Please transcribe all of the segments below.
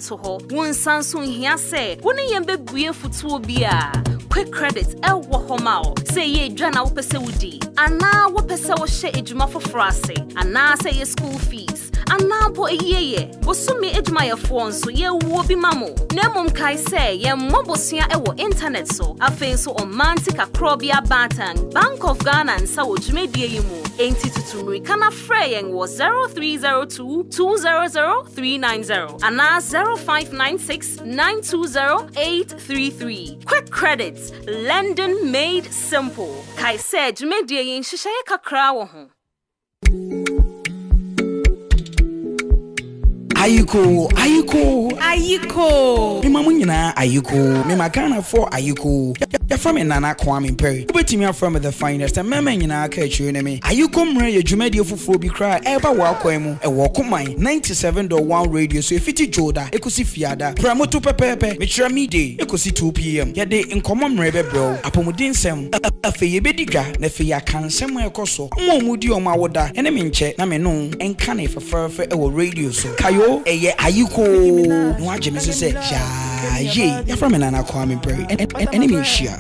to ho won sanso hia say woni yem bebue futuo bia quick credit wo homa say ye dwana wo pese wudi ana wo pese wo hye ejuma foforo ase ana say ye school fees ana po eyeye wo sumi ejuma ye fo nso ye wo bi mamo na mum kai say ye mobosua wo internet so afen so omantic akrobia batan Bank of Ghana and sa wo dwumedie yimu enti tutumri kana freyen wo 0302 200 390 ana 0596 920 833 quick credits lending made simple kai say dwumedie yin hyehyeye kakra wo ho Ayiko. Ayiko. Me mamu nyina ayiko. Me magana for ayiko. Ya from Nana Kwame Perry. Ubetimi from the finest and mema nyina ka chire ne me. Ayiko mre ye dwumadi fufuo bi kra eba wa kwam e wo koman 97.1 radio so efiti joda ekosi fiada. Pramoto pepepe me chira mi day ekosi 2 pm. Ya de nkomo mre bebro. Apomudin sem afe ye bedigwa na fe ya kansem ekoso. Mo mudi o ma woda ene me nche na me no enka na feferfe e wo radio so. Kayo eye ayiko no agye me say yeah ya from Nana Kwame Perry enemy share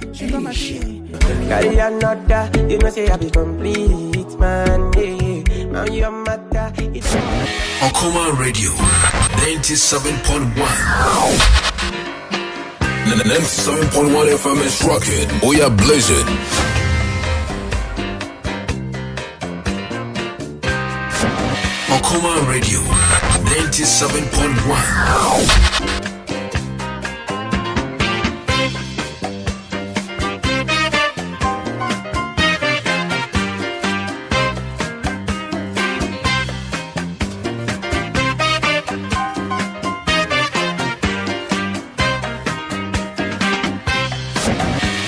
carry another you know say I be complete man now your matter it's Okoman Radio 97.1 97.1 FM is rocking. We are blazing. Okoman Radio 97.1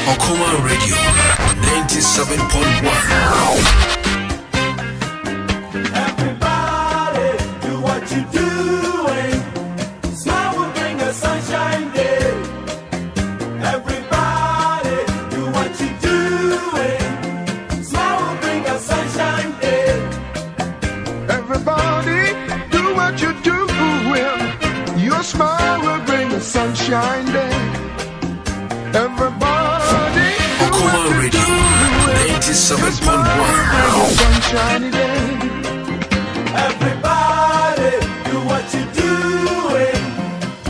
Okoman Radio 97.1 Sunshine day. Everybody Okoman Radio 97.1 sunshiny day. everybody do what you doing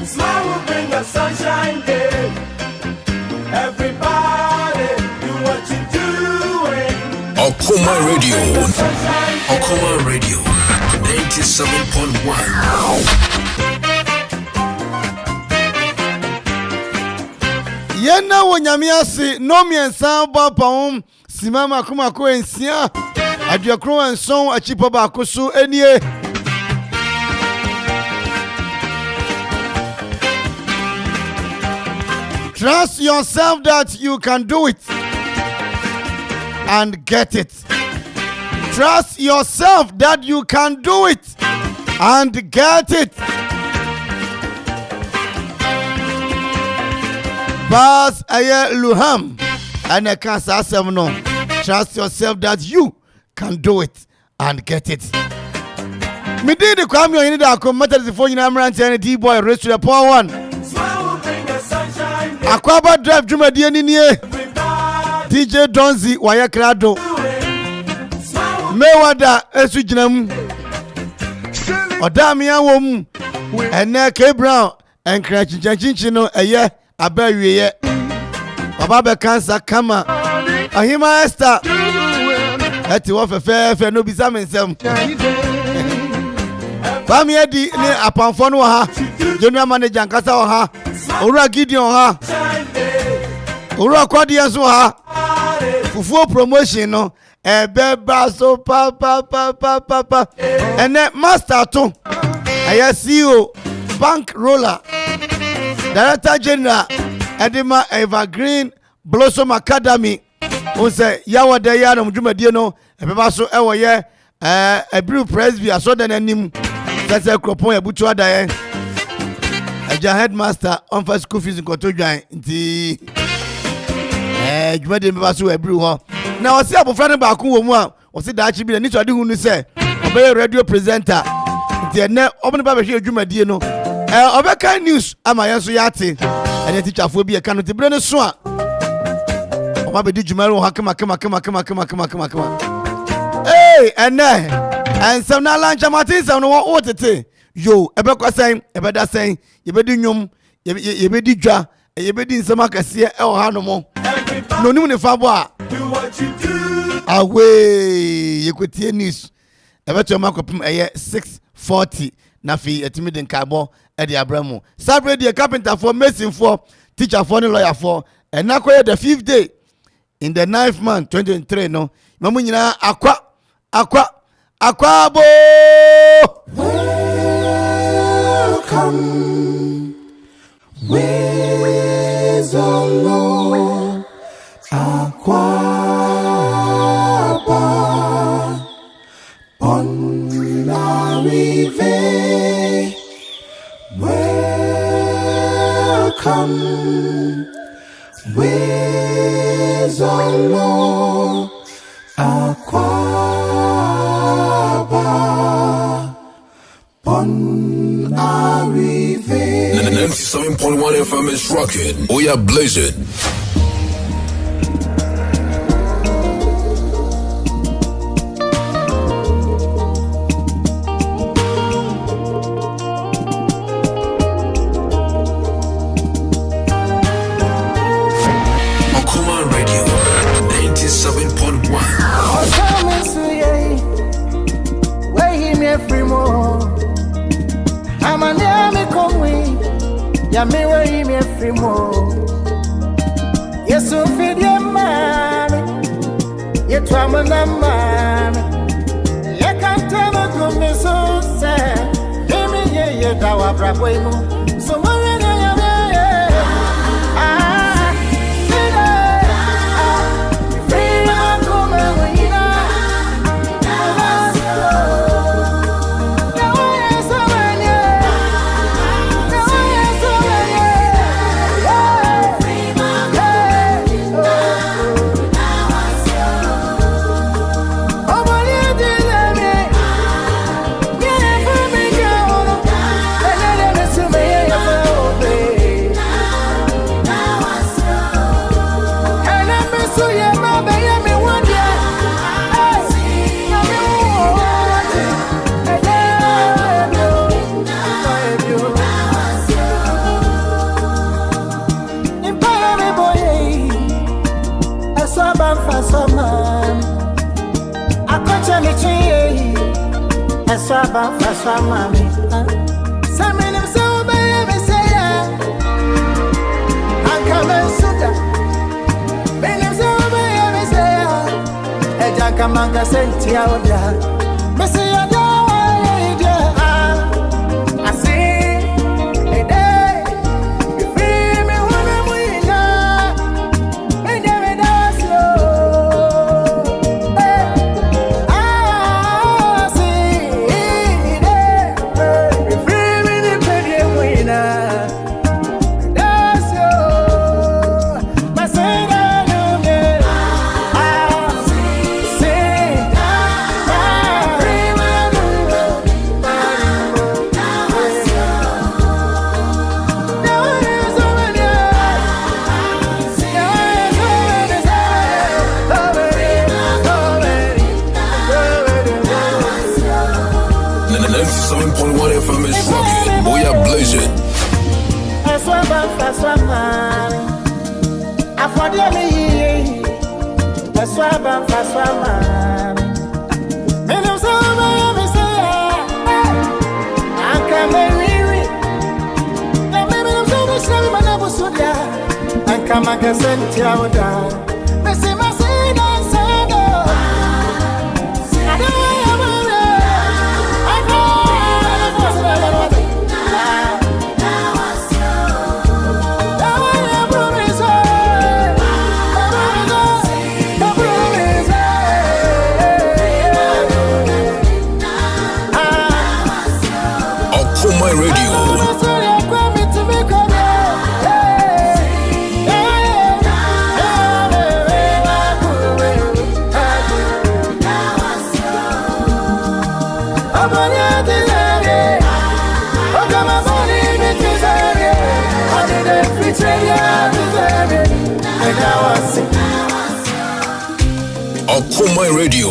smile will bring a sunshine day everybody do what you doing Okoman Radio 97.1 Yena wonyamiase no miensa ba pawum simama kuma ko ensia aduakro enson achipo ba koso enie Trust yourself that you can do it and get it. Trust yourself that you can do it and get it. Bas aye luham and I can't say no. Trust yourself that you can do it and get it. Me did the Kwame Ohene Darko matter the phone in Amrant and D-boy race to the power one. Akwaaba drive Jumadi ni DJ Donzi waya krado. Mewada esu jinam. Odami awom ene K Brown en kra chinchin no eye abawiye baba be cancer kama ahima Esther eti wo fefe no bisa mensem bami edi ni apanfo no ha general manager nkasa wo ha owura Gideon ha owura kwadi so ha fufuo promotion no ebeba so pa ene master to aya CEO bank roller Director General Edema Evergreen Blossom Academy on say yawa de ya no dwumadie no ebeba so ewo ye Ebru Presby aso de nanim say Akropong-Akuapem adaye eja headmaster on first school fees nkoto dwan nti dwumadie ebeba so Ebru ho na o se abofra ne ba ko wo mu a o se daachi bi na ni so ade hu nu say obey radio presenter nti ene obone ba be hwe dwumadie no Obeka news ama yenso yate ene teacher fo bi e kan te bre ne so a oma be di jumaro hakama kama hey ene ensem na lancha matin sem no wo tete yo ebe kwasen ebe da sen ye be di nwom ye be di dwa ye be di nsem akase e o ha no mo no nim ne fa bo a away ye kwetie news ebe to Akropong eye 6:40 na fi etimi den kabo e de abramu sabre de carpenter for mason for teacher for lawyer for and na koye the 5th day in the 9th month 2023 no mamu nyina Akwaabo welcome with the Lord Akwaaba on la rive welcome with the Lord Akwaaba on la rive. 97.1 FM is rocking. We are blazing. Okoman Radio 97.1. Ya me way me free more. Yes, so feed your man. Yet, I'm a man. You can't tell me to me so sad. Give me ye, dawa bravo. So, what are you? Faswa mami Samini msewa baye meseya Ankame suda Bini msewa baye meseya Eja kamanga senti ya oda Meseya dawa ya idea Asi Ede Yufiri mi wana mwina Mende medasyo FM is rocking. We are blazing. Faswa man Afode me Faswa man Minu so me say Ankame riri Na minu so me say manabu suda Ankama kesenti ya oda Mesi masina sado My radio. Okoman Radio.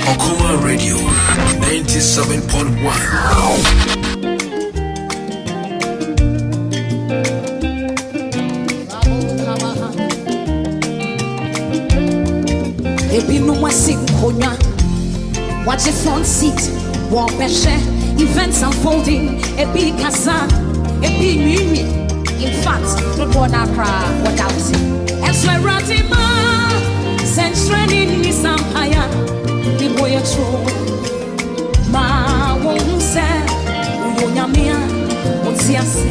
Okoman Radio 97.1. Ebi no wasi konya, watch the front seat, walk share, events unfolding. Ebi kasa, ebi mimi. In fact, no one cry without it. Esweratima, sensually ni sampaya, the boy a true. Ma won't say, Uyonyamia, what's yes?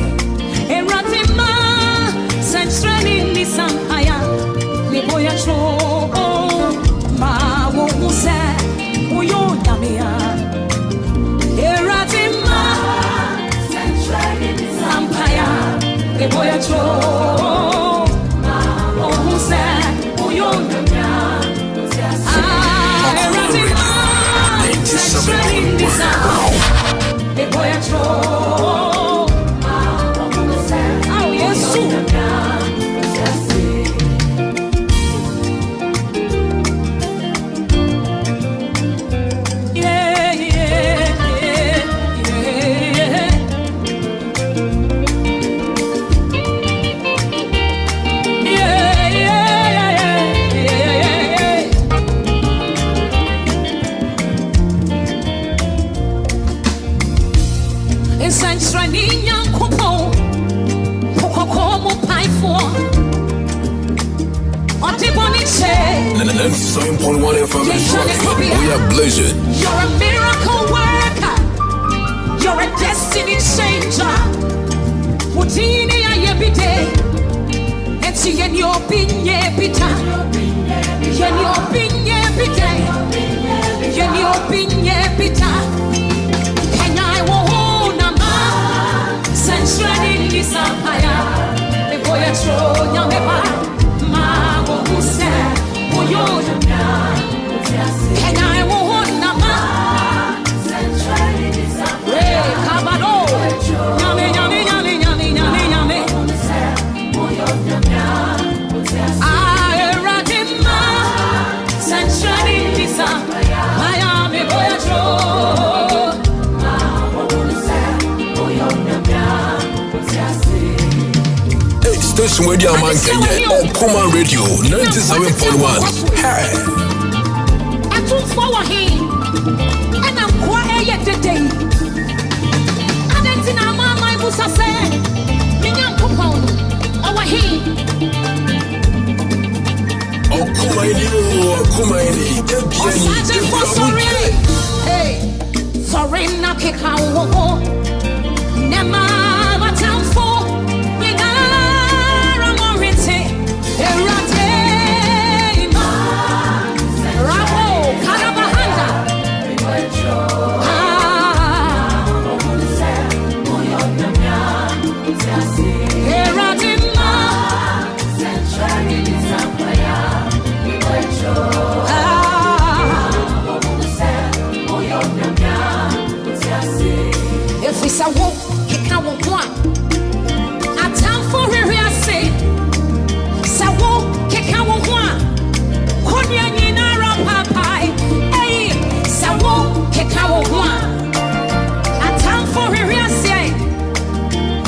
Eratima, sensually ni sampaya, the boy a true. Ma won't say, Uyonyamia, Eratima, sensually ni sampaya. The boy a true, who said, who you know, the boy a true, oh yes, We are blazing. You're a miracle worker. You're a destiny changer. Mutini ya yebide. Eti yeni opinye bita. Yeni opinye bita. Yeni opinye bita. Kenya iwohona ma. Sensually lisapaya. The boy a tro nyameba. Ma wohuse. Oyo and I won't nama Hey, Kabado Yame, yame, yame, yame, yame, yame I radima Century Lisa Miami Boyatro Hey, station where the man Kenya Okoman Radio 97.1. Hey. Twumhene and I'm quiet today. I didn't know my busa said, Minyan Kupon, Ohene. Okoman, Hey, sorry, knock it out. Nema, what I'm for. We got a morite. If we say walk, he can't walk one. I time for here, I say, say walk, he can't walk one. Konya nina rapapai, hey, say walk, he can't walk one. I time for here, I say,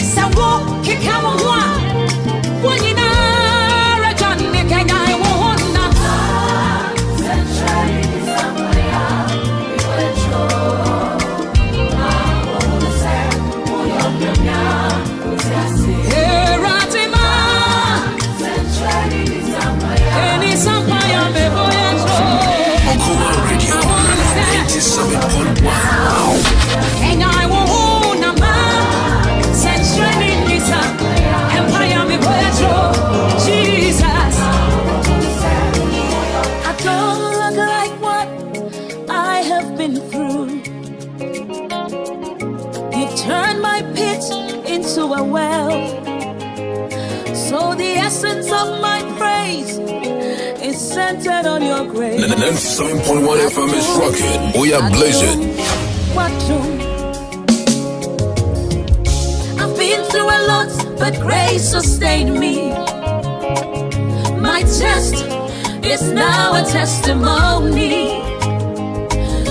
say walk, he can't walk one. When you know, John, the Kenya, I won't know. And I won't Empire me Jesus. I don't look like what I have been through. You turned my pit into a well. So the essence of my praise is centered on your grace. 97.1 FM is rocking. We are blazing. I've been through a lot, but grace sustained me. My test is now a testimony.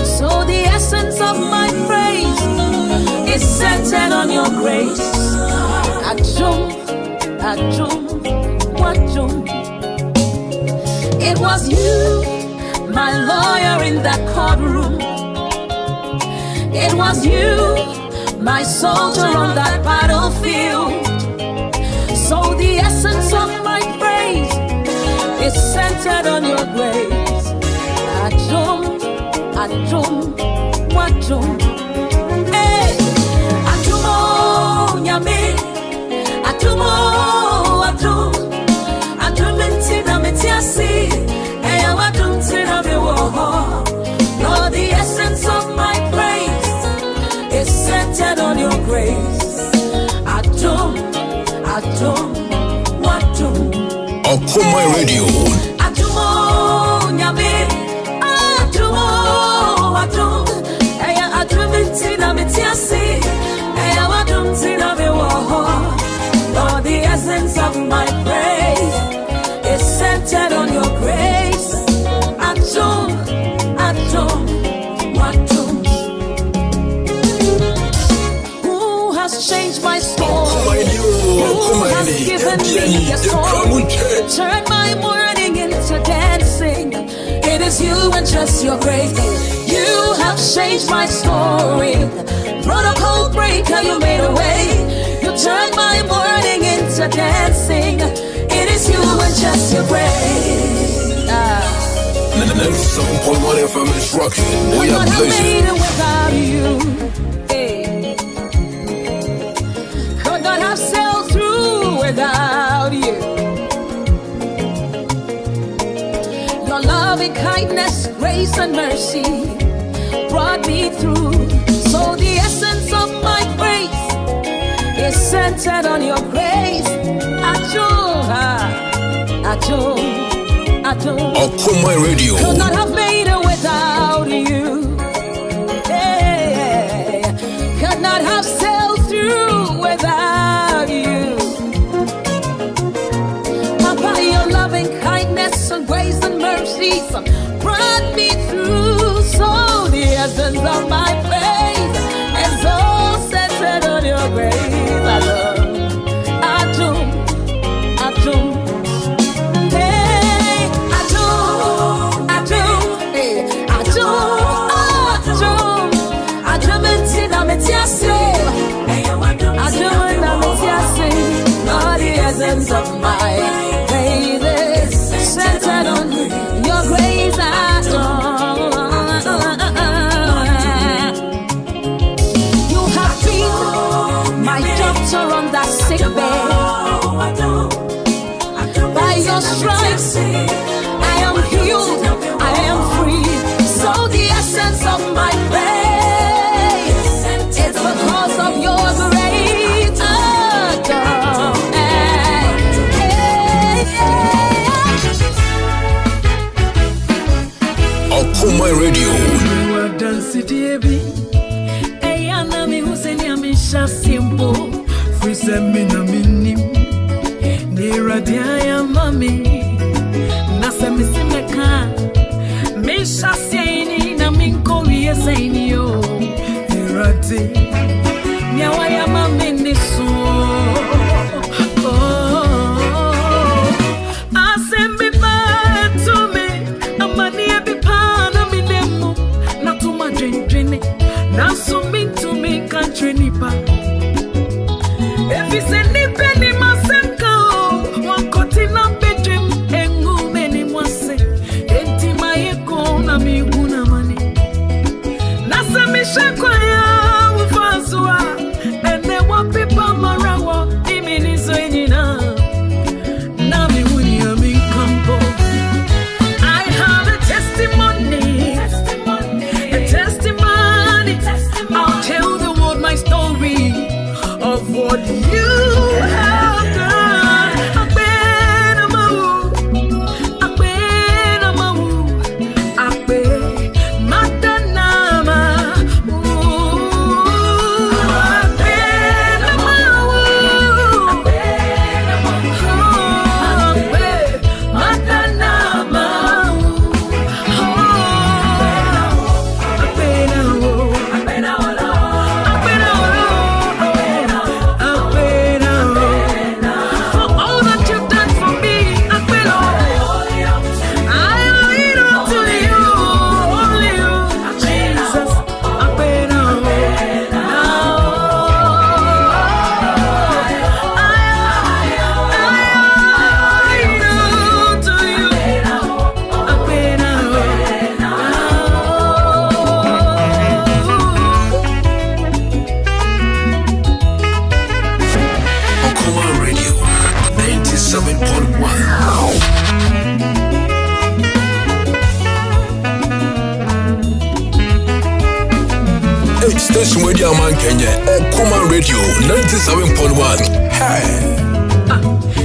So the essence of my praise is centered on your grace. Ajum, ajum, wajum. It was you, my lawyer in that courtroom. It was you, my soldier on that battlefield. So the essence of my praise is centered on your grace. Ajum, ajum, wajum. Hey, ajumo nyame, ajumo, ajum, ajumentina metiasi, hey, awadumtina mewoho. Lord, the essence of my praise is centered on your grace. Ajum, ajum, wajum. Okoman Radio. Ajumo nyame, ajumo, ajum. Eya ajumentina metiasi, eya wadumtina mewoho. Lord, the essence of my praise is centered on your grace. Ajum, ajum, wajum. Who has changed my story? Who has given me a song? Turn my mourning into dancing. It is you and just your grace. You have changed my story. Protocol breaker, you made a way. You turned my mourning into dancing. It is you and just your grace. The next 7.1 FM instruction. We Could are not have made blessing. it without you. Hey. Could not have sailed through without you. Your loving kindness, grace and mercy brought me through. So the essence of my praise is centered on your grace. Ajum, ajum, ajum. Okoman Radio. Could not have made it without you. Hey, could not have sailed through without you. Papa, your loving kindness and grace and mercy brought me through. So the essence of my faith is all centered on your grace. Ajum, ajum. Hey, ajum, ajum. Hey, ajum, ajum. Ajumentina metiasi. Ajumena metiasi. Lord, the essence of my faith is centered on your grace. You have been my doctor on that sick bed. By your stripes, I am healed, I am free. So the essence of my faith is because of your grace. Okoman Radio. Shakwa ya ufazua, ene wapipa marawa, Station where the man Kenya, Okoman Radio 97.1. Hey.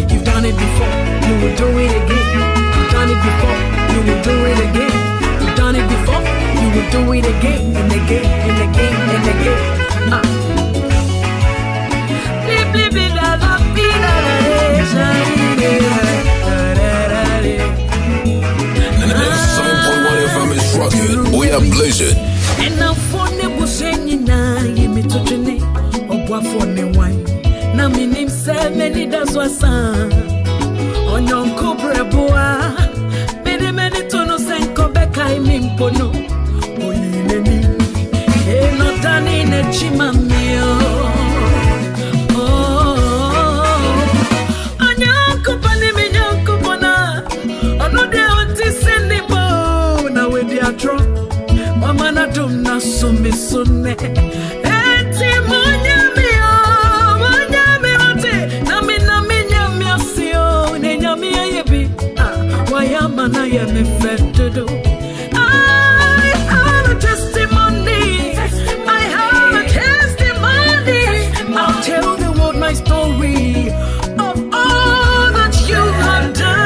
You've done it before, you will do it again. You've done it before, you will do it again. You've done it before, you will do it again and again and again and again. We are blazing. And now for never saying, I me to Jenny, or what for me wine. Now, me name said many does was son. On your cobra boa, many tonos and Quebec, I mean, Pono. Only me, not done in a chimamio. Oh, on your company, me, your cupona. On no doubt, this in the bone. Now, with the atro. Mana dumna sumi sunne eti munyami ote na nyami asio ne nyami yebi waya mana ye me fetudo. I have a testimony. I have a testimony. I'll tell the world my story of all that you have done.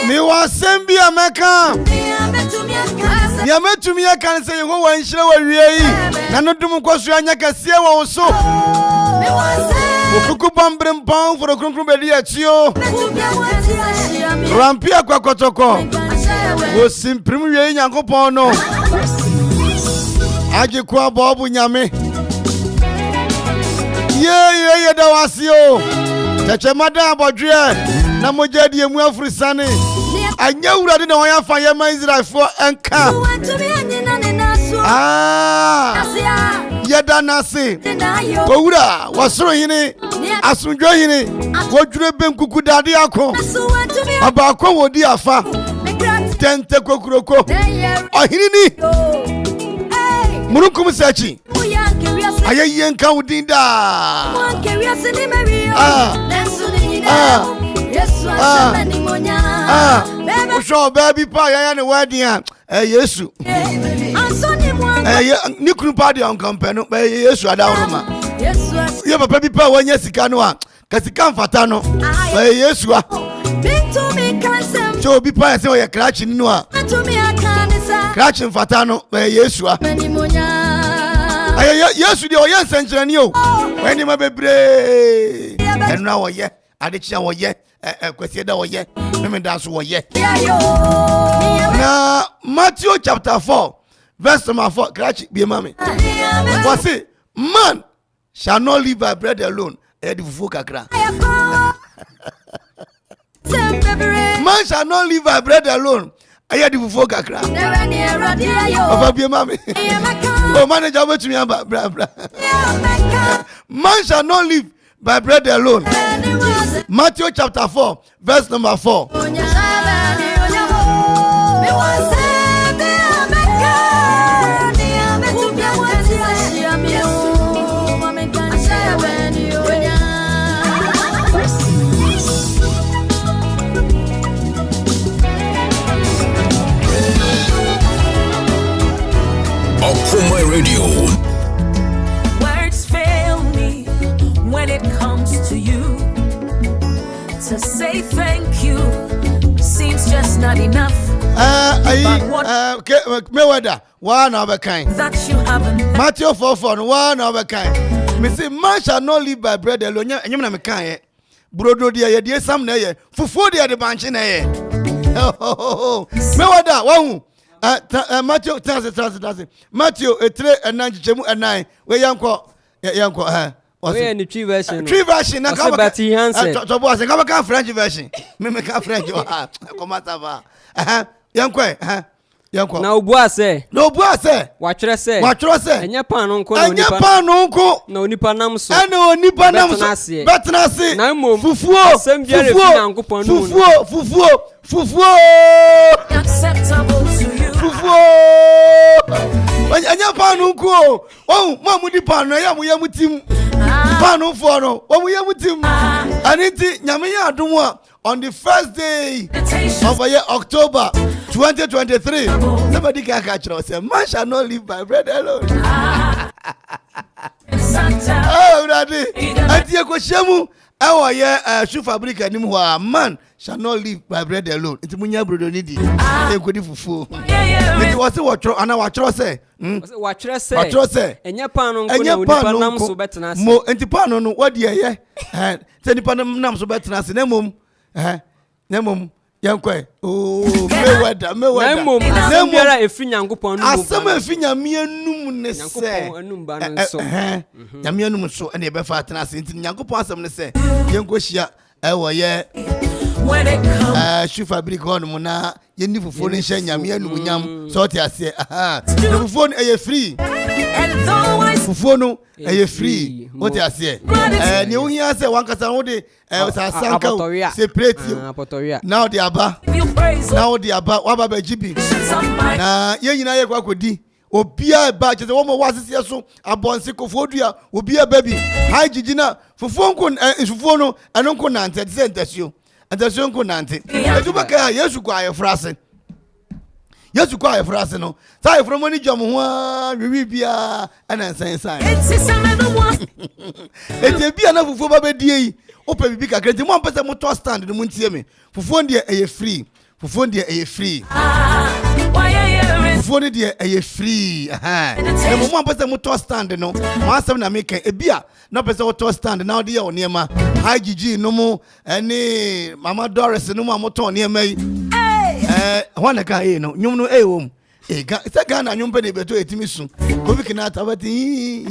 Me was send America. Yametumia can say who and show a really. Nanodum Kosranya Cassia also. Kuku Bambrim Pound for a Kunkubedia Chio. Rampia Kwakotoko was simply Yankopono. Ajikwa Bobu Yame. Yeah, that was you. Touch a madam Bodria. Namojadi and Wilfred Sunny. I know that I didn't fire my Israel for and come. Yada Nasi. Boura was throwing it. As we join it. What you have been Kuku Daddy Ako. About Kowo Diafa. Tente Kokuroko. Ohene Murukum Sachi. Aye Yanka Udinda. Show baby pa ya ne wedding a Yesu. Ni kunu pa de on company Yesu adawroma. Ye papa bi pa wanya sika no a kasika mfata no Yesu a. So bi pa se o ye crash ni no a. Crash mfata no Yesu a. Yesu de o ye nsenkyerani o. Weni ma bebre. Enu na wo ye adechia wo ye kwesi da wo ye me da so wo ye. Na Matthew chapter 4 verse number 4 crash be mama. Was it man shall not live by bread alone. Man shall not live by bread alone. I had the fufu kakra. Papa be mama. Oh manager wait me about bra. Man shall not live by bread alone. Matthew chapter 4 verse number 4. Okoman Radio. Words fail me when it comes to you. To say thank you seems just not enough. Mayweather, one of a kind. That you haven't. Matthew 4:4, one of a kind. Me say, man shall not live by bread alone. And you know, me can't. Brodo dia, dear, some day, fufu dia the bunch in a. Mayweather, one. Matthew, Matthew, 3 and 9, where young call, any tree version. Tree version, I come back. French version. Me come French. Young quay, now, boise. No boise. Watch us say. And your pan uncle. And your pan uncle. No nipanam so. I know nipanam. Betanasi. Now, fufu. Acceptable to you. Fufu. And your pan uncle. Oh, Mamma di pan. I am with him. Pan uncle. Oh, we are with him. And it's Yamia Duma on the first day of the year October 2023. Somebody can catch us. Man shall not live by bread alone. Oh, daddy. I think Koshemu. Our year shoe fabric and man shall not live by bread alone. It's Munya Brodonidi. They could do fufu. It was a watcher and a watcher say. Watch us say. And your pan uncle so better. Mo antipano, what dear, yeah? And Tenipanam so better as Nemum. Nemum. Young quay. Oh, Mayweather. A fin young upon as some finger mere numinous say. Yamianum so and a befatnas into Yanko some say. Young Goshia, our yeah. When it comes, Shoe fabric on Mona, you need for phone shame Yamian, sort I say, aha. The phone a free. and though I Fufono, a free. What I say. And you hear say one Casanode, Sanka, separate you. Now the Abba. feel praise, Now the Abba, Wabba GB. somebody Na ye na ye kwa kodi obia ba chete wo mo wasese so abonse kofodua obia baby hi jijina fufo nko fufo no eno nko nante se ntasio nko nante eduba ka Yesu kwa ye frase no sai from ni jom ho wiwi bia ana nsan it's a one ete bia na fufo ba bedie yi opa bibi kakra nti mo ampese mo to stand no muntie me fufo ndie eye free fufo ndie eye free Fufu ni die eye free. Na mo ampese mo to stand no. Mo asem na make ebia na pese wo to stand na ode ye onema. IGG no mo ene Mama Doris no mo amoto onema yi. Wana ka no nyum no wom. Ga se ga na nyum pe ne beto etimi su. Kobi kina tabati.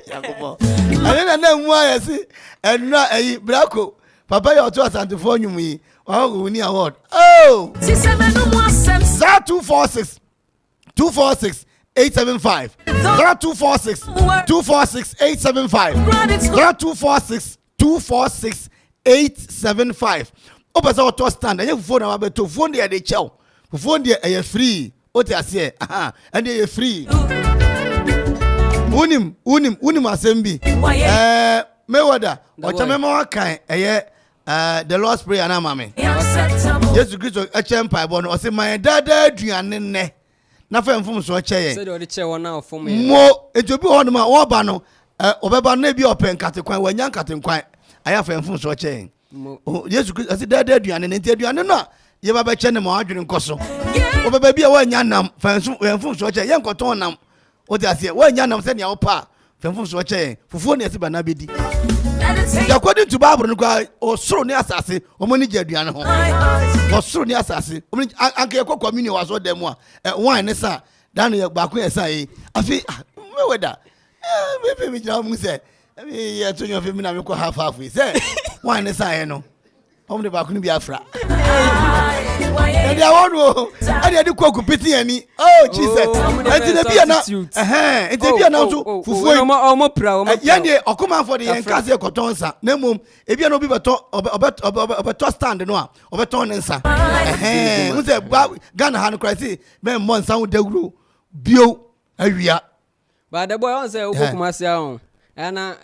Yakobo. Ana na mu ayesi enra eyi brako. Papa yo to asantifo nyum yi. Oh, we need award. Oh, 246 875. 246 875. 246 875. Open our to stand. And you phone number to phone there they chow. Phone there are free. What I say? And they are free. Unim asembi. Mayweather. What you remember? The Lord's Prayer, na mami. Yesu Kristo echempa bo no o se man dada aduane ne na fa mfom so cheye se de o de che wona ofom mo ejobi ho no ma wo ba no obeba na bi open katekwan wanya katekwan aya fa mfom so cheye Yesu Kristo ase dada aduane ne nti aduane no ye ba be che ne ma adwene nkoso obeba bi a wanya nam fa mfom so cheye ye nkoton nam o de ase wanya nam se ne wo pa fa mfom so cheye fufuo ne ase ba na bedi according to Bible no kwa osoro ne asase omoni je aduane ho osoro ne asase omoni anke ekọ community waso dem a wine ne sa dan ye ba ko esa yi afi me weda me jira mu se ye to nyo fi mi na me ko half we say wine ne sa ye no omni ba ko ni bi afra dia wonu ade ade ko kupiti ani oh Jesus enti na bia na enti bia na so fufu omo pra omo ye ne Okoman de yenkase ekotonsa na mom e bia no bi beto obeto stand no a obeto ne nsa mu se Ghana han Christ me mo nsa wo daguro bio awia ba the boy on say Okokuma sia on ana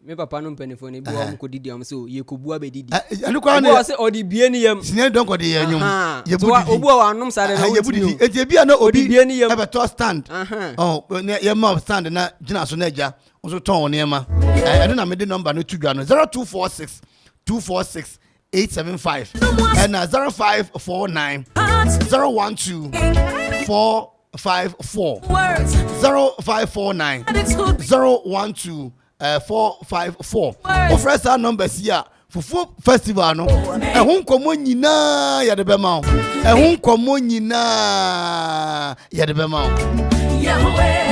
me papa no mpanifo ne bi wo ko didi am so ye kobu abedidi anu kwa ne se odi bie ni yam sine don ko de yanyum ye budidi obu wa anum sa de na ye budidi eti bia na obi e beto stand oh ye ma stand na gina so na agya so ton ne ma eno na me de number no tudwa no 0246 246 875 and 0549 012 454 0549 012 454 first our numbers here fufu festival no ehun komo nyina ya de be ma ehun komo nyina ya de be ma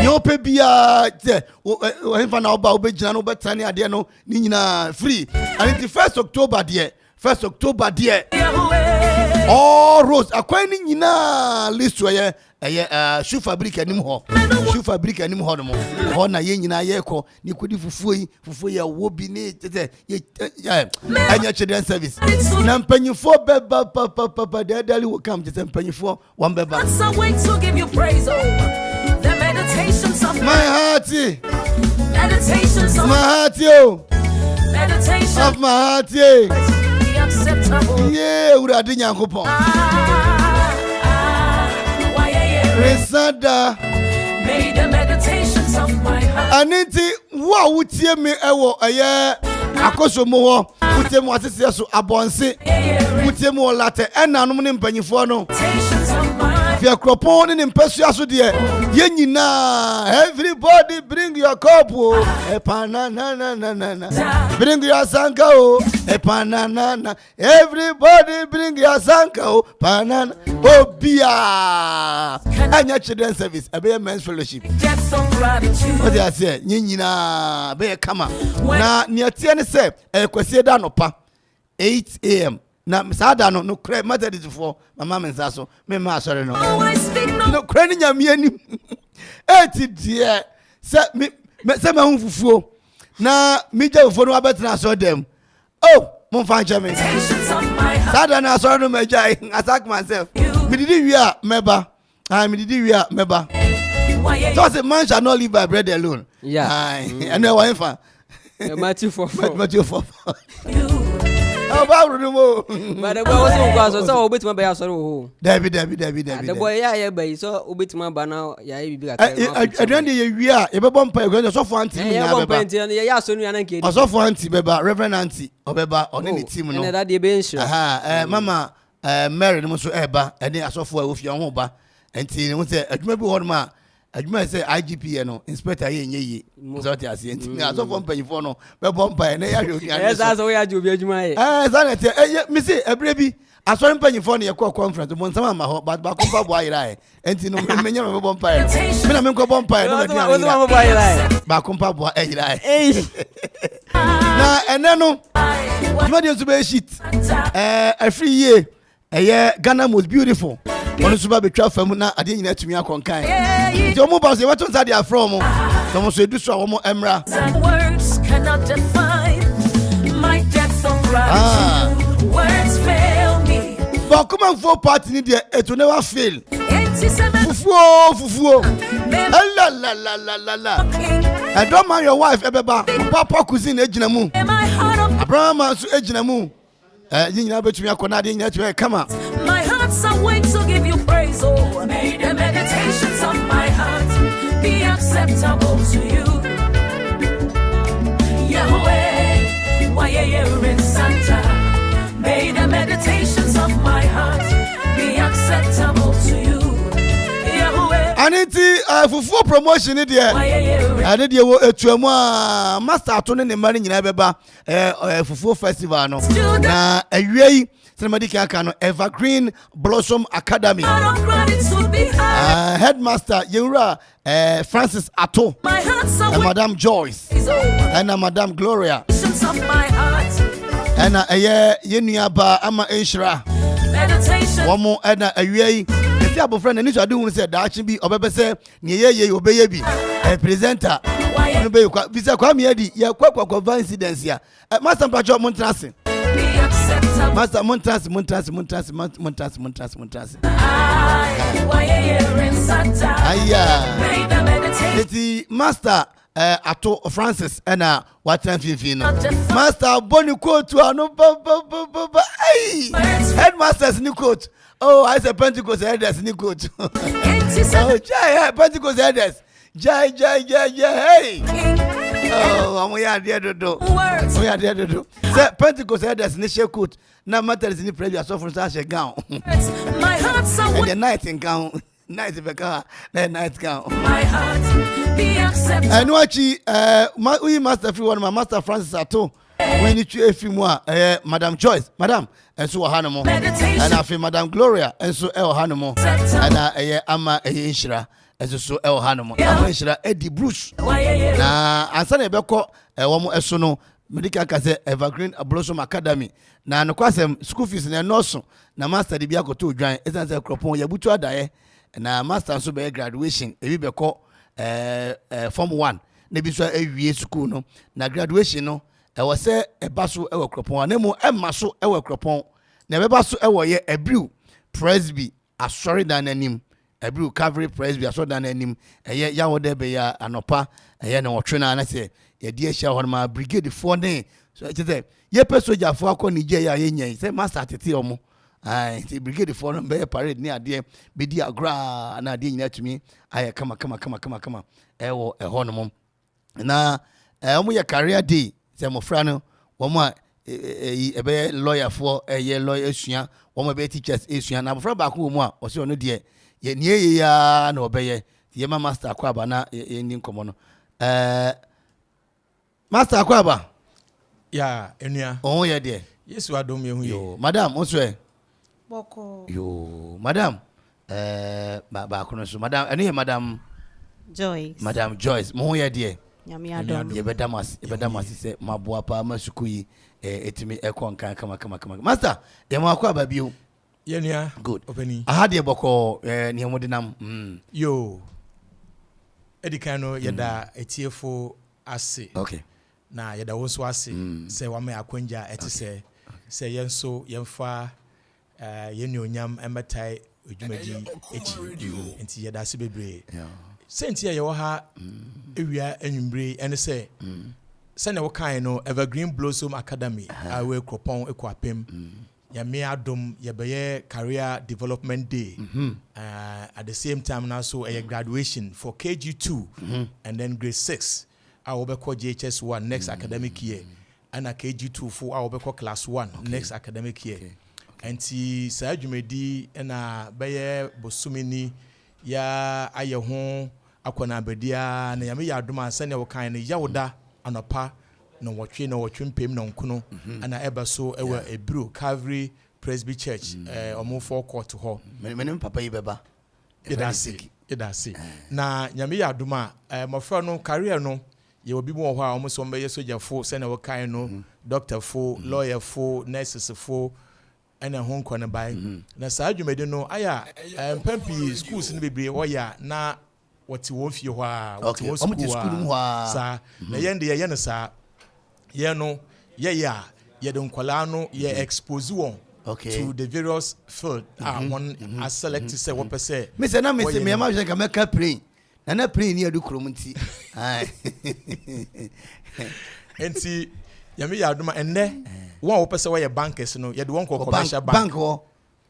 nyo pe bia te o henfa na oba obegina no betani ade no ni nyina free and the 1st October there all roads akwan ni nyina list we shoe fabric anim ho no mo ho na ye nyina ye ko ni kodi fufuo yi wo bi ni tete anya children service na mpanyifo beba papa dadali will come to mpanyifo one beba to give you praise the meditations of my heart meditations of my heart meditation of my heart yeah urade nyankopon Resada made the meditations of my heart aniti wa wutie me ewo eye akosomo ho wutie mo asese so abonse wutie mo late enanom ne mpanyifo no fi Akropong ne mpesu aso de ye nyina everybody bring your cup o epanana bring your sanka o epanana everybody bring your sanka o panana obia anya children service ebe men's fellowship what they say nyina be kama na niatie ne se kwase da nopa 8 a.m. na sada no kre Methodist for mama mensa so me ma sorry no kre ni nyame ani eti die se me hunfufuo na mi je fufuo no abetra so dem oh mon fa nche me sada na sorry no meja attack myself me did we are meba me did we are meba so say man shall not live by bread alone and no one fa Matthew 4 Aba rumo but the boy was so obetima be asoro ho David the boy ya be so obetima ba na ya bibi ka adwande ye wi a ye bebo mpa ye so for auntie ya beba ya asonu ya na nke so for auntie beba reverend auntie obeba one ni team no na that dey be nsure mama Mary no so eba ene asofo a ofia ho ba enti no say adwuma bi ho ma adwuma say IGP no inspector ye nyeye so ti ase enti asofo mpanyifo no bebo mpa ne ya hwe esa so ya jobi adwuma ye zanete mi say ebre bi asori mpanyifo no ye call conference mo nsama ma ho but ba kompa bo ayira enti no menye no bebo mpa me na me nko bo mpa no ba kompa bo ayira na ene no adwuma de so be shit every year Ghana most beautiful one suba betwa fam na ade nyina tumi akonkan ti omo ba se weto nsa dia from no so edu so omo emra words cannot define my depth of gratitude words fail me but come on for party ni dia it will never fail fufuo la and don't mind your wife ebeba papa cousin ejina mu Abraham so ejina mu nyina betumi akona de nyina tumi come on. My heart's awake to give you praise, oh. May the meditations of my heart be acceptable to you. Yahweh, why you're in Santa. May the meditations of my heart be acceptable to you. Yahweh. Aniti fufu promotion there. I need you to master atone ne mari nyina beba fufu festival no. Na awie somebody can no Evergreen Blossom Academy. Headmaster Yura Francis Ato. And Madam Joyce. And Madam Gloria. And yenuaba ama enshira. One more and awie. The abo friend ni so adu say da achi bi obebe say ne ye obeye bi presenter no be kwa visa kwa me adi ye kwa incidents ya master mpacho montrase master montrase the master Ato Francis and what time master boni quote to no headmasters new quote. Oh, I said Pentecost elders new quote. Oh, Pentecost elders. Jai, hey. Oh, we are there to do. We are there to do. Say Pentecost elders initial quote. Now matters in the previous so from such a gown. My heart's and the night in gown. Night of a car, then night gown. My heart be accepted. And watch we master free one, my master Francis Ato. We need to a few more, Madam Joyce, Madam, and so Hanamo, and I feel Madam Gloria, and so El Hanamo, and Ama Inshira, and so El Hanamo, Inshira, Eddie Bruce. Now, I said a beko, a woman, a sono, medical case, Evergreen Blossom Academy. Now, no question, school fees in a noso, na master the Biaco 2 giant, as a Akropong Yabutu Adae, and a master so be graduation, a beko, Form 1, maybe so a year school, no, na graduation, no. I was say a basso ever cropon, nemo and maso ever cropon. Never basso ever ye a brew presby, a sorry than him, a brew cavalry presby, a sorry than him, a ye yaw de be ya anopa, a yen or trainer, and I say, ye dear shall on my brigade 4 days. So I say, ye persuade ya for Nigeria, ye say, master at Tiomo. I say, brigade 4 be a parade near dear, be dear gra, and I didn't to me. I come, ewo a honor. Now, your career day. Semofrano, one a lawyer for a year lawyer, one be teachers, I'm from back home, or so no dear. Ye near ya no obey ye, master Akwaaba na in common. Master Akwaaba. Yeah, Enya. Oh, yeah, dear. Yes, you are doing you, Madam, what's way? Boko. You, Madam. Madam, and here, Madam Joyce. Madam Joyce, more, yeah, dear. You better must say, my boy, Masukui, etimi ekon come. Master, you are quite baby. Yeah, good. Opening. I had a boko near Modinam. Yo, Edicano, yada, a tearful assay. Okay. Now, yada also assay, say one may acquaint at say yen so, yen far, yen yam, and batai, Ujumaji, and yada sibe. Saint here you ha area enumbre and say send a kind no Evergreen Blossom Academy Akropong-Akuapem ya me adom ya be career development day at the same time now so a graduation for KG2 and then grade 6 I will be called JHS1 next academic year and a KG2 for I will be called class 1 next academic year and ti sa dwumedi na be bosumini ya aye ho akona bedia na yame ya adoma sane wo kan ne yawda anopa no wotwe mpem no nkono ana eba so ewa ebru Calvary Presby Church omo forecourt ho menem papa yi beba edasi na yame ya adoma mofra no career no ye obi mo ho a omo so mbe soja fo sane wo kan no doctor fo lawyer fo nurses fo ana hon kwana bai na saa dwumede no aya mpampi schools ni bebre wo ya na wati wo fie ho a wati wo school sa na yende ye ne sa ye no ye ya ye de nkwala no ye expose won to the various field one as select say what per say me say na me say me ma je ka make pray na pray ni adu krom nti enti Yami Yaduma and ne one person where your bankers no you don't call commercial bank.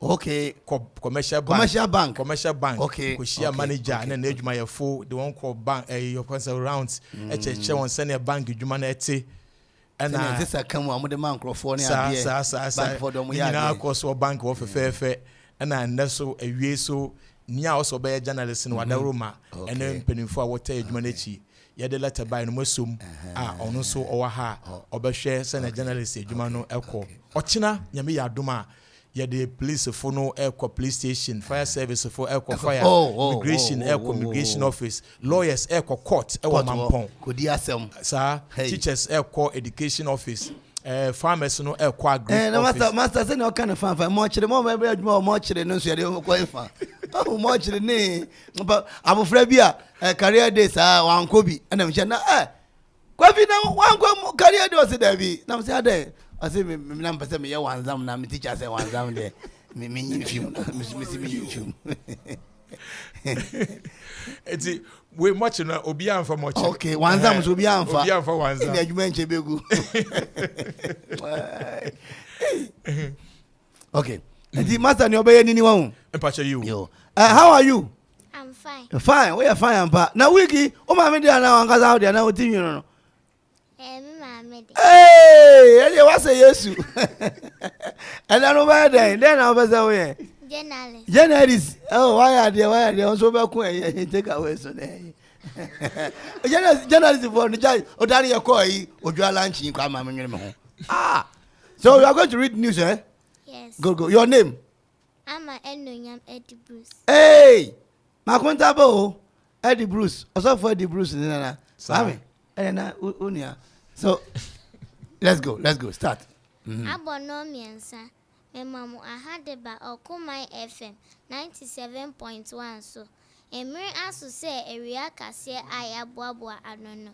Okay. Commercial bank. Okay. Kushia manager and then age my full the one call bank your consult rounds on send a bank humanity. And this I come on with the man California. For them we are course or bank of a fair and I so a way so near also by a journalist in Wadaruma and then penny for what age humanity. Yet the letter by no musum on so or ha or by share send a journalist Jumano Elko. Ochina Yami Yaduma. The police for no airco police station, fire service for airco fire, immigration airco immigration office, lawyers airco court, mampong. Could you ask them, sir? Teachers airco education office, farmers no airco agri office. Master said no kind of fan for much the moment more much than no so qualify. Oh, much the name, but I'm afraid be a career days one Kobe and I'm saying, Kobe now one career does it be. Now say there. I say me number say me one exam na me teacher say one exam there me film Eti we much na obi anfa much. Okay, one exam so obi anfa one exam. Me adwuma nche begu. Okay. Eti master ni obeye nini wa hu? Empacha you. How are you? I'm fine. Fine. We are fine pa. Na wiki o ma me dia na wangaza how dia na otinyu no. Hey, and you was a yes. And I know why then I was away. Journalist. Oh, why are they also back take away so there? Journalist for the judge, or Danny Akoi, or your lunch in Kwama. So you are going to read news, eh? Yes. Go. Your name? I'm Eddie Bruce. Hey, my contabo, Eddie Bruce. Also for Eddie Bruce. Sorry. Unia. So let's go. Start. Abonomiansa. My mom I had about Okoman FM 97.1 so. Emre aso say area kase aya boaboa anono.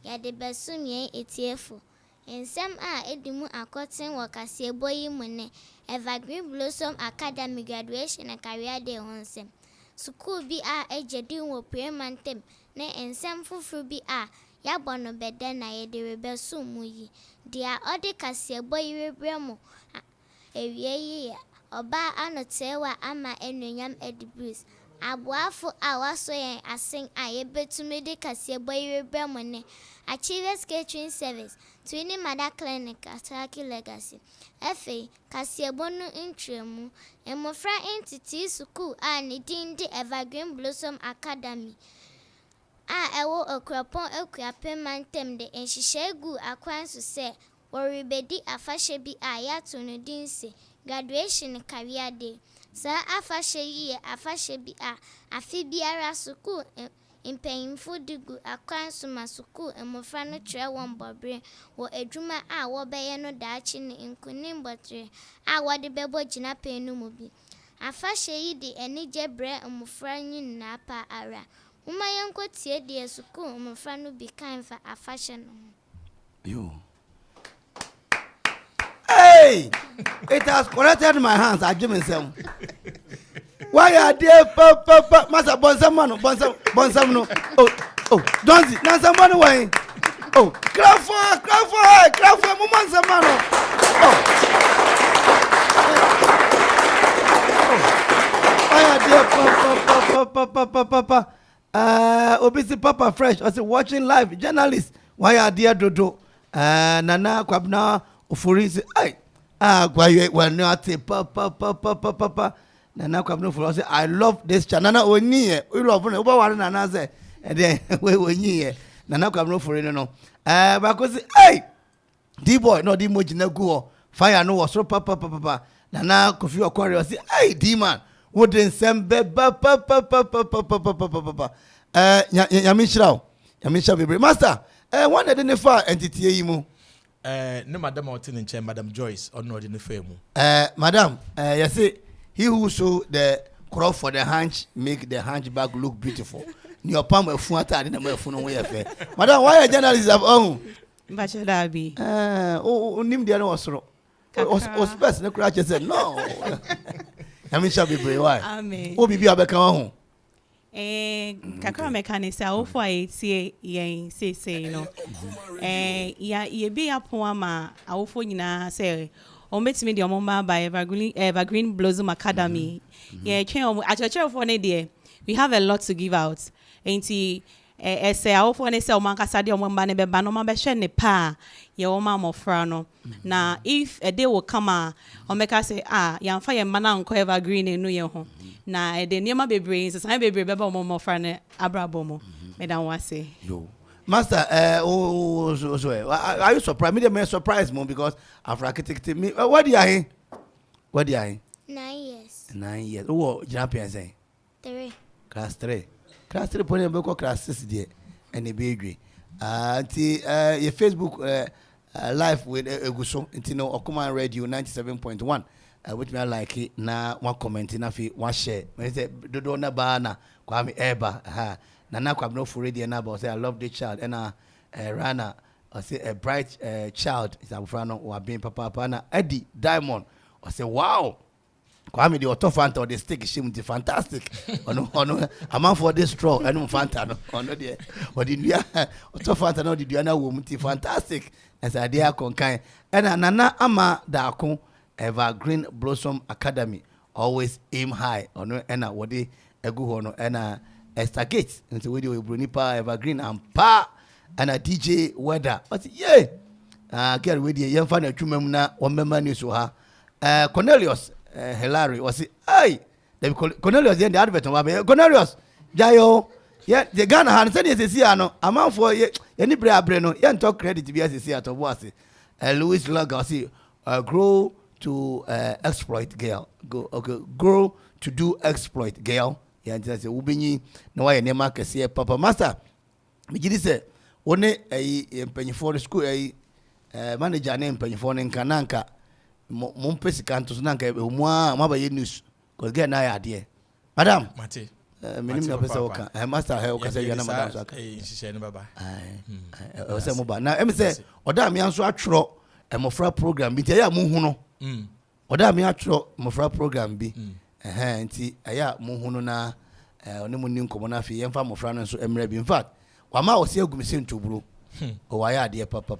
Ya de besumye etiefo. Ensem edimu akotin wakase boyi mune. Evergreen Blossom Academy graduation and career day onsem. School bi ejedi wo premantem ne ensem fufu bi ya bono bede na ye de rebesu mu yi dia ode kase boyi rebremo ewie yi oba anotewa ama enunyam edibris aboafo awaso yen asen aye betume de kase boyi rebremo ne Achievers Catering Service Twumhene Mother Clinic Ataki Legacy efe kase bonu intremu emofra entity school ni dindi Evergreen Blossom Academy ewo Akropong-Akuapem mantem de enhihegu akwan so se woribedi afahye bi ya to no dinse graduation career day sa afahye yi afahye bi afi biara school impanyimfo digu akwan so masuku emofra no tre won bobre wo adwuma wo beye no daachi ne nkunim botre wode bebo gina penu mu bi afahye yi de enije bre emofra nyin na pa ara uma yanko tie de suku emofra no bi kan fa afahye no you. Hey, it has corrected my hands. I give myself. Why are there, Papa, Master Bonsam, no? Oh, don't see, now someone away. Oh, clap for, Mumman Samano. Why are there, Papa, Obisi Papa Fresh, I say watching live, journalist. Why are there, Dodo? Nana Kwabna. Ufurizi kwa yeye wanati papa nana kwa mno furose I love this channel nana onye we love no oba ware nana say then we onye nana kwa mno furino no bakozi D boy no di moji na guo fire no was papa nana kofi okware say D man wouldn't sembe papa yamishrao bebre master one identify entity yi mu no madam outin in chair Madam Joyce or not in the fame. Madam, you see, he who show the crop for the hunch make the hunchback look beautiful. Your palm of Fuata in the phone away affair. Madam, why a journalist of Bachelor Darby. Nim the other was best. No crash said no. I mean, shall be brave. Why? Amen. Who be a become home? kakra mechanics awofo ayetie yen say no ye be apon ama awofo nyina say o metimi de omomba by Evergreen Blossom Academy. Yeah, for ne we have a lot to give out. Enti say awofo ne say o mankasa de omomba ne beba no ma be hwe ne pa ye o ma mofra no. Na if a day will come o meka say yamfa ye mana nko Evergreen enu ye ho. Na de niema bebre say bebre beba o mofra ne abrabo mo. Me dan wa say. Yo. Master, are you surprised? Me, I'm surprised, mom, because after architect, me, what do you hear? What do you hear? 9 years. 9 years. Oh, Japan say 3. Class 3. Class 3 point number class 6 there, and the baby. Your Facebook live with Eguso, you know, Okoman Radio 97.1. Which me I like it. Now one comment in a fee, one share. When say do na bana, kwami eba. Nana kwabno for radio na but say I love the child and Rana or say a bright child is our friend or being papa na Eddie Diamond or say wow kwame the autofanta or the stick shim the fantastic ono Amanfo this straw and fanta no ono there or the autofanta no the na wo muti fantastic as a dear conkan and Nana Ama Darko Evergreen Blossom Academy always aim high ono and what they egu hono and Esther Gates and so we do Brunipa Evergreen and Pa and a DJ Weather. But yeah, get with the young fan of Twumhene one member news to her. Cornelius Hilary was it? Aye, they Cornelius the advert on Cornelius Jayo. Yeah, the Ghana hand said yes, no Amanfo any breno, yan talk credit to be as at was it. Louis Lagasi grow to exploit girl. Grow to do exploit girl. Yeah, just ubinyi na why nema kese papa master me gidi se one empanyifo school manager na empanyifo nkananka mo pesi kanto so nanka mu ba ye news cause get na ya de madam mate minim na pesa woka master he woka say yana madam so aka nhihye ne baba o say mo ba na em say oda me anso atworo emofra program bi ya mu hu no oda me atworo emofra program bi nti aya mo hunu na oni mo ni nkomo na afi yemfa mofra no so emre bi in fact wama o se agumise ntoburo o wa ya de papa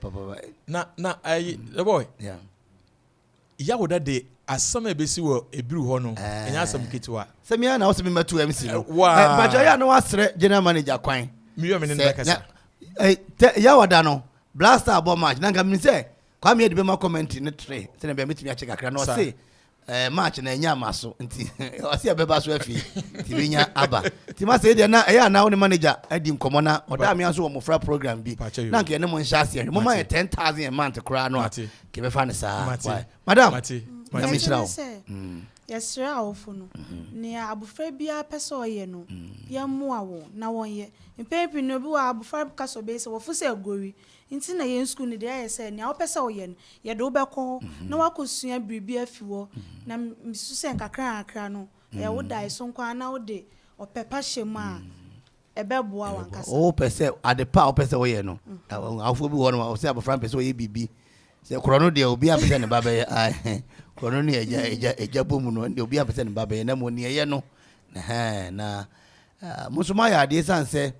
na ai the boy yeah ya woda de asam ebesi wo ebiru ho no enya asam ketwa semia na o se me matu MC no ba ya no wasre general manager kwan mi me ne kasa ya woda no blaster abo match na nga mi se kwa me de be ma comment ne tre se na be metimi a check akra no say match na enya maso nti o se beba so afi ti benya aba ti ma say de na eya na woni manager adi nkomo na oda me anso wo mofra program bi na nke ne mo nhyia se mo ma 10,000 a month kra no ke be fa ne sa madam na me shira o yes ra awofo no ne abofra bia pese oye no ya mu awo na wonye mpepi no bi wa abofra kaso be se wo fu se agori nti na yen school ni de ya se ne awopese oye no ye de obekọ na wakosua bribi afiwo na misu se nkakra no e wo dai so nkwa na wo de opepa hyema ebeboa wankasa o pese adepa o pese oye no awofo bi wo no o se abofra pese oye bibi se krono de obi apese ne baba ye krono ni eja bomu no de obi apese ne baba ye na mo ni ye no na musuma ya de sanse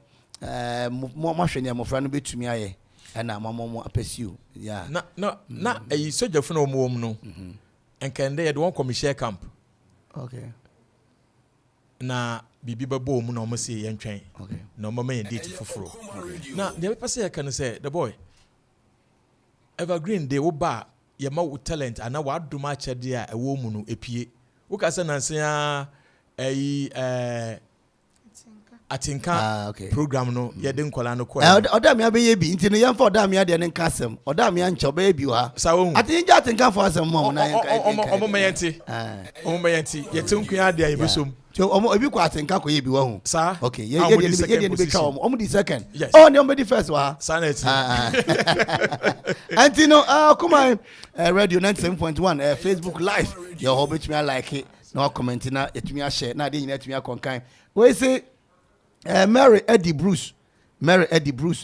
mo hwene amofra no betumi aye na mama apesiu ya na eyi soja funa omwom no enkende ye de won commission camp okay na bibi babo mu na omo se ye ntwen okay na omo ma ye date foforo na de pese ye kan say the boy Evergreen de wo ba ye ma wo talent ana wa adoma chede a ewo mu no epie wo ka se nanse a eyi atinka okay program no ye de nkola no ko oda me abeye bi nti no ye mfa oda me ade ne nkasem oda me anche oba bi ha atinja atinka for asem mom na omo mayenti ye tunkua ade ayi besom so omo ebi kwa atinka ko ye bi wa hu sa okay ye de be twa omo di second oh ne omo di first wa sanity antino Okoman radio 97.1 Facebook live your hobby me like it no comment na etumi a share na de nyina etumi akonkan we say Mary Eddie Bruce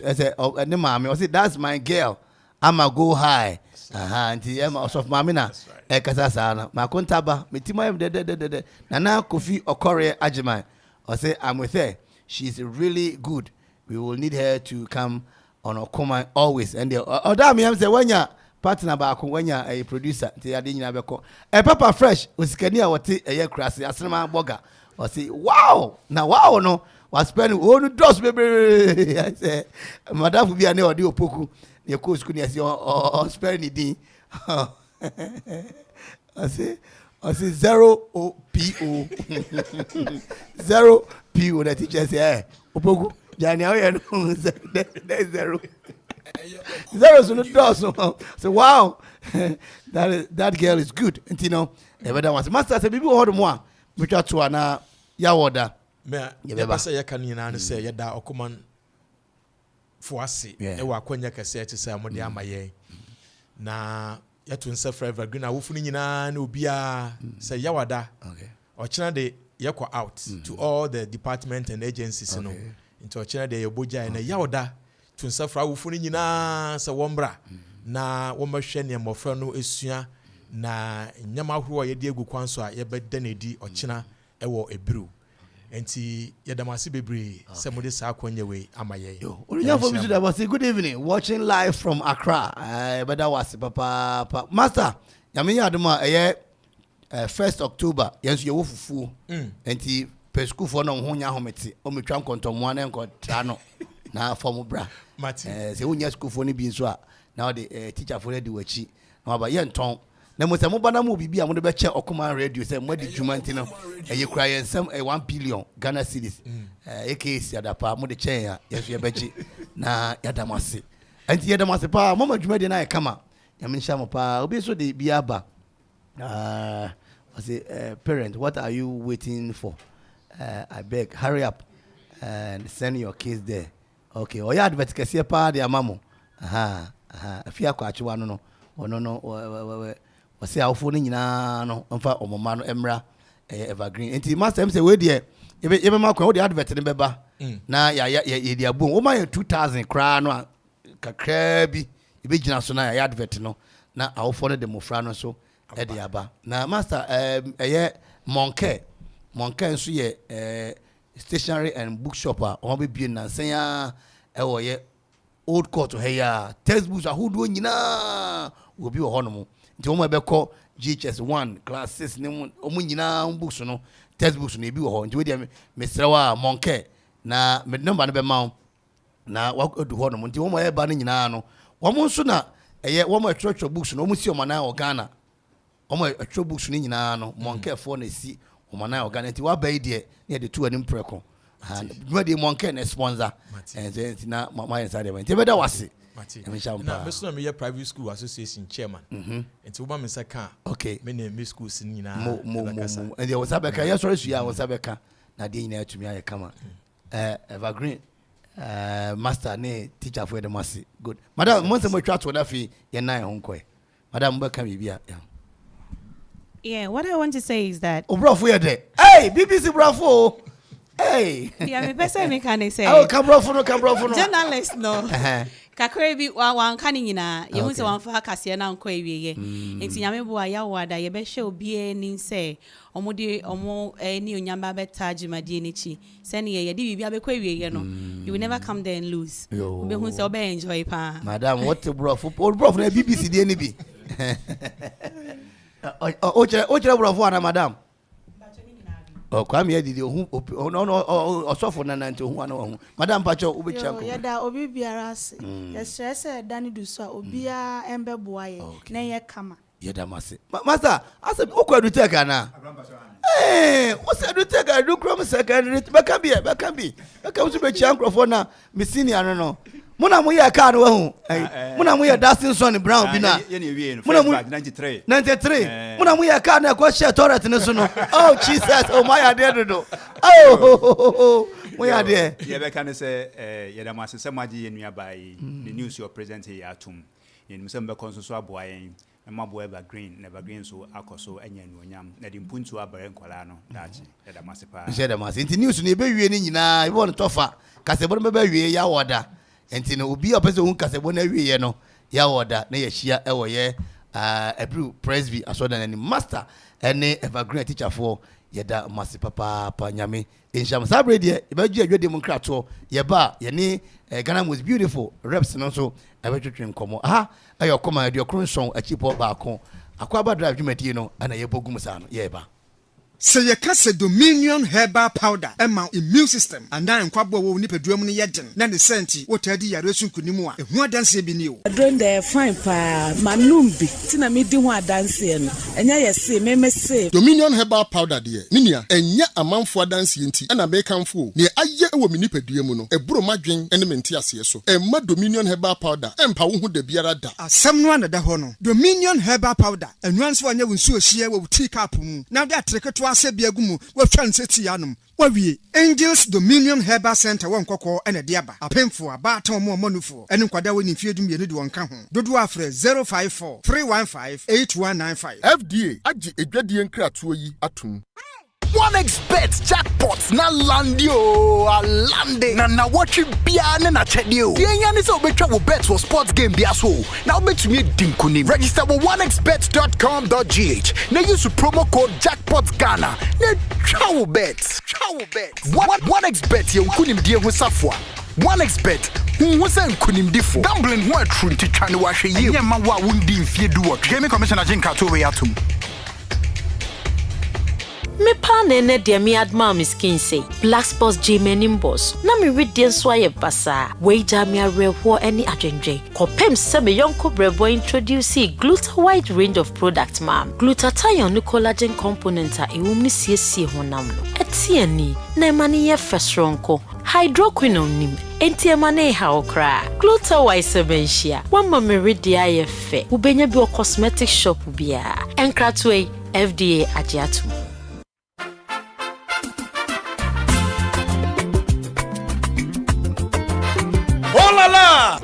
as a ne mama was it that's my girl I'ma go high anti am of mama na e kasa sa na ma kontaba metima de na Kofi Okore Ajiman I say I'm with her. She's really good. We will need her to come on Okoman always. And the other me say when you partner back when you a producer, the adina beko. A papa fresh was Kenya what a year crassy asama boga. I say wow now wow no was spending one dose baby. I say Madame will be an audio poku. Your coach could or spending the I say 0 PO 0 PO. The teacher say opoku Jani there's 0 so no does so wow that girl is good and you know everyone wants master say people hold more which are to ana yawoda me ya say ya kan nyina say ya da Okoman foase e wa kwanya kase ati say amode amaye na yatu nsa forever green awufunu nyina na obia say yawada ochina de yakwa out to all the department and agencies no into ochina de yoboja na yawada to nsa fra awufunu nyina say wombra na womahwe ne mofra no esua na nyama horo ye de egu kwanso a ye beda na di ochina ewo ebiru enti yedamase bebre se mode sa akwanya we amaye yo good evening watching live from Accra beda was papa master yame aduma 1st October yenso ye wofufu enti pesku for no ho nya homete o metwa nkontomo na nkotra no na form bra se wonya school for ni bi nso a now the teacher for the wachi na ba ye nton na mo se mo bana mo bibia mo de be che Okoman radio se mo de dwuma ntino ye kura ye nsem 1 billion Ghana cedis A.K.A siadapa mo de che ya yeso ye bechi na yadamase anti yadamase pa mo ma dwuma de na ye kama ya me nshamo pa obi so de biaba I say parent what are you waiting for I beg hurry up and send your kids there okay o ya advert kese pa de amamo afia kwa achiwa no wase awfo ni nyina no mfa omoma no emra evergreen enti master em say we de ye be makwa wo de advert ne beba na ya de abom wo ma ya 2000 kra no kakra bi e be gina so na ya advert no na awfo no de mofra no so e de aba na master ye monke nso ye stationery and bookshop a o be bi na san ya e wo ye old court here textbooks ahudo nyina obi wo hono mo nti wo be ko GHS 1 class 6 ne omo nyina books no textbooks no ebi wo ho nti we de mesrewa monke na me number no be ma na wa odu hono mo nti wo mo e ba no nyina no wo mo nso na eye wo mo atwotwo books no omo si omana o Ghana wo mo atwo books no nyina no monke for na si omana o Ghana nti wa ba ide ne de tu anim preko and ready monke na sponsor and na my inside them nti beda wase na me so na me private school association chairman nti wo ba me saka okay me na me school sin nyina and there was abeka yes sorry su ya was abeka na de nyina atumi aye kama evergreen master ne teacher for the mass good madam mo se mo twa to na fi ye nan ho nko madam mo ka bibia yeah what I want to say is that obrofo ye de hey BBC brofo hey yeah me person me can say oh cambrofo no journalist no kakra bi wan kan nyina ye hu se wan fa kase na nko ewiye enti nyame bo aya wada ye be hwe obi ani se omode omo ni onyamba beta jumade ni chi se ne ye de bibia be kwa ewiye no you will never come there and lose be hu se obe enjoy pa madam what brofo na BBC de ni bi o chere brofo ana madam kwame ya didi ohun osofo na nante ohun ana ohun madam pacho ubechanko ya da obi biara se ya stress dani du so obi a embe boaye na ye kama ya da mase master asa okwadu teka na o se du teka du krom secondary beka bi usu bechanko for na me senior no muna mu ya ka no hu muna mu ya Dustin Son Brown bi na muna mu 93 muna mu ya ka na kwa share torrent ne so no oh Jesus oh my dear do oh mu ya dear ye be kan say ye da mase se maji ye nua bai the news your present here atum ye nim se mbe konso aboayen na mabo evergreen so akoso anya nuonyam na di mpuntu abare nkwala no dachi ye da mase pa ye da mase nti news no be wie ni nyina e won tofa kasebo no be wie ya woda enti no obi opese hun kasebo na wiye no ya woda na ya hia ewo ye ebru presby asoda na ni master ene evergreen teacher for yɛda masi papa nyame enhyam sabre de yɛbɛgye adwade mu nkrato yɛba yɛne Ghana most beautiful reps no so ɛbɛtwetwe nkɔmɔ aha ɛyɛ Okoman de okronson achipo baako Akwaaba drive dwumadi no ana yɛbɔgum saa no yɛba Say ye kase Dominion herbal powder ema immune system and then kwabo wo nipadua mu ne yeden na ne senti wo tadi yare sunkunimu a ehu adanse bi ni o adon dey fine pa manum bi tina me di ho adanse no enya yese me say Dominion herbal powder de ninia enya amanfo adanse enti na be kanfo ne aye wo me nipadua mu no eburo madwen ene mente ase so emma Dominion herbal powder empa wo hu da biara da asem no anada ho no Dominion herbal powder enuanso anya wo nsuo hie wo tea cup mu na de atreketo ase biagumu wa twan seti yanum wa wie Angels Dominion Herbal Center won kokko ene de aba apemfo aba ton mo manufo ene nkwada woni fiedum ye ne de won ka ho dodo afre 054 315 8195 FDA agi edwadie nkratoɔ yi atum OneXBet jackpots na landio alande na watch bia na chedio yenya ni so betwa wo bet for sports game bia so na obetumi dinkuni register with onexbet.com.gh na use promo code jackpotghana na twa bet OneXBet ye kunim die ho safo OneXBet who say kunimdifo gambling ho atru nti twane wa hwe ye nyema wa wundi mfie duwo Gaming Commissioner Jinka to we atum Me pa nene de mi adma miskin say Black Sports G-Menim boss na me reading so aye basa wager me arewo any adwendwe kopem se me yonko brebo introduce Gluta wide range of product mam glutathione ne collagen component a ewum ni siesie honam no etiani na mani ye fesronko hydroquinone nim enti emane ha okra Gluta wide sebenhia wamma me ready aye fe ubenya bi o cosmetic shop bia enkratwe FDA agiatum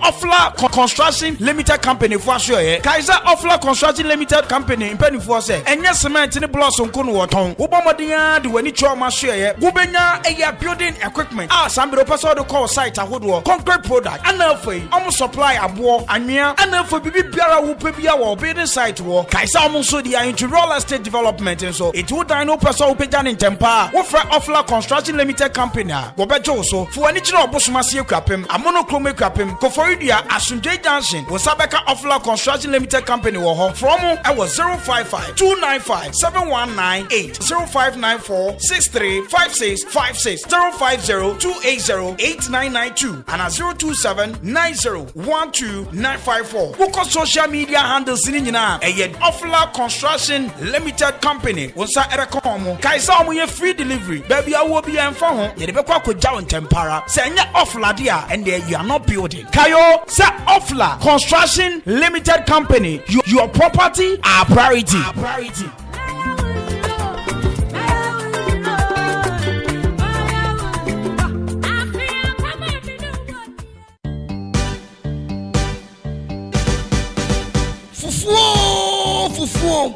Ofla Construction Limited Company for sure. Kaiser Ofla Construction Limited Company in penny for say. Enya cement ni blossom kunu waton. Ubomodia di weni choma share. Gubenya eya building equipment. Sambiro paso do call site ahodo. Concrete product. Anafei. Omo supply abo anwea. Anafei bibi biara wo pebia wo building site wo. Kaiser omo so dia into real estate development and so. It would dine no paso wo peja ni tempa. Wo fra Ofla Construction Limited Company. Wo bejo so. Fu ani chira obosumase Akuapem. Amonochrome Akuapem. Koforidia Asunjay Junction was Sabeka Ofla Construction Limited Company from I was 055 295 7198 0594 635656 050 280 8992 and 027 9012 Woko social media handles in Ofla Construction Limited Company was Erekomo Kaisa ye free delivery baby I will be and phone Yebekwa Kojawan Tempara Senya Ofla dia and there you are not building Kayo sa Ofla Construction Limited Company. Your property, our priority.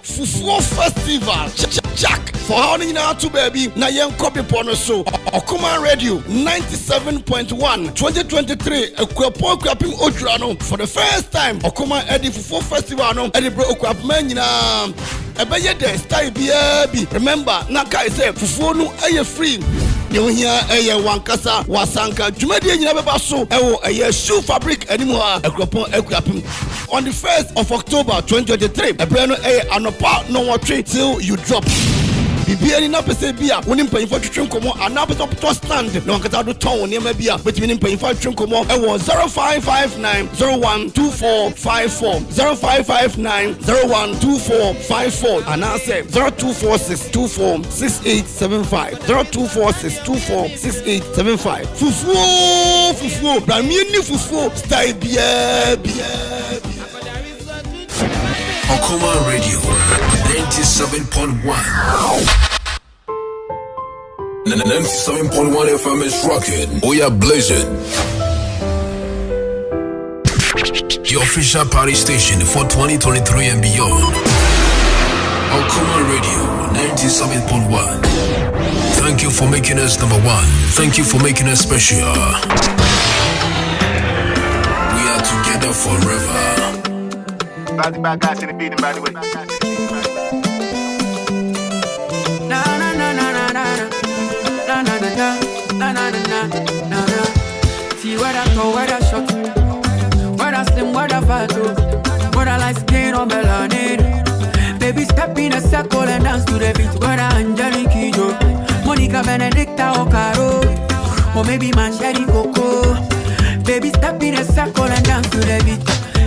Fufuo Festival. Jack for how many now to baby na yen copy pono so Okoman Radio 97.1 2023 Akropong-Akuapem Odrano for the first time Okoman Edi Fufuo Festival no Edi bro Akuapem nyina ebeye the style bi remember na kai say fufuo no eye free you hear eye wankasa wasanka dwumadi nyina beba so ewo eye shoe fabric anymore Akropong-Akuapem on the 1st of October 2023 ebrano eye anopa no watwe till you drop Bibiani na pese bia wonim pay for twetwe komo ana pese to stand na wankata do ton ne ma bia betimi pay for twetwe komo e wo 0559012454 0559012454 ana say 0246246875 0246246875 fufuo bramieni fufuo style bia Okoman Radio 97.1 97.1 FM is rocking. We are blazing. Your official party station for 2023 and beyond. Okoman Radio 97.1. Thank you for making us number one. Thank you for making us special. We are together forever. Bad guys in the beat, by the way. No. know whether short, whether slim, whether fat, whether light skin or melanin. Baby, step in a circle and dance to the beat. Whether Angelique Kidjo, Monica Benedicta or Caro, or maybe Mancheri Coco. Baby, step in a circle and dance to the beat.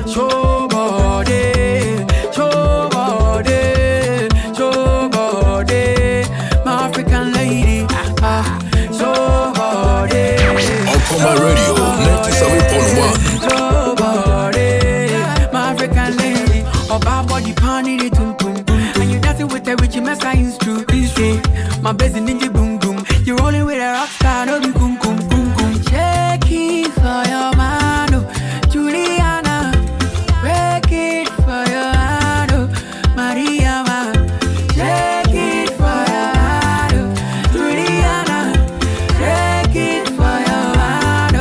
Show body, show body, show body, my African lady. Show body. Okoman Radio 97.1. Show body, my African lady. Oh, bad body panty the tum tum, and you dancing with a rich mess. I used to my best ninja boom boom. You rolling with a rock star, no be kum kum kum kum. Check it for your man, Juliana. Break it for your man, Maria. Check it for your man, Juliana. Break it for your man,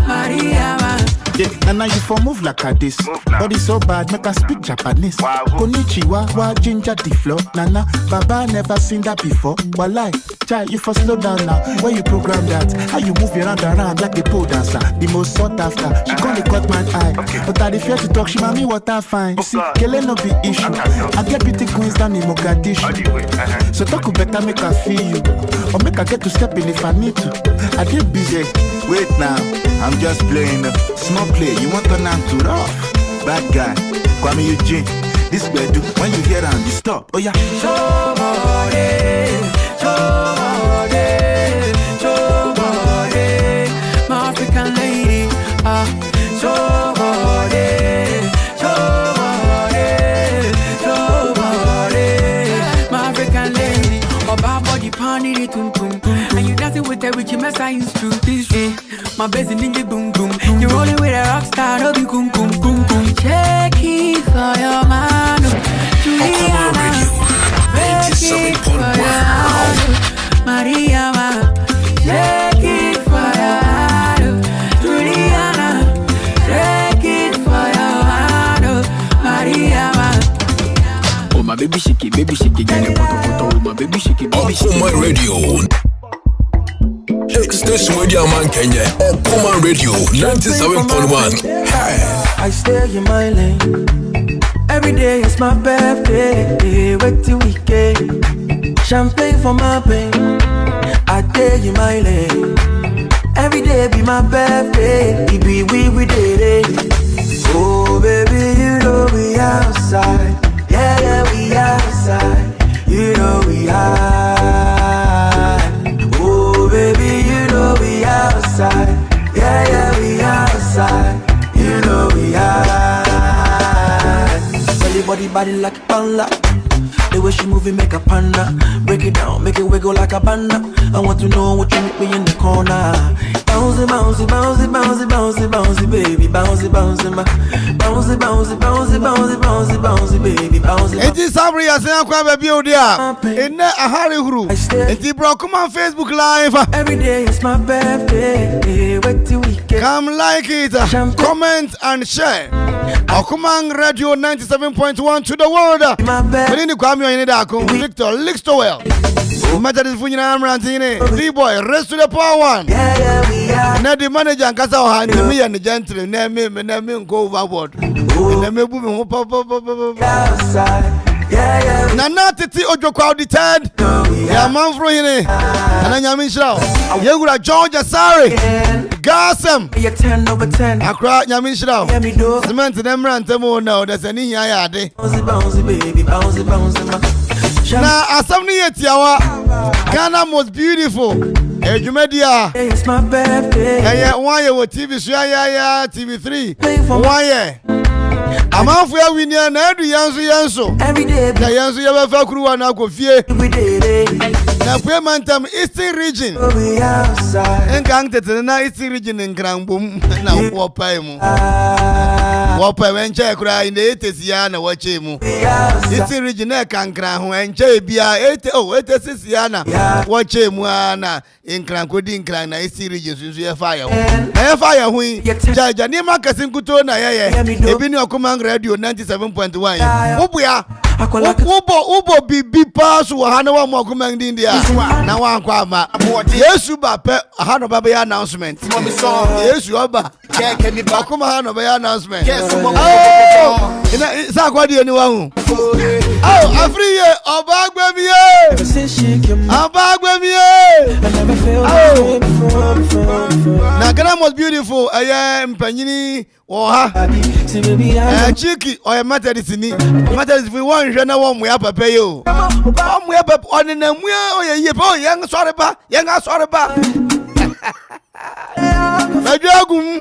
Maria. Yeah, and now you for move like a this. Body so bad, make us speak Japanese. Konnichiwa, wa ginger the flow. Nana, Baba never seen that before. Walai, child, you for slow down now. Where you program that? How you move your hand around like a pole dancer? The most sought after. She can't cut my eye. But I fear to talk, she mami what I find. You see, Kele no be issue. I get beauty queens down in Mogadishu. So talk better make her feel you. Or make her get to step in if I need to. I get busy. Wait now, I'm just playing. Small play, you want to turn to rough. Bad guy, Kwame Eugene. This bedu, when you hear and you stop. Oh yeah. Show body, show body, show body, my African lady. Show body, show body, show body, my African lady. Oh, bad body panty the tum tum, and you dancing with a rich mess. I used to this way. My best ninja boom boom. You rolling with a rock star, no be kum kum kum kum. Check it for your man, Juliana. Break it for your man, Maria. Check it for your man, Juliana. Break it for your man, Maria. Oh my baby shake it, get it, poto. Oh my baby shake it, baby shake it. Okoman Radio. Station with your man Kenya. Okoman Radio 97.1. I stay in my lane. Every day is my birthday. Wait till weekend. Champagne for my pain. I stay in my lane. Every day be my birthday. It be we did it. Oh baby, you know we outside. Yeah, we outside. You know we high. Oh baby, you know we outside. Yeah, we outside. You know we high. Body like a panda. The way she move it make a panda. Break it down, make it wiggle like a banda. I want to know what you make me in the corner. Bouncy, bouncy, bouncy, bouncy, bouncy, bouncy, baby. Bouncy, bouncy, bouncy, bouncy, bouncy, bouncy, bouncy, bouncy, baby. Bouncy. It is Sabri as I come baby odia. In a hurry huru. It is bro come on Facebook Live. Every day is my birthday. Wait till we get. Come like it, comment and share. Okoman Radio 97.1 to the world. Ohene Darko, Victor Listowell. Imagine this funyina amrantine. D-boy, rest to the power one. Now the manager and Kasa Ohene, me and the gentleman, name go overboard. And me boom Nana Titi Ojo crowd the third. Yeah, Amanfo here. And I'm Michelle. You got George Asari. Gassam. 10 over 10. Accra, Yamishra. Cement them rantamo now. There's an Iya. Bouncy, baby, bouncy, bouncy. Now, as some near Tiawa, Ghana most beautiful. Jumedia. It's my birthday. Yeah, 1 year with TV show, TV3. 1 year. Amanfo we near na do yanso. Every day. Na yanso ya ba fa kuru wa na akofie. We did it. Na Premantam Eastern region. We outside. Engang tete na Eastern region nkrambom na wo pai mu. Wopa wenche kura in the 80s ya na wache mu. Isi region kankra ho enche bia 86 ya na wache mu na inkran kodi inkran na isi region sunsu ye fire ho. E fire ho jaja ni makasin kuto na ye ebi ni Okoman radio 97.1. Ubua Ubo bibi pass wa hana wa mo Okoman din dia na wa Akwaaba. Yesu ba pe hana ba be announcement. Yesu oba. Akuma hana be announcement. Ina sa kwadi eni wa hu. Afriye oba agbemiye. Oba agbemiye. Na Ghana most beautiful mpanyini oha. Chiki oya Methodist ni. Methodist we wan hwe na wo moya papa yo. Wo moya papa oni na mua oya ye pa yen sore ba. Najagum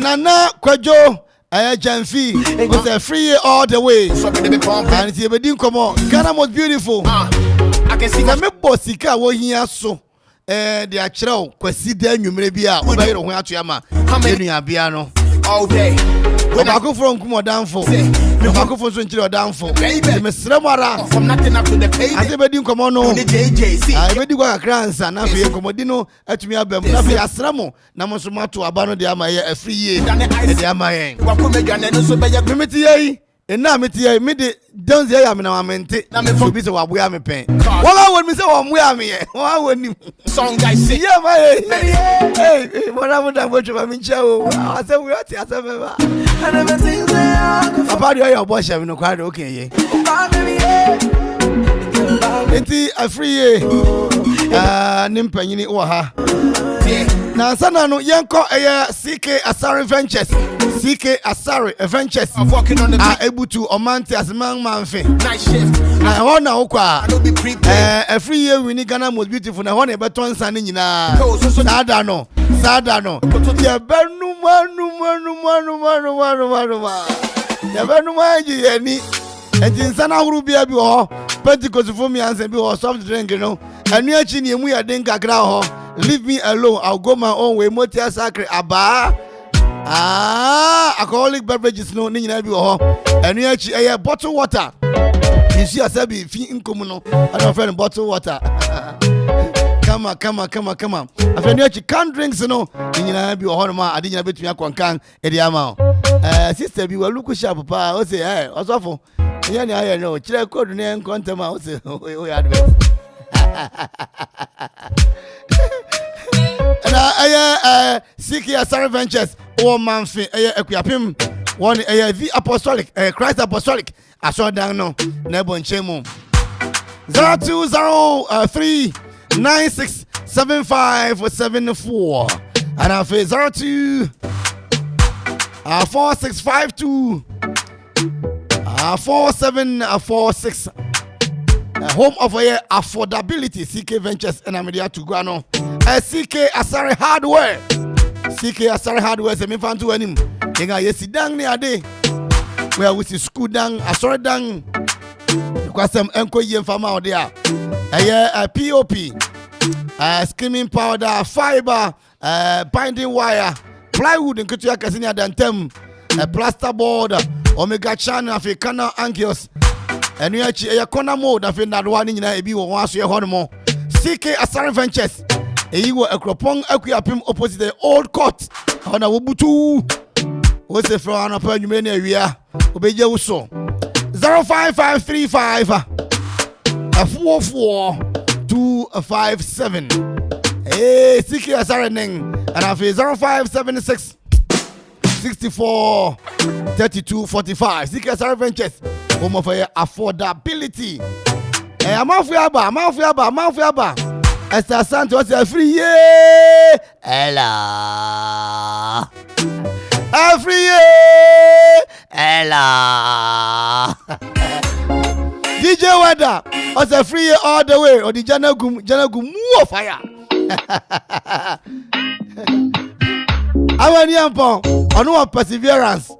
Nana Kwajo Jamfi was a free all the way. And it's a come on. Ghana most beautiful. I can see me bossika wo hia so. The actual kwasi dan nwumre bia obayi ro ho atoyama. Enu ya bia no. All day. When Akuffo nkumo danfo. Akuffo so nchire odanfo. Me sremara from nothing up to the pay. Ase bedi nkomo no. I bedi kwa kakransa na fe nkomodi no atumi abam na fe asremo na mo so mato aba no de amaye afriye de amaye. Wakomedwane no so beye mimiti yi. Ena meti yi me de danze ya me na mamente. Na me fo bi se waboya me pen. Wala won mi se wo moya me ye. Wa woni. Song guy say. Yeah my. Hey, mona mo dan bocho ma mincha o. Ase we ati ase me ba. Papa do your boy me no kwade okay ye. Enti afriye nimpanyini wo ha. Na sana no yenko CK Asari Ventures. CK Asari Ventures. I'm working on the able to Omanti as man manfe. Nice shift. Na hona okwa. Every year we need Ghana most beautiful na hona beton san nyina. Sada no. Ya benu manu. Ya benu manji yani. Enti sana huru bia bi ho. Pentecost for me and be ho soft drink no. Anu achi ni emu ya den kakra ho. Leave me alone. I'll go my own way. Motia sacre aba. Alcoholic beverages no ni na bi ho. Enu achi bottled water. You see asabi fi nkomu no. I don't friend bottled water. Come on. Afenu achi canned drinks no. Ni na bi ho no ma adi na betumi akwankan e di ama. Sister bi wa look sharp pa. O say osofo. Nya ni aye no. Chire code ne nkontema o say o ya advert. And CK Asari Ventures or Manfi Akuapem one V Apostolic Christ Apostolic I saw down no Nebo Chemo 0203967574 and I face 02 4652 4746 home of affordability CK Ventures and Amedia to Guano. CK Asari Hardware. CK Asari Hardware se me fan to anim. Inga yesi dang ni ade. Where we see school dang, asori dang. Because some enko yen fama there. POP, skimming powder, fiber, binding wire, plywood and kutuya kasinya dantem, plasterboard, omega channel, canal angles. And you actually a corner mode of that one in a once your honeymoon. CK Asari Ventures. You were Akropong-Akuapem opposite the old court. On a Wubutu. What's the front of you many area? Obey your so 05535 44257. Hey, CK Asari Neng. And I feel 0576 64 3245. CK Asari Ventures. Home of affordability. Amanfo aba. Esther Santos a free year. Ella. Free year. Ella. DJ Wada. Was a free year all the way. Or the Janagum more fire. I want Yampon. On no perseverance.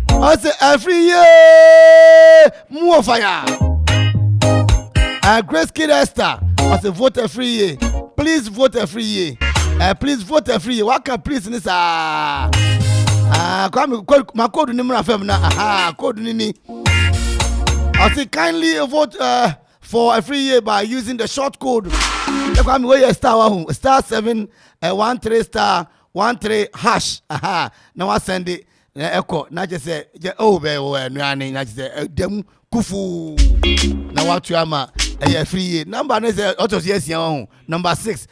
I say every year more fire. Grace Kid Esther. I say vote every year. Please vote every year. Please vote every year. What can please this my code number FM na code nini. I say kindly vote for every year by using the short code. Kwame we star 713 star 13 hash. Now I send it echo na just say oh be nuane na just say dem kufu. Na what you ama free year. Number no say auto yes number 6.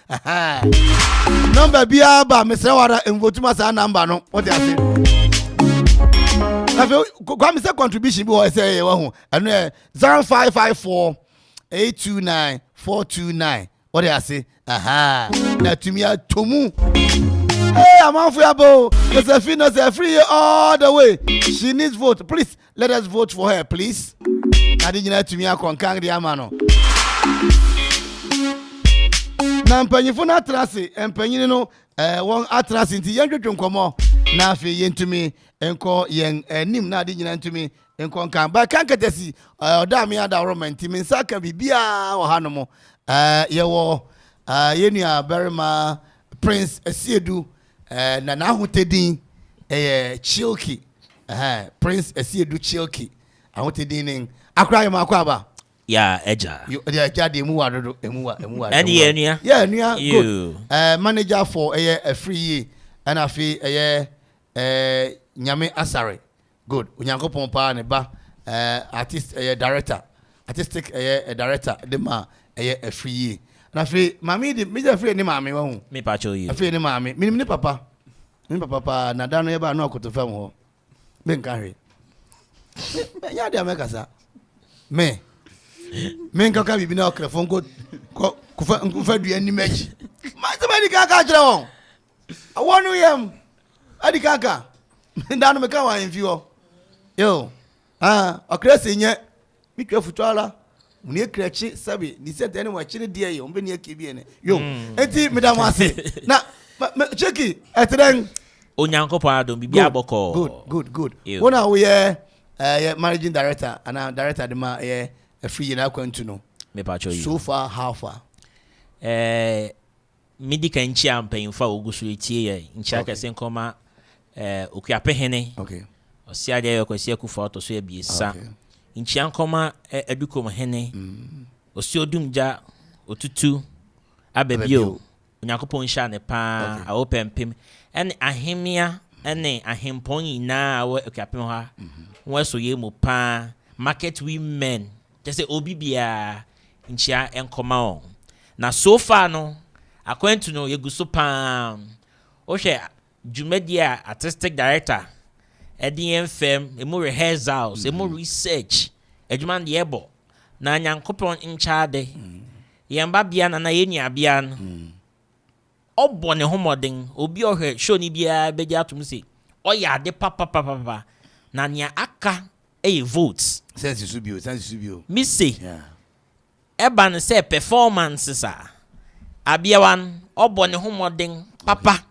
Number bia ba Mr. Wara envotuma sa number no. What you say? Kwame say contribution bi o say ho. Eno 0554 829 429. What do I say? Na tumia tomu. Hey, Amanfo yabo. Josephine say free all the way. She needs vote. Please let us vote for her, please. Adi nyina tumia konkang di amano. Na mpanyifo na atrase, mpanyin no won atrase nti yendwetwe nkomo na afi yentumi enko yen anim na adi nyina ntumi enko kan ba kan ketesi oda me ada romanti min saka bibia wo hanomo yewo yenua Barima Prince Esiedu na ahotedin Chilki Prince Esiedu Chilki ahotedin nin Akropong-Akuapem. Yeah, Eja. You jadi emu. And yeah, good. Manager for a free year and I feel Nyame Asare. Good. Unyankopon pa ne ba artist director. Artistic director de ma a free year. And I feel mami de me free ni mami wa hu. Me pa cho you. I feel ni mami. Me papa. Me papa na dano eba na okoto fam ho. Me nka hwe. Me ya de amekasa. Me nka bibi na okrefon ko kufa dua ni meji. Ma se ma di kaka kire won. Awonu yam. Adi kaka. Ndanu me ka wa enfi ho. Yo. Okrese nye. Mi twa futuala. Muni ekrechi sabi ni se tani wa chine die ye ombe ni ekebie ne. Yo. Enti medam ase. Na cheki etren Onyankopon adom bibi aboko. Good. Wona we managing director and director de ma a free year akwantu no. Me pa cho you. So far how far? Midi kan chi ampanfa ogusu etie ye. Ncha kase nkoma Okuapehene. Okay. Osia de yokwasi Akuffo to so ebiesa. Nchi nkoma Twumhene. Osio dumja otutu abebio. Onyankopon hya ne pa awopempem. Ene ahemia ene ahempon ina awo Okuapem ha. Won so ye mu pa market women. Just say obibia nchia enkoma on. Na so far no akwantu no yeguso pa. O hwe Jumedia artistic director Edin FM emo rehearsals emo research edjuman de ebo na Nyankopon nchaade yemba bia na yenia bia no obo ne homoden obi ohwe show ni bia beja atum se oya de papa na nya aka votes sense subio mi say eba no say performances abia wan obo ne homoden papa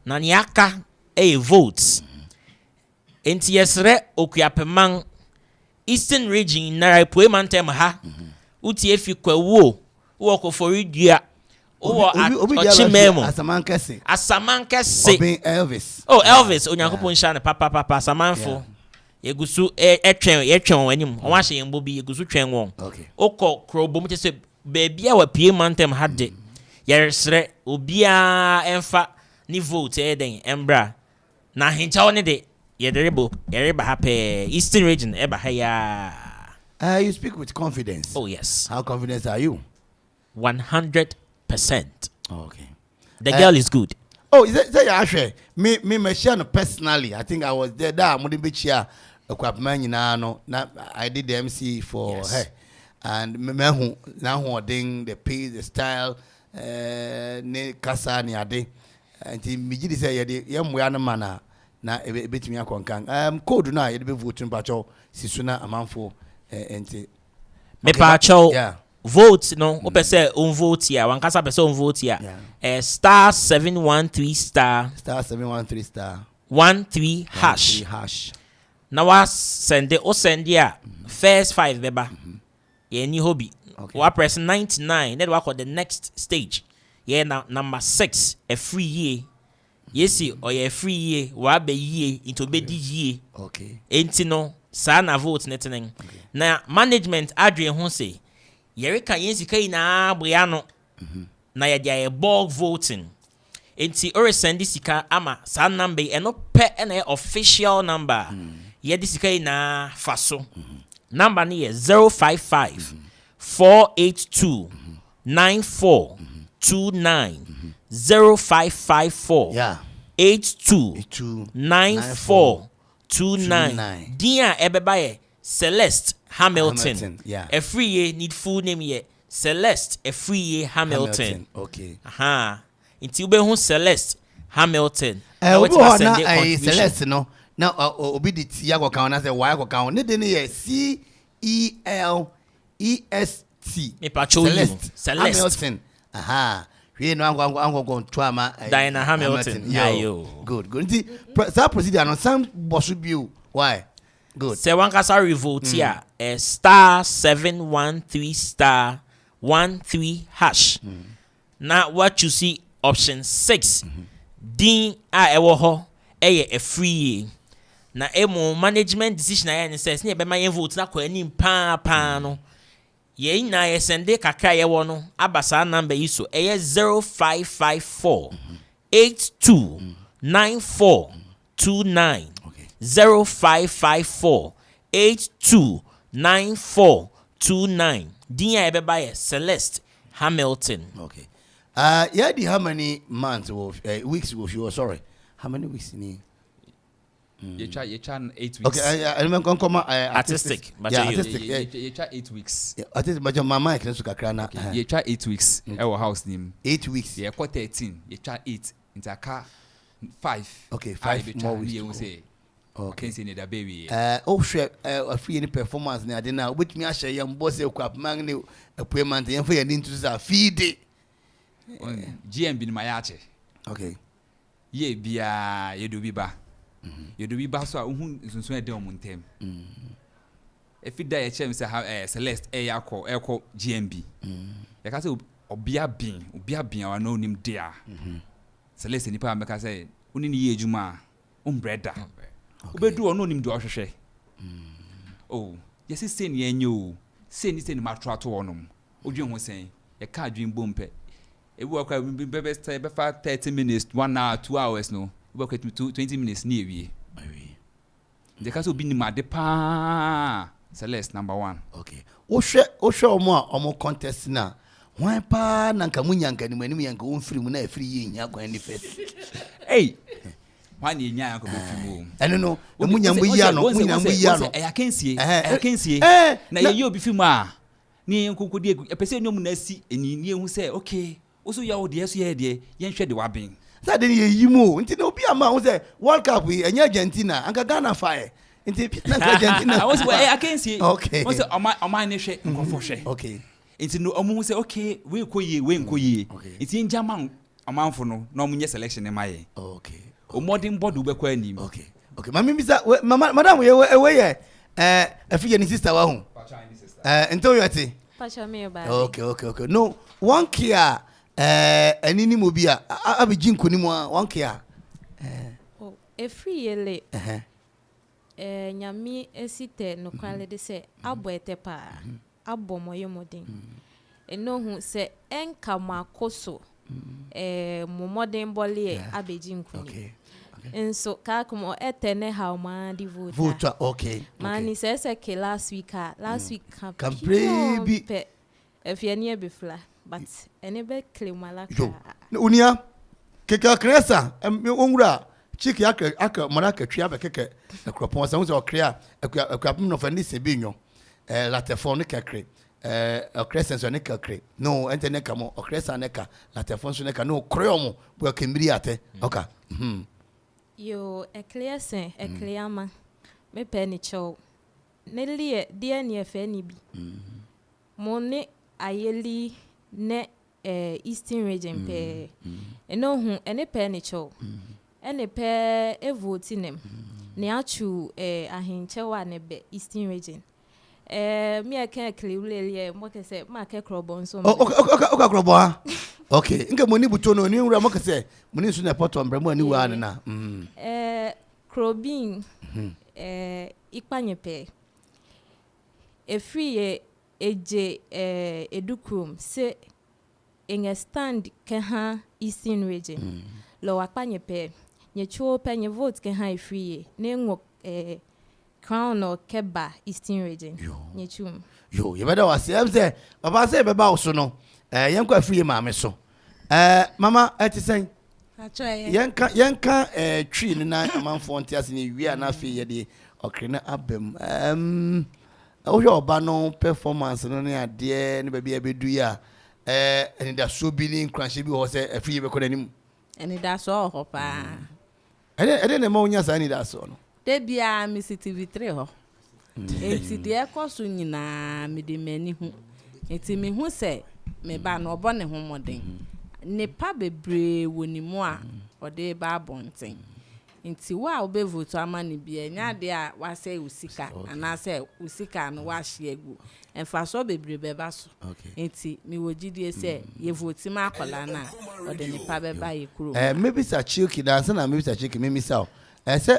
na nya aka votes enti yesre Okuapem Eastern region na Poemantem ha uti efi kwawo wo kofori dua wo atchimemo asamankese Obin Elvis Onyankopon hya ne papa Amanfo yegusu etwen wanim o wa hye yembo bi yegusu twen won okọ krobom tese baabia wa Poemantem ha de yesre obia emfa ni vote eden embra na hincha one de Yereba happy Eastern region eba haya. You speak with confidence. Oh yes. How confident are you? 100%. Okay. The girl is good. Oh, is that actually me personally? I think I was there. That I'm be chia Akuapem no. I did the MC for her, and me now ding the pace, the style, ne kasa ni ade. And me just say yam we are mana. Na ebetimi akonkan code na yede be vote mpacho sisuna Amanfo enti me pacho vote no opese on vote ya wankasa pese on vote ya star 713 star 13 hash na wa send ya first 5 beba ye ni hobby wa press 99 then wa call the next stage ye na number 6 a free year. Yesi or ye free year wa be year into be di year. Okay. Enti no sa na vote netenen. Na management adwen ho say yereka yensi kai na abria no. Na ye dia bulk voting. Enti ore send sika ama sa number eno pe na official number. Ye di sika na faso. Number ni 055 482 9429 0554 82 9429. Dia ebeba Celeste Hamilton. Yeah. A free year need full name ye Celeste a free year Hamilton. Okay. Aha. Inti ube hun Celeste Hamilton. Obi ho na Celeste no. Now obi di tia go kan na say why go kan ne de ne CELEST. Me patrol Celeste Hamilton. Aha. We no go Twama Diana Hamilton. Yeah, yo. Good. Nti sa procedure no some bosu biu. Why? Good. Say one kasa revolt here. *713*13#. Now what you see option 6. Din a ewo ho a free. Na emo management decision ayen says ne be ma yen vote na kwa anim pa no. Ye na ye sende kakra ye wo no abasa number yi so 0554 82 9429 0554 82 9429. Din ya ebeba ye Celeste Hamilton. Okay. Yeah, how many months of weeks was you? Sorry, how many weeks in? You try 8 weeks. Okay, I remember come artistic. Yeah, artistic. You try 8 weeks. Yeah, artistic. But your mama can suka krana. You try 8 weeks. Our house name 8 weeks. Yeah, quite 13. You try 8. Into a car 5. Okay, 5 more weeks. You say. Okay, say the baby. Share a free any performance na dey now. Which me a share yam boss Akuffo ni appointment yam for your into sa feed. GM in my yache. Okay. Ye bia ye do biba. Ye do biba so uhun sunsun e de omuntem. If it die chem say Celeste yakọ GMB. Ya ka say obia bin wa no nim dia. Celeste ni pa meka say uni ni ye ejuma umbreda. Obedu ono nim do ohwehwe. Oh, yes say ni enyo. Say ni matro ato onom. Odwen ho sen. Ye ka adwen bompe. If we work, we be 30 minutes, 1 hour, 2 hours. No, we work 20 minutes near we. The castle be my depa Celeste number 1. Okay. Osho more contest na. Why pa nanka munyanka ni mani yanka free mu na free yin ya kwa ni first. Hey. Why ni nya yanka be free mu. I no. Munyambu ya no. I can see. Na ye obi free mu a. Ni nkokodi epese nyom na si enini ehu say okay. Also, you dear, so yeah, yen shed the wabbing. That didn't you move until be a man who said, World Cup, we and Argentina, and Ghana fire. Argentina. I was I can see. Okay. Was on my nation, okay. It's no almost say, okay, we'll call ye, okay. It's in German, Amanfo, no munya selection in my. Okay. O modern body will be him. Okay. Okay. Mamma, madam, we away. A figure in sister. Until you are okay. No, one kia. Anini mobia abijin konimu one care free yele nyami esite no kwale de se abo etepa abo moyo modern eno hu se enka makoso mo modern bolle abijin koni enso ka kuma etene how ma di vote okay mani se last week can baby if you near befla but enebe claim malaka unia keke kresa onwura chiki aka maraka twa be keke Akropong so so krea Akuapem no fani sebinyo latefon ne kekre kresa so ne kekre no entene kamo kresa ne ka latefon so ne ka no kreomo bo kemiri ate oka yo eklesen ekleama me peni chow ne lie dia ne fani bi mone ayeli ne Eastern region pe eno hu ene pe ne cho ene pe vote nem ne achu ahinche wa ne be Eastern region me aka klewlele mo ke se ma ke krobo nso o ka krobo ha Okay, inga moni butono ni wura maka se moni su na poto mbremu ani wa na. Krobin ikpanyepe. Efri eje edukrum se in stand keha Eastern region. Lo akpanyepe nye chuo pe nye vote keha efri ne ngo Crown or Keba Eastern region. Nye chum. Yo, you better was say baba say beba oso no. Yanko efri maame so. Mama eti say yanka tree na Amanfo ntiase ni wi ana fe ye de okrena abem ojo oba no performance no ne ade ne ba bia bedu ya eni da so bi ni nkranhye bi ho se efri be konanim eni da so ho pa ede ne ma onya sa eni da so no de bia mi TV3 ho enti de ekoso nyina mi de mani hu enti mi hu se me ba no obo ne ho moden ne pa bebre wonimu a ode ba bonten nti wa obevoto amani bia nya de a wa say usika ana say usika no wa hye egu enfa so bebre beba so nti mi wogidie say ye voti ma akola na ode ne pa beba ye kuro maybe sa chiki dance na maybe sa chiki me misao say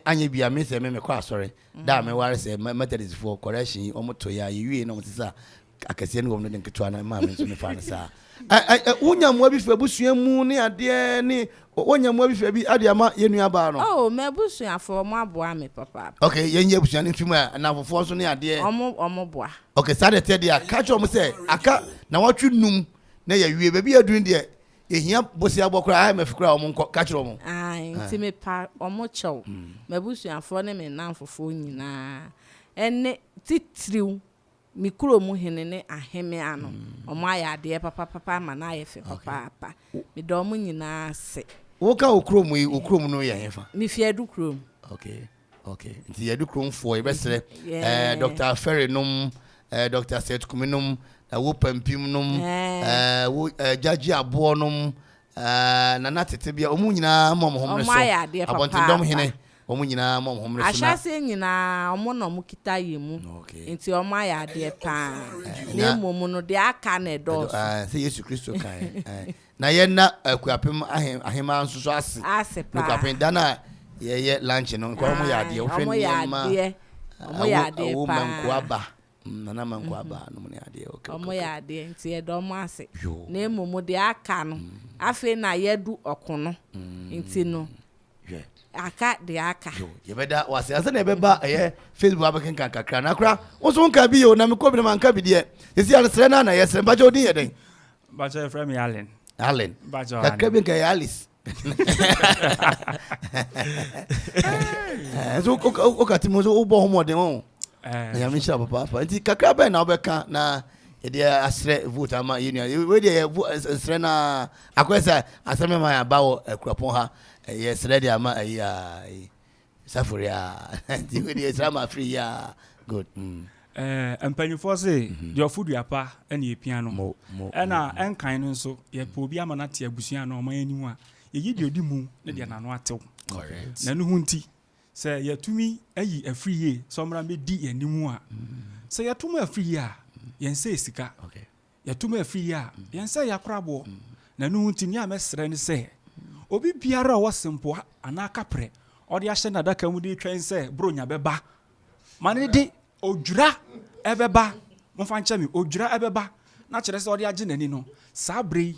anye bia me say me kwa asore da me ware say methodist for correction omoto ya yewie na motisa akase ne wo no de nketwa na ma me so me fa na sa unyamwa bi fe busuamu ne ade ne unyamwa bi fe bi ade ama yenu aba no oh me busuafo mo aboa me papa okay yenye busuan ne fimu na fofo so ne ade omo boa okay sade te dia ka cho mo se aka na watwe num na ya wie ba bi adun de ehia bosi abokra ai mafikura omo ka cho mo nti me pa omo chow me busuafo ne me nanfofo nyina enne titriu mikuro mu hene ne aheme ano omo ayade papa ma na yefe papa me do mu nyina se wo ka okrom no ye hefa mi fie du krom okay nti ye du krom fo e besere Dr. Ferry num Dr. Set kuminum wo pampim num wo jaji abo num na tete bia omu nyina mom homre so abontindom hene omu nyina mom homre so na ashase nyina omo no mu kita yemu nti omo ayade pa na momu no de aka na do say Yesu Kristo kan na ye na Akuapem ahema nso so ase Akuapem dana ye lunch no ko omo yade wo hwe ni ma omo yade pa Mankwaba nana Mankwaba no ne ade omo yade nti ye do mo ase na momu de aka no afi na ye du okono nti no aka de aka ye beda wase asa na beba Facebook abekan kakra na kra wonso nka bi yo na me ko bi na nka bi de esi ala sere na ye sere bajo din ye den bajo from Allen bajo kakra bi nka ye Alice so o ka timo so ubo homo den won ya mi sha papa nti kakra ba na obeka na ye de asre vote ama union we de sere na akwesa aseme ma ya bawo Akropong ha yes ready ama safuria the way the drama free ya good empanyufo say your food yapa and ye piano na enkan no so ye po bi ama na te abusuan na o man animu a ye yi de odi mu na de na no atew correct na no hunti say ye tumi ayi afri ye so mra me di animu a say ye tumi afri a ye nse sika okay ye tumi afri a ye nse yakrabo na no hunti ni amesre ni say obi biara wo sempo anaka pre odi ahye na daka mu di twen se bronya beba mane di odwura ebeba mo fa nche mi odwura ebeba na kire se odi age nani no sabre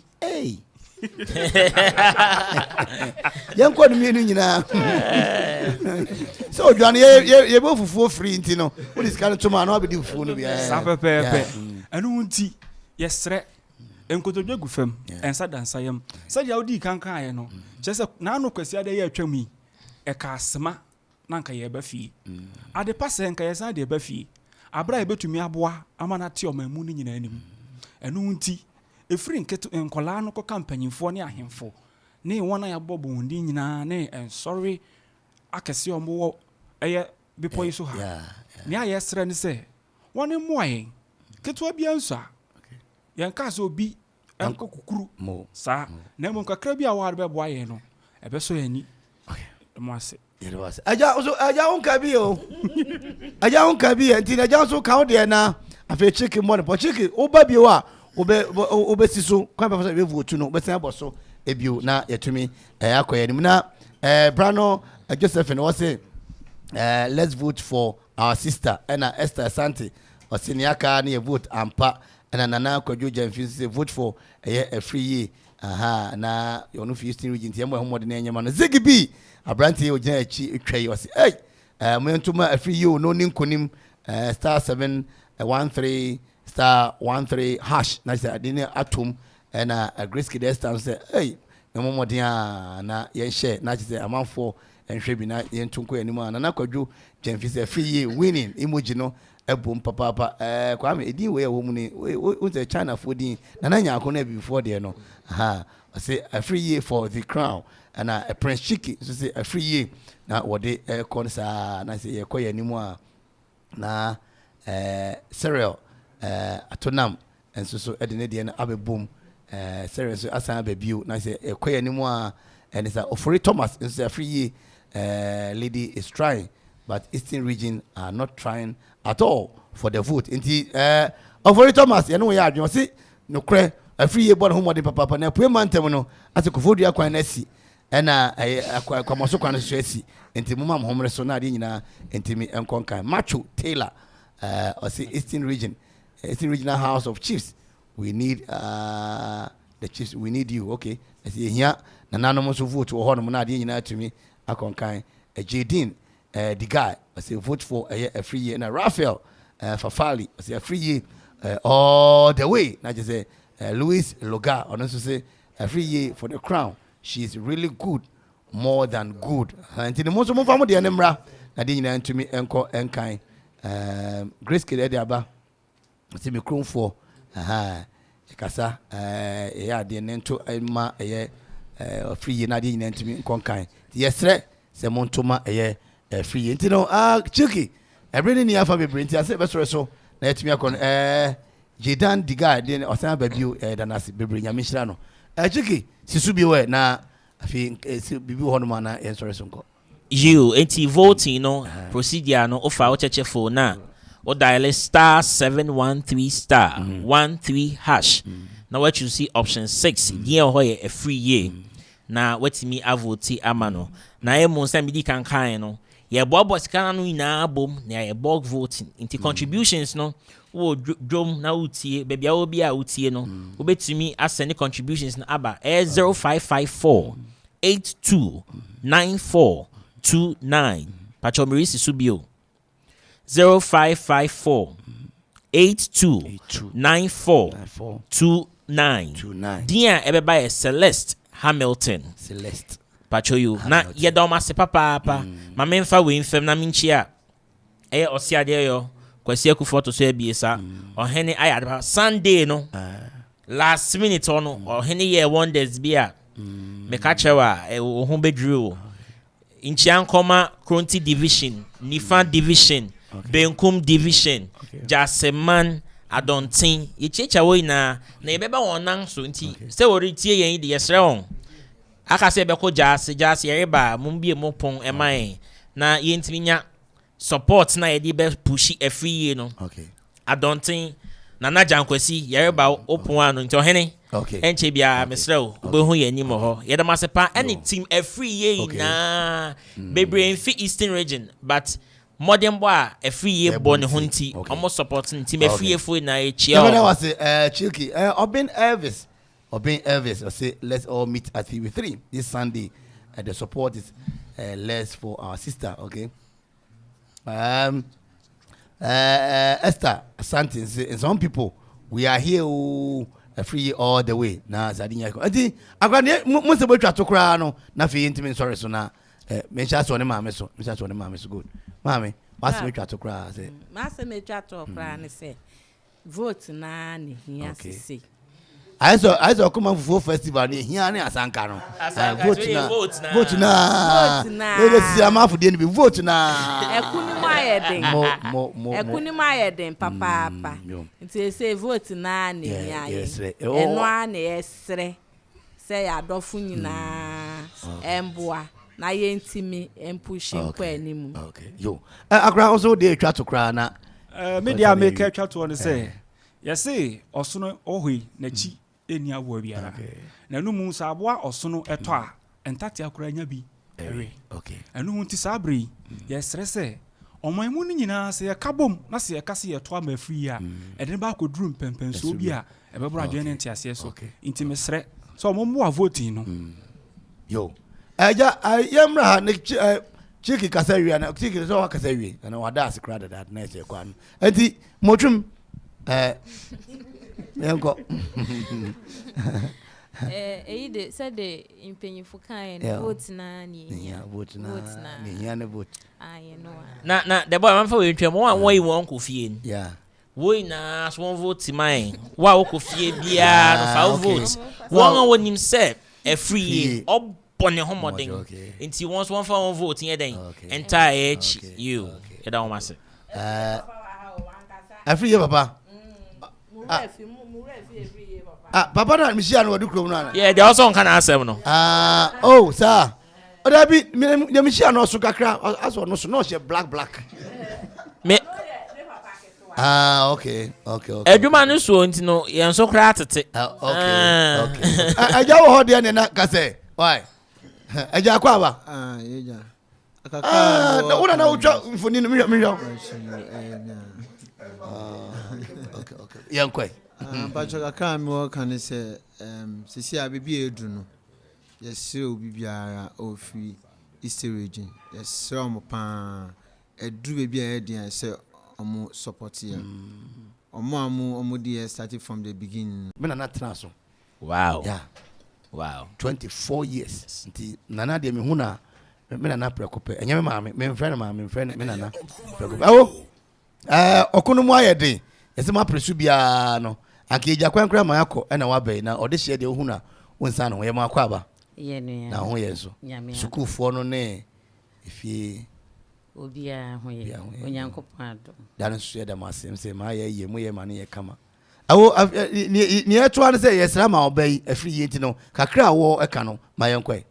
yanko ni mienu nyina so odwura no ye bo fufuo free nti no odi ska no toma na obedi fufuo no bia sapepepe anu nti yesre enkotodwe gufam ensa dansayam sadia odi kankan ye no chese na anu kwasi ade ye atwam e ka asema na nka ye ba fie ade pase nka ye san de ba fie abra ye betumi aboa amana te o mamu ni nyina anim enu nti efiri nketo enkola no ko kampanyinfo ne ahemfo ne wona ya bobo ndi nyina ne sorry akese o mo eye bipo yiso ha ne aye sere ne se woni moye keto bia nso yanka so bi enko kukuru sa na mo kakra bi a war be boa ye no ebe so yani mo ase aja unka bi o aja unka bi enti aja so ka o de na afi chicken money po chicken o ba bi wa obe siso kwan pa say we vote no besan boso ebio na yetumi akoye nim na Brano Josephine was say let's vote for our sister and Esther Asante or Seniaka ni vote ampa and Nana Kojo Jemfi say vote for a free year na you know Eastern region tiamo ho modern nyama no Ziggy B abranti o gina chi twai o say hey moyentuma a free year no ninkonim *713 *13 hash na say adine atom and a grace kid Esther say hey no modern na yen share na say Amanfo and Shrebi na yen tunko anima na Kojo Jemfi say free year winning emoji no ebom papa kwame edin we wo mu ni we say China for din na nya akona before there no I say a free year for the crown and a Prince Chiki so say a free year na wode concert na say ye koye animu na cereal atonam and so edene de na abebom cereal so asan abebiu na say ye koye animu and it's a Ofori Thomas so say a free year lady is trying but Eastern region are not trying at all for the vote inti Ofori Thomas ye no we adwon say no kre a free year born home papa na pwe mantem no ase kofodua kwan na si na akwamoso kwan so asi enti mumam homre so na ade nyina enti mi enkonkan Macho Taylor or say Eastern Regional House of Chiefs we need the chiefs we need you okay asi hia na nanom so vote wo hono na ade nyina atumi akonkan Jadin the guy I say vote for a free year na Raphael Fafali I say a free year all the way na just say Louis Loga on also say a free year for the crown. She is really good, more than good. And the most of my family na di nyina to me enko enkan Grace Kid Ediaba see me crown for kasa ya de nento ma free year na di nyina to me enkan yesre se montoma free year ntino Chiki everything ni afa be brenti ase be so na yetimi akon Jedan diga den osan babio danasi bebre nyamishira no Chiki sisu bi we na afi bibi ho no ma na yensore sonko you enti voting no procedure no ofa o cheche phone na o dial *713*13 hash na what you see option 6 dia ho a free year na wetimi avoti amano na emu nsa midi kankan no ye bobo sika no ina bom na ye bulk voting into contributions no wo drum na utie baby a obi a utie no obetumi asend contributions na aba 0554 829429 pacho merisi subio 0554 829429 dia ebeba e Celeste Hamilton pacho you na yedoma se papa ma memfa we mfem na minchia osiade yo kwasi Akuffo to so ebiesa Ohene ayade Sunday no last minute ono Ohene ye wonders bia me ka chewa ohun bedru Inchiankoma Kronti division Nifa division Benkum division Jaseman Adontin yechecha wo na yebeba wonan so nti se wori tie yen de yesre on aka se be ko jase yereba mumbie mopon eman na yentiminya support na yedi be pushi every year no okay Adontin na jankwasi yereba opon anu nti Ohene enche bia mesrew obehu yani mo ho yeda masepa any team every year na bebre enfi Eastern region but modern boy every year born hunti almost supporting team every year for na echia no was Chilky Obin Elvis I say let's all meet at TV3 this Sunday the support is less for our sister okay Esther Asante and some people we are here free all the way na Sadinya ati agwane mo se betwa to kra no na fe intimi sorry so na me sha so ne maame so good maame wase betwa to kra say ma se metwa to kra ne say vote na ne hia sisi aiso Okoman Fufu festival ne hia ne asanka no vote na no si amafu de ne vote na ekuni ma yeden papa nti say vote na ne hia eno na esre say adofu nyina emboa na yentimi empushi kwa animu okay yo akra also dey twa to kra na media make twa to on say yɛse ɔsono ɔhoi n'akyi ɛni aboa biara na ɛno mu sɛ aboa ɔsono ɛtɔ a ɛntate akora nya bi ɛwe ɛno mu nti saa bere yi yɛsrɛ sɛ ɔman mu no nyinaa sɛ yɛka bom na sɛ yɛka sɛ yɛto ama afiri a ɛde no baakɔduru mpɛmpɛnsoɔ bi a ɛbɛboro adwene ne nteaseɛ so nti mesrɛ sɛ ɔmommoa voting no yo ɛgya yɛmmra ha ne chiki kasa wie na chiki sɛ wakasa wie na wada ase kora dada na ɛkyɛ kwa no ɛnti motwem yɛnkɔ eyi de sɛ de mpanyinfo kan no vote na ne vote na ne vote na the boy Amanfo we ntwem won won yi won kɔ fie ni wo na so won vote man wa wo kɔ fie bia no fa vote won won nim sɛ e free obone homoden nti won so won fa won vote yɛ den entire you yɛ da won ase free papa papa na mishia no wadu krom no ana they also on kana asem no oh sir oda bi me mishia no so kakra aso no so no she black me okay eduma no so nti no yen so kra atete okay aja wo ho de ne na ka say why aja Akwaaba yeja akaka una na utwa mfoni no me okay yankoi Pacho kakra me wo kan se sisi abibi edu no yesre obi biara ofri East region yesre omo pa edu be bia edian se omo support ya omo dey started from the beginning me na tra so wow 24 years nti nana de me hu na me na prekope enye me maame me friend me nana prekope okonomu ayede yesi ma presu bia no akeja kwankra ma yakọ na wabai na ode hye de hu na wonsa no ye ma Akwaaba ye no ya na ho ye so sukufo no ne efie obia ho ye onyankopon ado dan so ye da masem se ma ye mu ye ma ne ye kama awo ni eto an se yesra ma obai afiri ye nti no kakra wo eka no ma yenkoi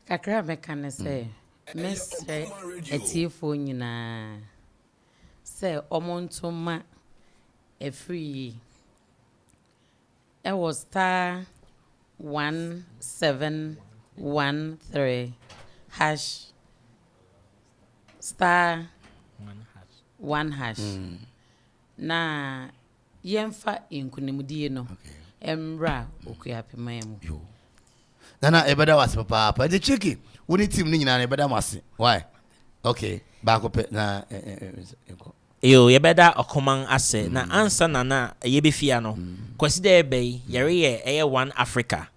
kakra me kan se mesre etiefo nyina se omontoma free it was star 1713 hash star 1 hash na yemfa inkunimudie no emra Akuapem mu nana ebeda was papa de chiki woni team ni nyina na ebeda mase why okay back up na yo yebeda Okoman ase na ansa na yebefia no kwasi de ebe yare ye one Africa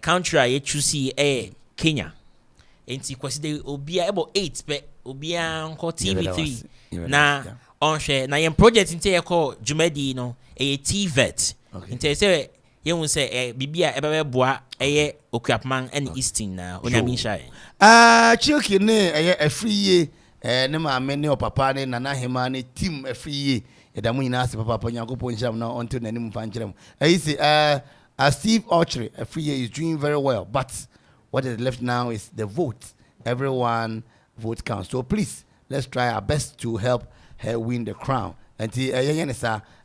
country ye choose Kenya enti kwasi de obia ebo 8 pe obia nko TV3 na onhwe na yen project nte ye call Jumadi no TVET nte se ye hu se bibia ebe boa Akuapem and Eastern na onyami shai chiki ne free ne maame ne papa ne nana hema ne team afriye edamu nyina ase papa Nyankopon nham na onto nanim fa nkyerem say Steve Archery afriye is doing very well, but what is left now is the vote. Everyone vote counts, so please let's try our best to help her win the crown. And the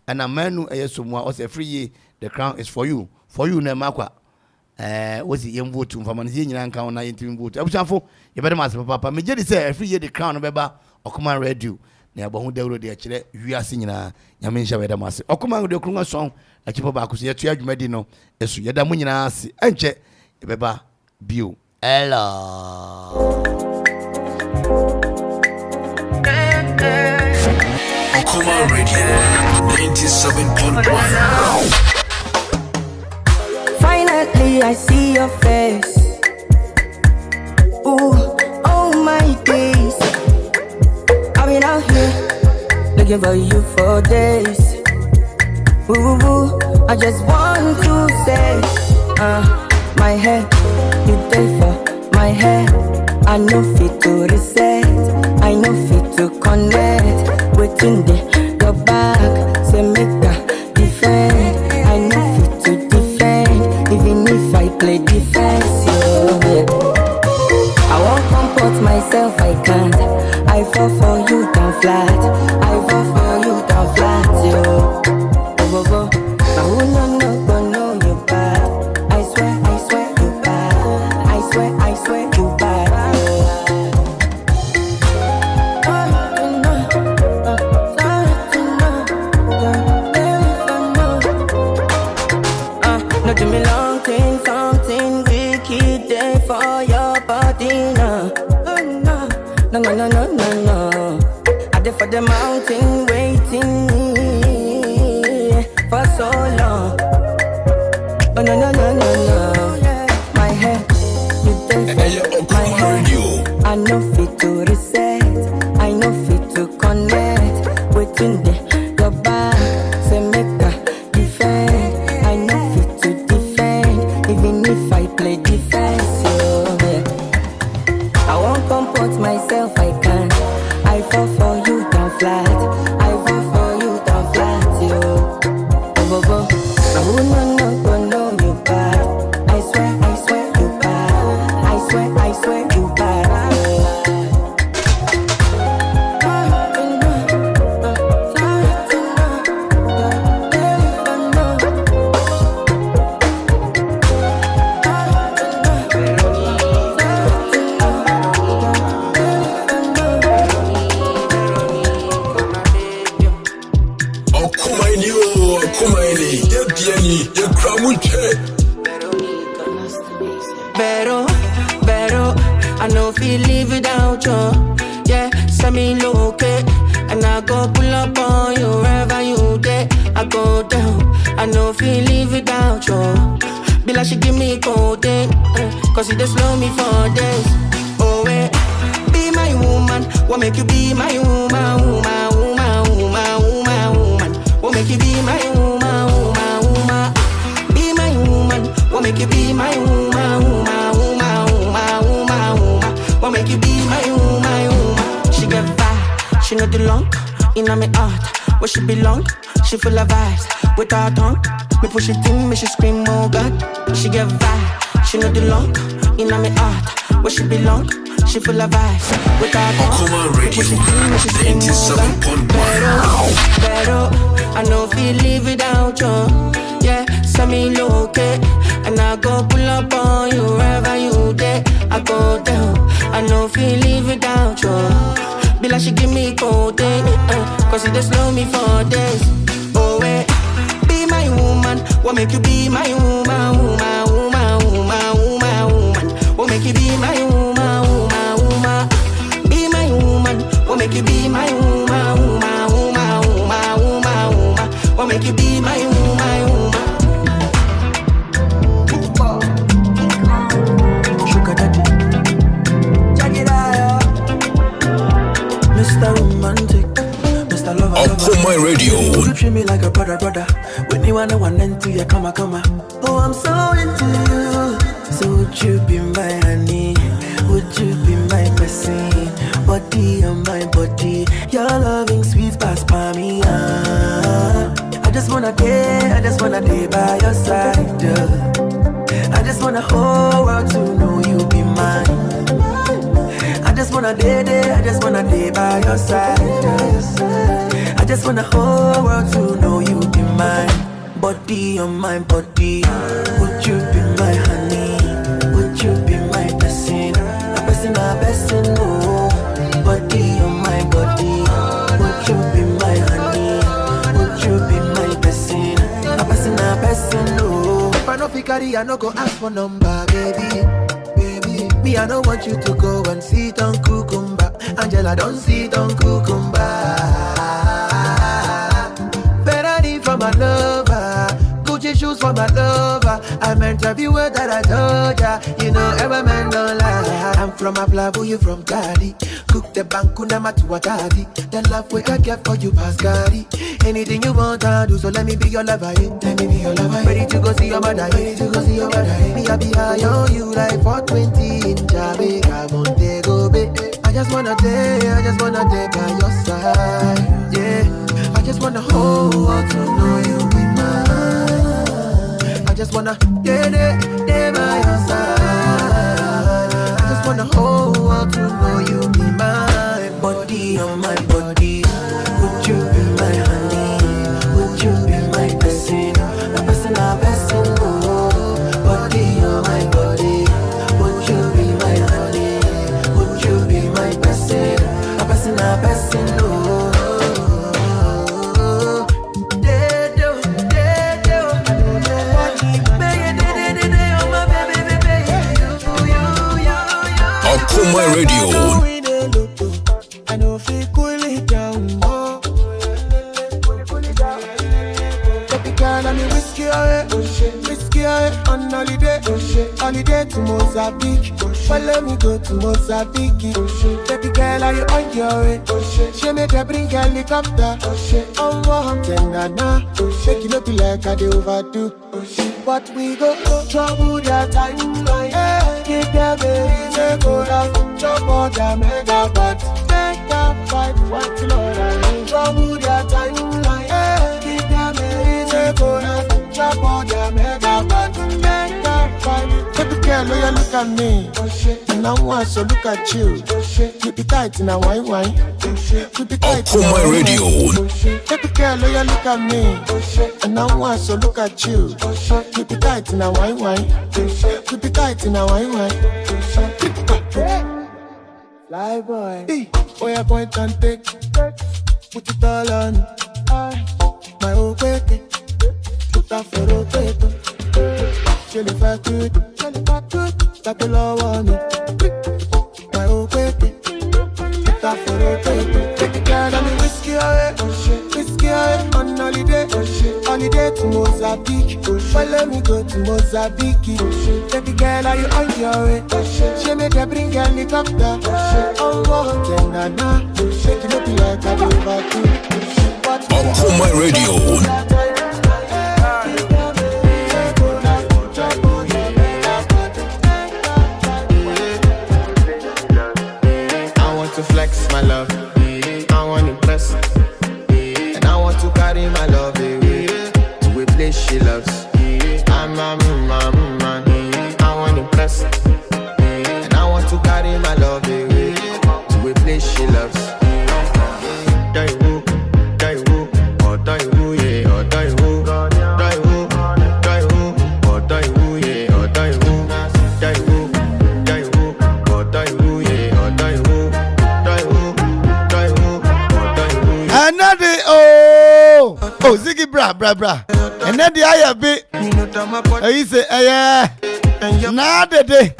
and a man who was afriye the crown is for you na makwa what's the young vote from Manzian count na intim vote abusafo you better master papa me je say every year the crown beba Okoman radio na abo hu dawro de akire wiase nyina nyame nhya weda master Okoman de krunga song akipo ba kuso yetu adwumadi no esu yeda mu nyina ase enche beba bio hello Okoman radio 97.1. Finally, I see your face. Ooh, oh my days. I've been out here looking for you for days. Ooh, I just want to say, my head, you take for my head. I know fit to reset, I know fit to connect. Waiting there, your back, say make that defend. I know fit to defend, even if I play defense. Yeah. I won't comport myself, I can't. I fall for you down flat. I fall for you down flat. long. Oh no no no no no. My hair, you take my hair. I know fit to reset. I know fit to connect. Waiting there, your back. Say make a defend. I know fit to defend. Even if I play defense, yeah. I won't comport myself, I can't. I fall for you down flat. I fall for you down flat, yo. Go go. Now who know you bad. I swear you bad. I swear you bad. Better, I know feel live without you. Yeah, send me look and I go pull up on you wherever you there. I go down, I know feel live without you. Be like she give me codeine, cause it just slow me for days. Oh wait, be my woman, what make you be my woman, woman, woman, woman, woman, woman. What make you be my woman, woman, woman. Be my woman, what make you be my woman, woman, woman, woman, woman, woman. What make you be my woman, woman. She get vibe, she know the long, in my heart, where she belong. She full of vibes, with her tongue. Me push it in, me she scream, oh God. She get vibe, she know the long, in my heart, where she belong. She full of vibes, with her tongue. Okoman Radio 97.1. Better, I know feel live without you. Yeah, send me look and I go pull up on you wherever you there. I go down, I know feel live without you. Be like she give me codeine, cause it just slow me for days. Oh wait, be my woman, what make you be my woman, woman, woman, woman, woman, woman. What make you be my woman, woman, woman. Be my woman, what make you be my woman, woman, woman, woman, woman, woman. What make you be my woman, woman. Sugar daddy, check it out, Mr. Romantic, Mr. Lover. Okoman Radio. You treat me like a brother. When you wanna one into you, come. Oh, I'm so into you. So would you be my honey? Would you be my person? Body on my body. Your loving sweet pass by me. I just wanna day by your side. I just want the whole world to know you be mine. I just wanna day by your side. I just want the whole world to know you be mine. Body on my body. Would you be my honey? Would you be my person? A person, no. Body on my body. Would you be my honey? Would you be my person? A person, no. If I no carry, I no go ask for number, baby. Me, I don't want you to go and sit on cucumber. Angela, don't sit on cucumber. Ferrari for my lover, Gucci shoes for my lover. I meant every word that I told ya. You know every man don't lie. I'm from Ablabu, you from Gali. Cook the bankuna matua daddy. The love we I get for you, Pascari. Anything you want, I do. So let me be your lover, yeah. Let me be your lover. Ready to go see your mother, yeah. Ready to go see your mother, yeah. Me I be high on you like 420 in Jamaica, Montego Bay. I just wanna day by your side, yeah. I just wanna hold on to know you be mine. I just wanna day by your side. I just wanna hold on to know you be mine. Body on my body. Would you be my honey? Would you be my person? A person, oh. Body on my body. Would you be my honey? Would you be my person? A person, oh. Okoman Radio. I know if you cool it down. whiskey on holiday, holiday to Mozambique. Follow me go to Mozambique. Baby girl, are you on your way? She made her bring helicopter. Oh, Tenana, shake it up like I do overdo. But we go trouble their timeline. Give them a reason go down. Trouble their mega but make them fight what Lord I mean. Trouble their timeline. Give them a reason go down. Trouble their mega but make them fight. Baby girl, you look at me. And I want to look at you. Keep it tight in a wine. Keep it tight in a Okoman Radio. Baby girl, you look at me. And I want to look at you. Keep it tight in a wine. Keep it tight in a wine. Fly boy. Oh, yeah, point and take. Put it all on. My old baby. Put that for a paper. Chili fat good. That the law on me. My old baby. Put that for a paper. Take the girl and me whiskey away. Whiskey away on holiday. Holiday to Mozambique. Follow me go to Mozambique. Baby girl, are you on your way? She made her bring helicopter. Oh, Tenana, shake it up like I do overdo. Okoman Radio. I want to flex my love. I want to impress. And I want to carry my love away to a place she loves. I'm a man. I want to impress. And I want to carry my love away to a place she loves. Oh, Ziggy bra. And then the I be. I say, yeah. Now the day.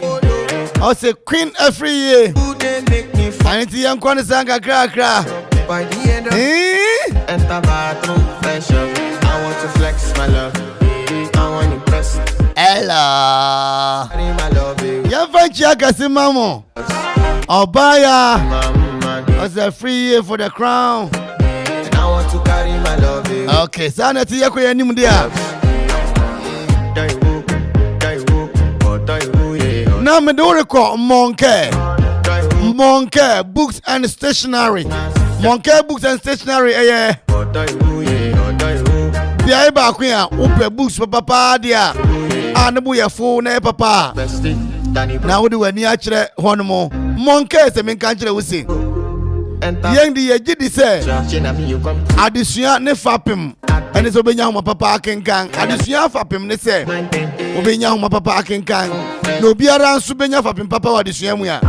I say Queen every year. I need to young corner sanga cra. By the end of enter bathroom fresh up. I want to flex my love. I want to impress. Ella. My love, baby. You find Chiaka Mamo. Obaya. I say free year for the crown. I want to carry my love. Okay, sana tiyako ya nimu dia. Na me do record Monkey Books and Stationery. Monkey Books and Stationery Bia ba ku ya upe books papa dia. Anabu ya fo na papa. Na wo de wani a kire hono Monkey se men kan kire wo se. Yang di ye gidi se adesua ne fapem ene so benya homa papa akenkan adesua fapem ne se obenya homa papa akenkan na obiara nso benya fapem papa wa adesua mu ya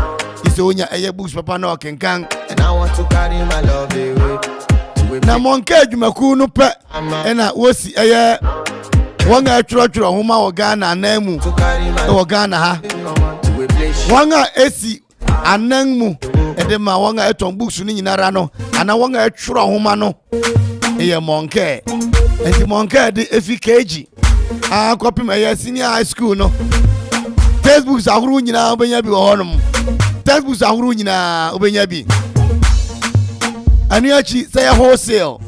ise onya eye books papa na akenkan. And I want to carry my love away na monka adwumaku no pe ena wosi eye wanga atworo homa wo Ghana anamu wo Ghana ha wanga esi ananmu edema wanga eton books ni nyinara no ana wanga etworo homa no eye monke enti monke de efikeji copy my senior high school no textbooks ahuru nyina obenya bi honom textbooks ahuru nyina obenya bi aniachi say wholesale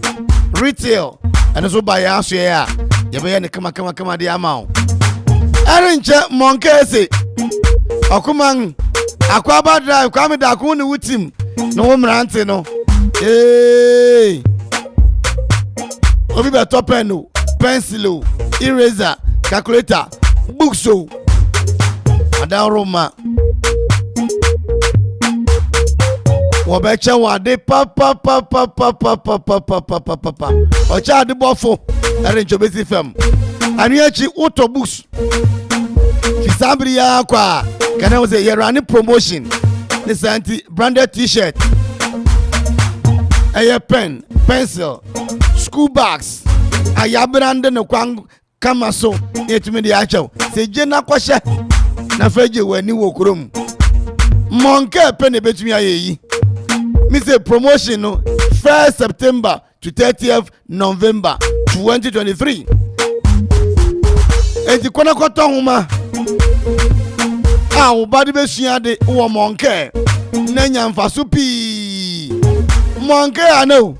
retail and so buy aso ya ye be ne kama de amount arenche monke say Okoman Akwaaba drive kwame da ko ne wutim no wo mrante no obi be top pen no pencil eraser calculator books so adan roma wo be che wade papa o cha de bofo erencho besi fam anuachi auto books fisabri ya kwa kana was a running promotion this anti branded t-shirt a pen pencil school bags a branded no kwang kama so etimi de acho se je na kwahye na faje wani wo krom monke pen e betumi ayeyi me say promotion no 1st September to 30th November 2023 enti kona koto homa a wo body be sua de wo monke na nyamfa so pi monke ano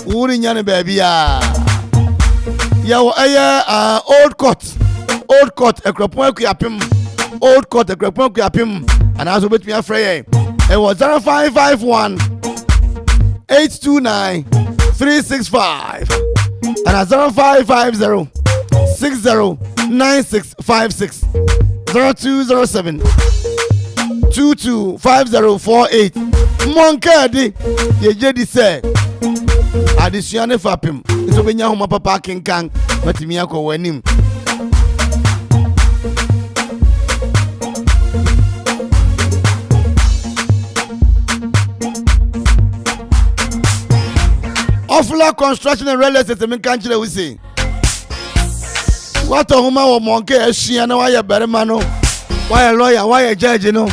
wuri nyane baby a ya wo old court Akropong-Akuapem and also bet me afraid it was 0551 829 365 and 0550 609656 0207 225048 Monkadi ye jedi say addition fapim so benya homa papa kinkan matimi akọ wanim Ofula construction and real estate me kanchile we say what homa wo monke ehia na why Barima no why lawyer why judge no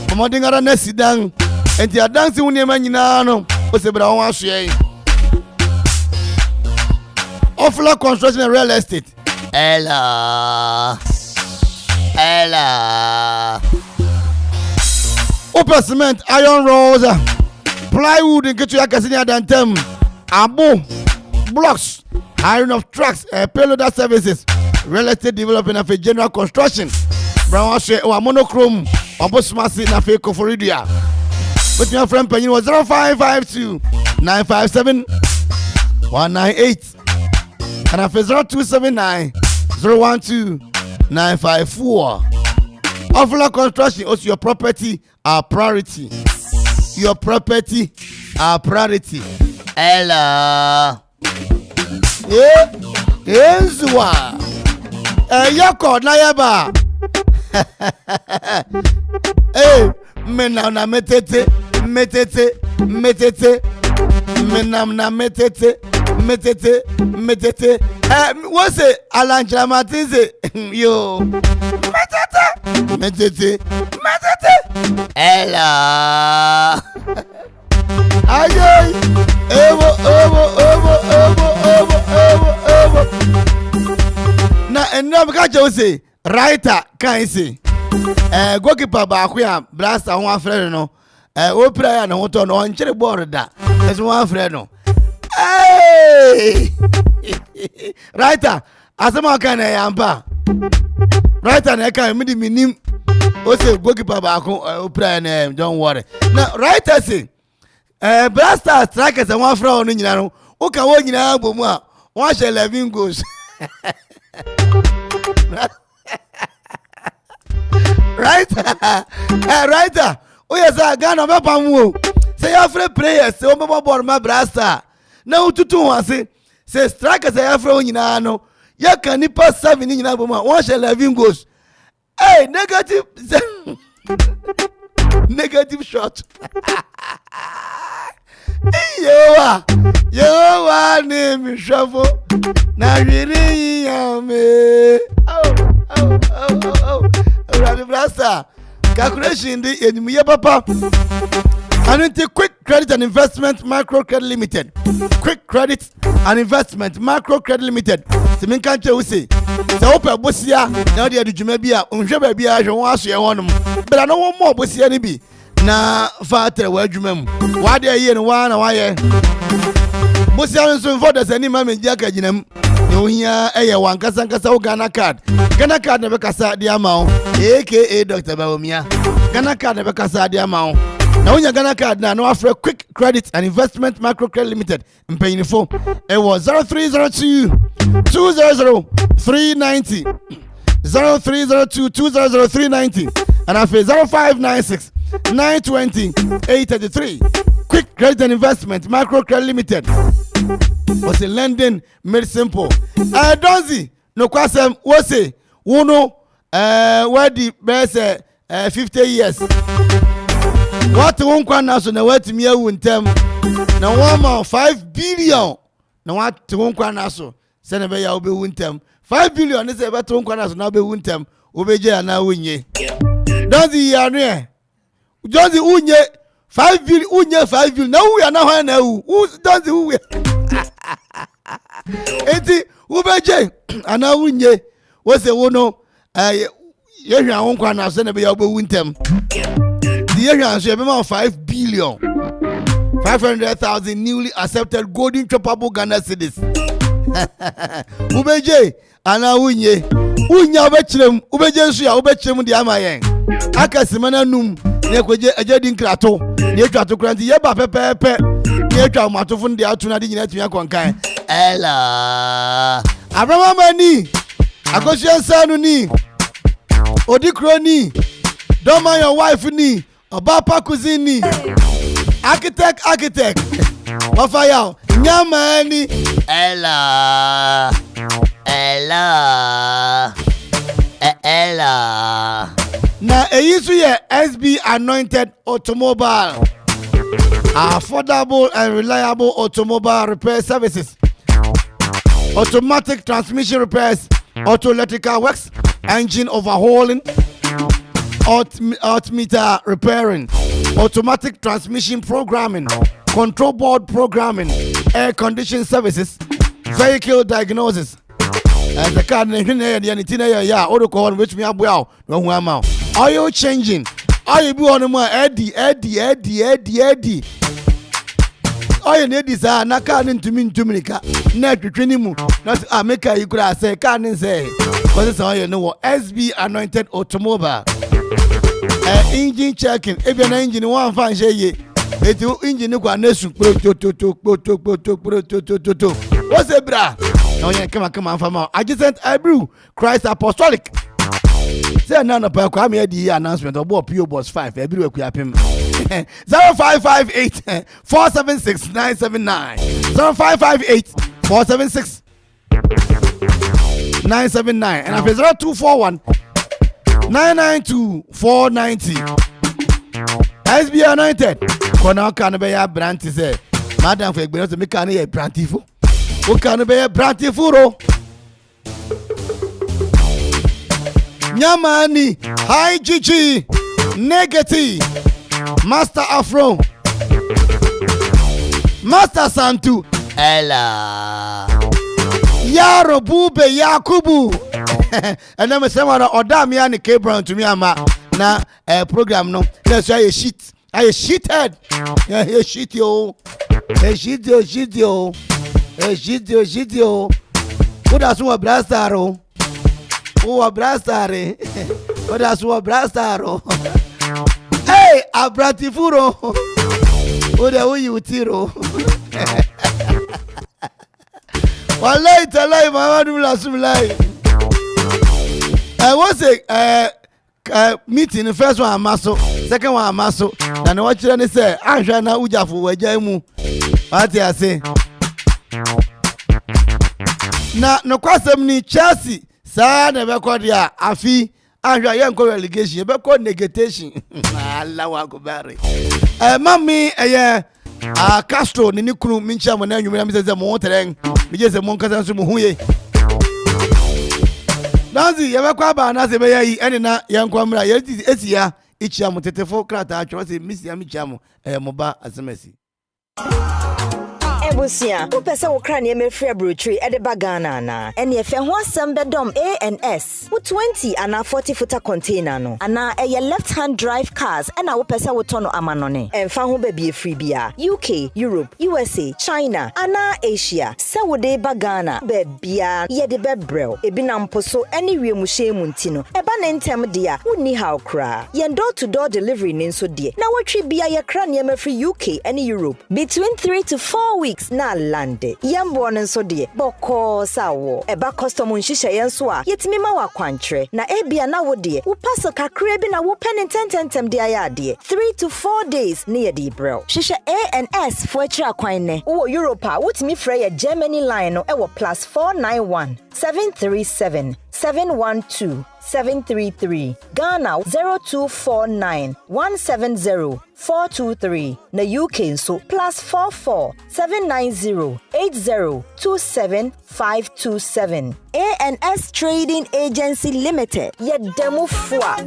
omodingara na sidan enti adansi woni ma nyina no o se bra won aso Ofula construction and real estate ella Open cement iron rods plywood nketu yakasini adantem Abu blocks, iron of trucks, payloader services, real estate development of a general construction. Brown share or monochrome or Bosmasi na fake Koforidia. But your friend Penny was 0552 957 198 and after 0279 012 954. Ofula construction also your property our priority. Your property our priority. Ella. Enzwa. Yako na yaba. Menam na metete. Menam na metete. What's it? Alanjra Martinze. Yo. Metete. Ella. Aye. Evo. Na eno bika jose writer kan say goalkeeper ba akwa blaster ho afre no o prayer na hoto no onchire board da eso ho afre no writer asema kan na yamba writer na kan mi di minim o say goalkeeper ba akwa o prayer na don't worry na writer say blaster strikers and one from no nyina no o ka wo nyina bomu a won she 11 goals writer o yes Ghana be pam wo say your free players say o mo ball ma blaster na ututu ho ase say strikers ya free nyina no ya kan nipa 7 nyina bomu a won she 11 goals negative shot Yewa name shavo na riri yame Radi Blasta calculation di enimiye papa Anunti Quick Credit and Investment Macro Credit Limited Quick Credit and Investment Macro Credit Limited Simin kanche usi se opa bosia na odi adujuma bia onhwe ba bia hwe won aso ye wonum bra no won mo bosia ni bi na fatre wa adwuma mu wa de ye no wa na wa ye bosia nso for the sani ma menji aka ginam e ohia eye wan kasa wo Ghana card na be kasa de ama wo A.K.A. Dr. Bawumia Ghana card na be kasa de ama wo na wonya Ghana card na no afre Quick Credit and Investment Macro Credit Limited mpanyinfo e was 0302 200 390 0302 200 390 and after 0596 920 833 Quick Credit and Investment Macro Credit Limited was a lending made simple. Donzi no kwasem wose wono where the best 50 years what won kwa na so na what me awu ntem na 1.5 billion na what won kwa na so se na be ya obe wu ntem 5 billion is about won kwa na so na obe wu ntem obeje na wunye Donzi ya no Donzi unye 5 billion unye 5 billion na wu ya na ho na wu Donzi wu eti ubeje ana wunye What's the one? You won't go and send a be able wintem. The area is about 5 billion. 500,000 newly accepted golden choppable Ghana cedis. Ubeje, ana unye. Unya ubechrem, ubeje suya, ubechrem di amayen. Akasimana num, nekweje ejedi nkrato. Nekwa to kranti yeba pepepe. Nekwa matofun di atuna di nyina tuya kwankan. Ela. Abraham mani. Akoshian sanu ni. Odikro ni. Don't mind your wife ni. Obapa kuzini. Architect. Wafaya. Nyamani. Ella. Na eyisu ye SB anointed automobile. Affordable and reliable automobile repair services. Automatic transmission repairs, auto electrical works, engine overhauling, altimeter repairing, automatic transmission programming, control board programming, air conditioning services, vehicle diagnosis. And the car which me up well, oil changing, oil be on more Eddie. Oil need is na car into me to America. Net training not America you could say can't say. Because it's all you know SB anointed automobile. Engine checking. If your engine one fan say it you engine no nesu what's a bra? Oh yeah, come on from adjacent Hebrew Christ Apostolic. Say none of Kwame here the announcement about PO Box 5 everywhere Akuapem. 0558 476 979 0558 476 979 and after 0241 992 490 SB anointed. Kona can be a brandy say Madam for experience me can a brandy for who can be a brandy for Nyamani High GG Negative Master Afro Master Santu Ella Yaro Bube Yakubu and then someone order me and K Brown to me ama na program no that's why I shithead yeah shit yo who does what blastaro who blastare who does what blastaro hey abratifuro who the you tiro wallahi talai mamadu lasumlai I was a meeting the first one amaso second one amaso and what you say ahwa na ujafu waja mu what you say na no kwasem ni Chelsea saa na be ko dia afi ahwa ye nko relegation be ko negation Allahu akbar mami Castro ni kunu mincha mo na nwumira mi se mo tereng mi je se mo nkasa so mo huye Nanzi yabakwa ba na se be yi ene na yankwamra yeti esia ichia mutetefo krata atwo se misi ya michiamu moba asemesi Ebusia, upese wo kra ne mefre brochure e de bagana na. Ene efe ho asem bedom ANS. Wo 20 ana 40 footer container no. Ana eye left hand drive cars ena wo pese wo tono amanone. Emfa ho ba bi efri bia. UK, Europe, USA, China, ana Asia. Se wo de bagana be bia ye de bebrel. Ebi na mposo ene wiemu hyemu ntino. Eba ne ntem dia, woni how kra. Ye door to door delivery ne nso de. Na watwi bia ye kra ne mefri UK ene Europe. Between 3 to 4 weeks na lande yambo nso de boko sawo eba custom nhihye yenso a yetimi ma wa kwantre na ebia na wo de wo paso kakra bi na wo pen tententem de aya de 3 to 4 days ne ye de brel hihye ANS fo akira kwan ne wo Europe a wotimi frɛ ye Germany line no e wo +491 737 712 733 Ghana 0249 170 423 na UK so +44 790 80 27 527 ANS Trading Agency Limited ye demo fwa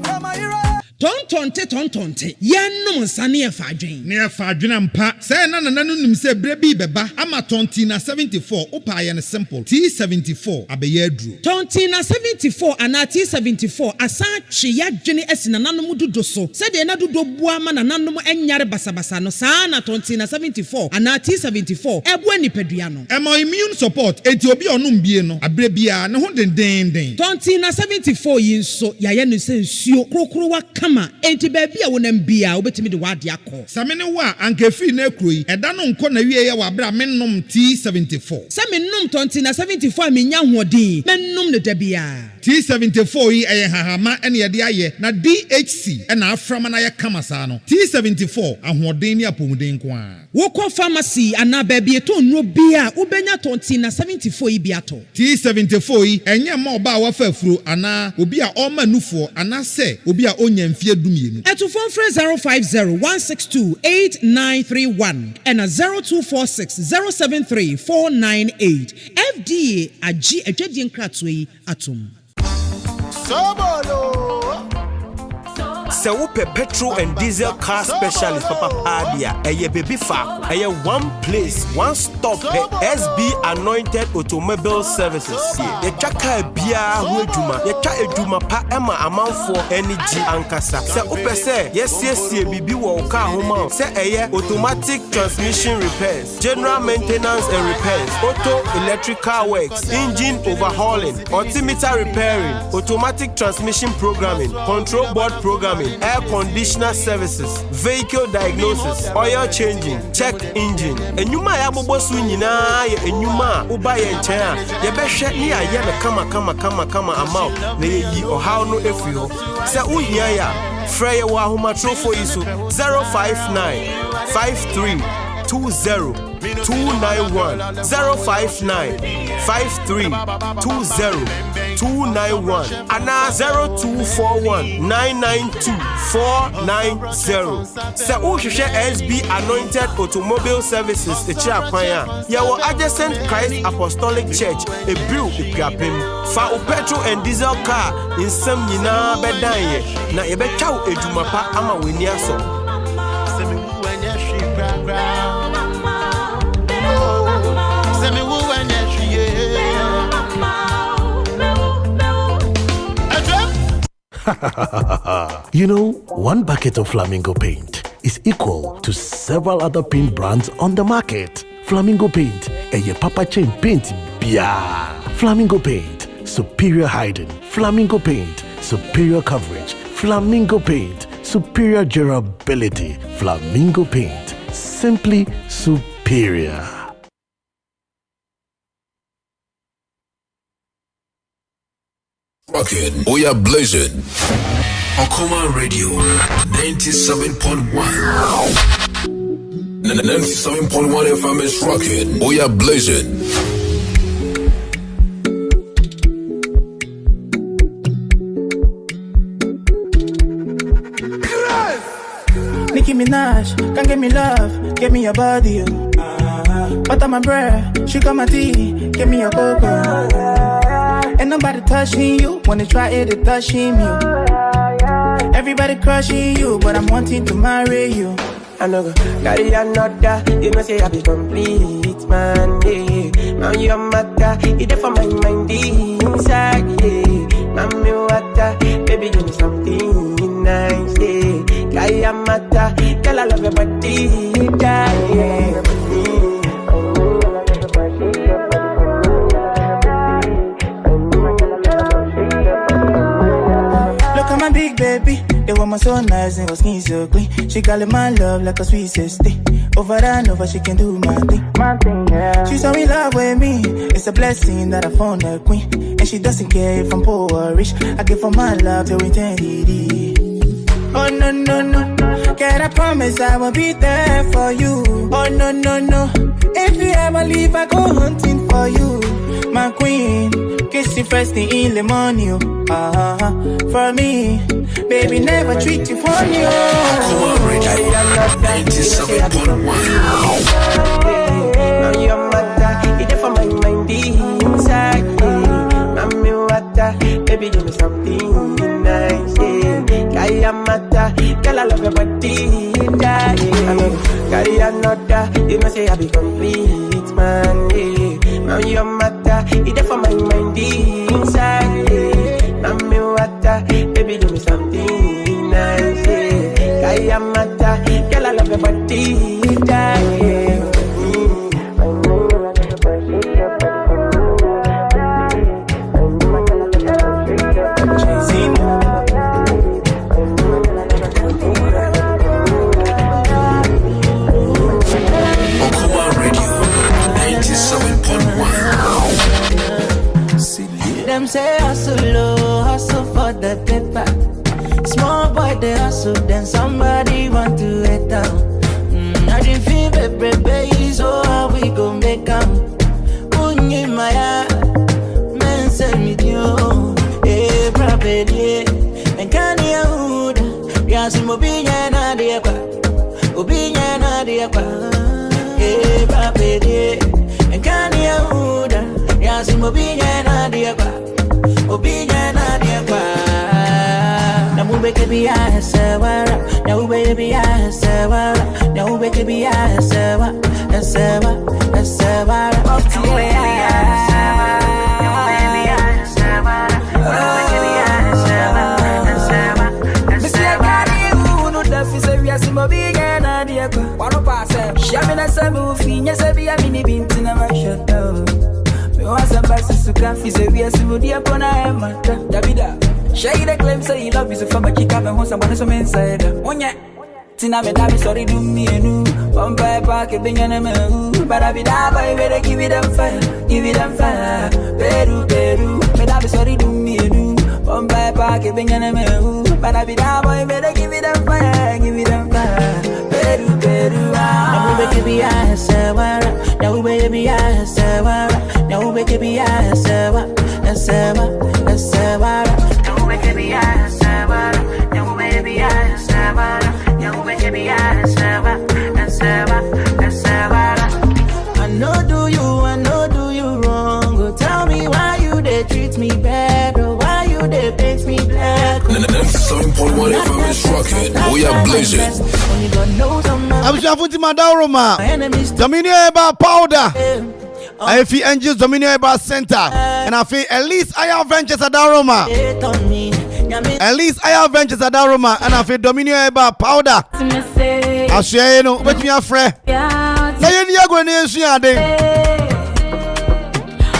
tontonte yennom nsane e fa adwen ne e fa adwen ampa say na nim say brebi beba ama tonti na 74 opa ye ne simple T74 abeye aduro tonti na 74 ana T74 asa twe ya dwene asina nanom dodo so say de na dodo bua ma nanom enyare basabasa no saa na tonti na 74 ana T74 ebo anipadua no e mo immune support enti obi onum bie no abre bia ne ho den tonti na 74 yi nso ya ye no se nsuo krokro wa kama enti ba bia wonam bia obetimi de wade akọ samene wa anka fi na ekroyi eda no nko na wie ye wa bra mennom T74 samennom tonti na 74 menya hoɔden mennom ne da bia T74 yi eye hahama ene ye de aye na DHC ena aframa na ye kama saa no T74 ahoɔden ni apomuden ko a wokɔ pharmacy ana ba bia to nro bia ubenya tonti na 74 yi bia to T74 yi enye ma oba wa fa afuro ana obi a ɔma nufo ana se obi a onya mfie dumienu eto phone 050-162-8931 and 0246-073-498 FDA agi adwadi nkratoe yi atom Sobolo Se wupe petrol and diesel car specialist Papa Padia eye baby fa eye one place one stop SB Anointed Automobile Services ye chaka bia ho adwuma ye twa adwuma pa ema amanfo energy ankasa se upe se yesiesie bibi wo car ho ma se eye automatic transmission repairs general maintenance and repairs auto electrical works engine overhauling altimeter repairing automatic transmission programming control board programming air conditioner services, vehicle diagnosis, oil changing, check engine. Enyuma ya bobosu nyina ye enyuma uba ye nchen ye behwe ni aye me kama amount na ye yi ohaw no efi ho. Se uhia ya frey wa ahomatrofo iso 059 53 20 291 059 53 20 291 and 0241 992 490. Se uhwehwe SB Anointed Automobile Services echiakwanya yawo adjacent Christ Apostolic Church ebiu Akuapem fa o petrol and diesel car insam nyina bedan ye na yebetwa edwuma pa ama weni aso. You know, one bucket of Flamingo paint is equal to several other paint brands on the market. Flamingo paint, a Papa Chain paint, bia. Flamingo paint, superior hiding. Flamingo paint, superior coverage. Flamingo paint, superior durability. Flamingo paint, simply superior. Rockin', we are blazing. Okoman Radio 97.1. 97.1 FM is rockin'. We are blazing. Nicki Minaj, can't give me love, give me your body. Butter my bread, she got my tea, give me your cocoa. Ain't nobody touching you, wanna try it, they touching you. Everybody crushing you, but I'm wanting to marry you. I know go carry another, you know say I be complete, man, yeah. Now you're matter, it's there for my mind, inside, yeah. Mommy water, baby give me something nice, yeah. Carry a matter, girl I love your body, yeah. My big baby, they want my so nice and her skin so clean. She call it my love like a sweet sister. Over and over, she can do my thing. Yeah. She's so in love with me. It's a blessing that I found a queen, and she doesn't care if I'm poor or rich. I give her my love till eternity. Oh no no no, can I promise I will be there for you? Oh no no no, if you ever leave, I go hunting for you, my queen. Kiss you first thing in the morning, for me, baby, never treat you funny. Okoman Radio 97.1. Now you're matter, it's there for my mind inside, yeah. Mommy water, baby give me something nice, yeah. Kayamata, girl, I love your body. Carry another, you know say I be complete, man. Now your matter, it's for my mind inside. Now me water, baby do me something nice. Kayamata, girl, I love your body. Them say hustle for the paper. Small boy they hustle, then somebody want to let down. I didn't feel baby, so how we gon' make them? Unyi maya, men send me you, property. And can you hold? Yasim obinya na depa, obinya na depa, property. And can you hold? Yasim obinya na depa. Obinya na depa. Na mubeke biya sewara. Na ube biya sewara. Na ube biya sewa. Sewa. Sewara. Na ube biya sewara. Na ube biya sewara. Na ube biya sewa. Mr. Gadi unu dafi sewi asimo biya na depa. Wano pase. Shamina sabu finya sebi amini binti na mashoto. Was a basis to confuse a real Simudia Pona Mata. Davida, Shade claim say he love you so from a kick up and want someone some inside. Onya, Tina Medabi, sorry, do me a new one by park a bing and a moo. But I be that by where they give it them fire, give it them fire. Peru, Medabi, sorry, do me a new one by park a bing and a moo. But I be that by where they give it them fire, give it them fire. Peru, now baby, I say, now baby, I say, now baby, I say, now baby, I say, now baby, I say, now baby, I say, I know do you wrong. Go tell me why you they treat me bad, or why you they paint me black. 97.1 FM is rocking. We are blazing. I'm Shafuti Madaroma. Dominion about powder. I feel Angels Dominion about center. And I feel at least I have ventures at Daroma. At least I have ventures at Daroma. And I feel Dominion about powder. I'll share you know, with me a friend. Now you're going to see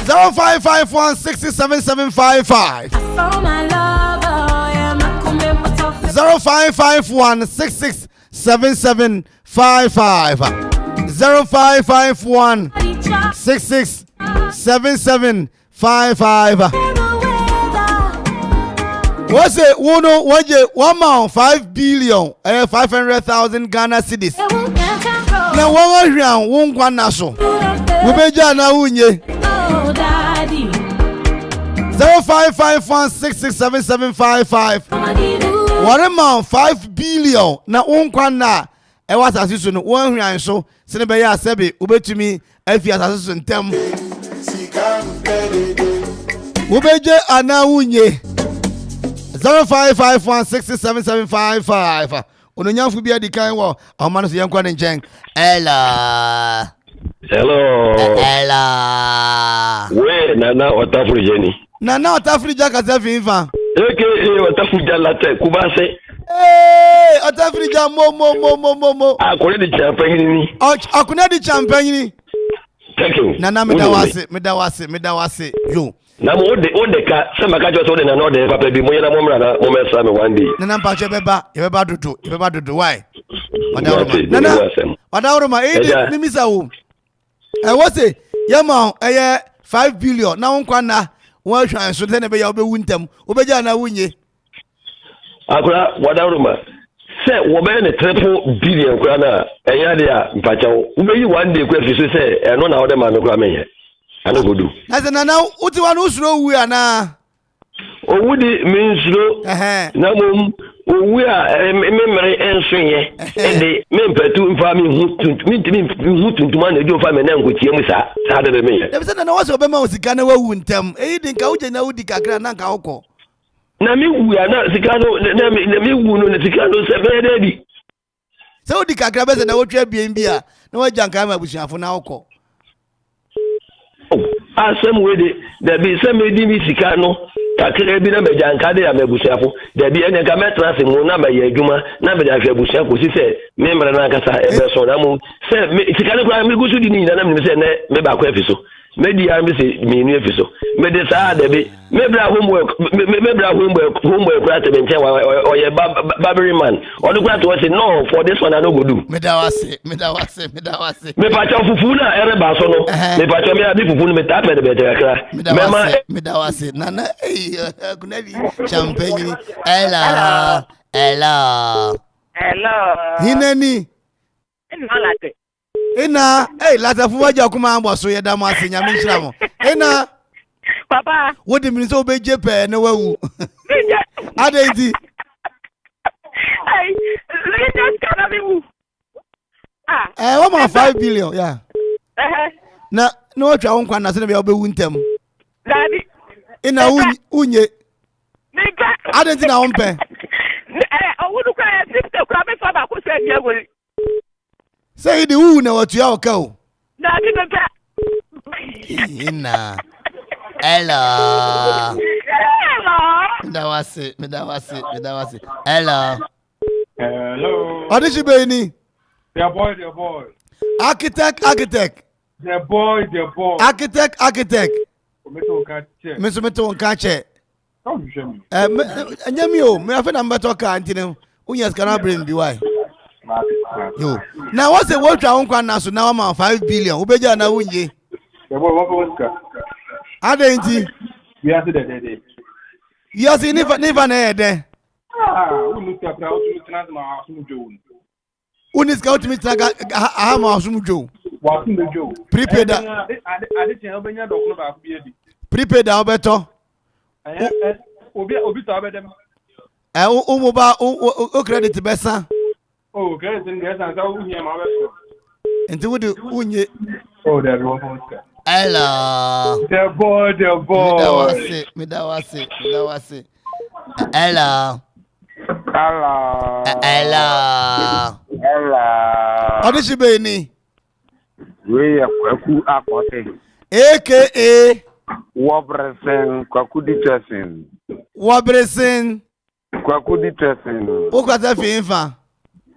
0551667755. 0551667755. 0551667755. What's it? One month 5 billion 500,000 Ghana cedis. Now one round won't go naso. We be jana unye. 0551667755. 1 month 5 billion na unkwana e was asisu no 1 hwan so se ne be ya sebe ubetumi afi asisu ntem ubeje ana unye 0551667755. Ononyamfu bia di kan wo amano so yankwa ne nchen. Ella we nana otafurujeni nana otafurija kaza finfa eke otafurija late kubase otafurija mo akone di champagne ni akone di champagne ni. Thank you nana medawase yo na mo ode ka sema ka jo so de na no de papa bi mo yena mo mra na mo mesa me one day nana mpache beba dudu why Madawroma ni misa wo what say yama 5 billion na wonkwa na won hwan so de ne be ya obewu ntam obeja na wunye akura Madawroma se wo be ne 3 billion kura na eya de a mpacha wo ubeyi one day kwa fiso se eno na wo de ma me kura menye ana godu na na uti wa no usuro wu ana owudi minsuro na mom owu a memere ensoye ende mempetu mfami hu tuntuma na ejo fami na nkotie mu sa de be me e be se na wo se obema osika na wawu ntam eyi din ka uje na wudi kakra na nka wokọ Na mi wu ya na sika no na mi wu no sika no se be dey di. So di kakra be se na wotwa bien bia na wagya nkan ma busuafo na wokọ. Asem we de bi se me di mi sika no kakra bi na me gya nkan de ya me busuafo de bi enya ka metra se mu na ba ye adwuma na be da hwe busuafo si se me mra na kasa e be so na mu se sika no kwa me gusu di ni na me se ne me ba kwa efiso me di ya me se me nu efiso me de sa de bi me bra homework me bra homework kwa te benche o ye Barima o do kwa to say no for this one I no go do me da wase me pa cha fufu na ere ba so no me pa cha me adi fufu no me ta me de be kra me da wase nana kunadi champagne hello hineni ina lata fu waja kuma ambo so ye da mo asenya me nhira mo ina papa what the minister obeje pe na wawu adenti ai just kana me wu what ma 5 billion yeah na no atwa won kwa na se na be obewu ntem daddy ina unye nika adenti na won pe owudu kwa ya sifte kwa me fa ba ko se bia gori say the who na watu ya okao daddy nika ina hello me da wase hello Audition ni the boy architect the boy architect meto nka che anyami o me afa na mbeto ka antine unya skana brain bi why yo na what say what twa nkwa na so na 5 billion ubeja na unye the boy what was adenti we are the yes never na ede unu tapra unu trans ma asum jo uni scout mi traga aha ma asum jo wa asum jo prepaid ade chen obenya dokno ba ku bi edi prepaid obeto obi to abedem umu ba o credit besa credit ngesa sa unye ma beso enti wudu unye there was Oscar. Hello. The boy. Me da wase. Hello. Audition be ni. We Kwaku Akwaaba. A.K.A. Kwaku Ditesin. Kwaku Ditesin. O kwata fi nfa.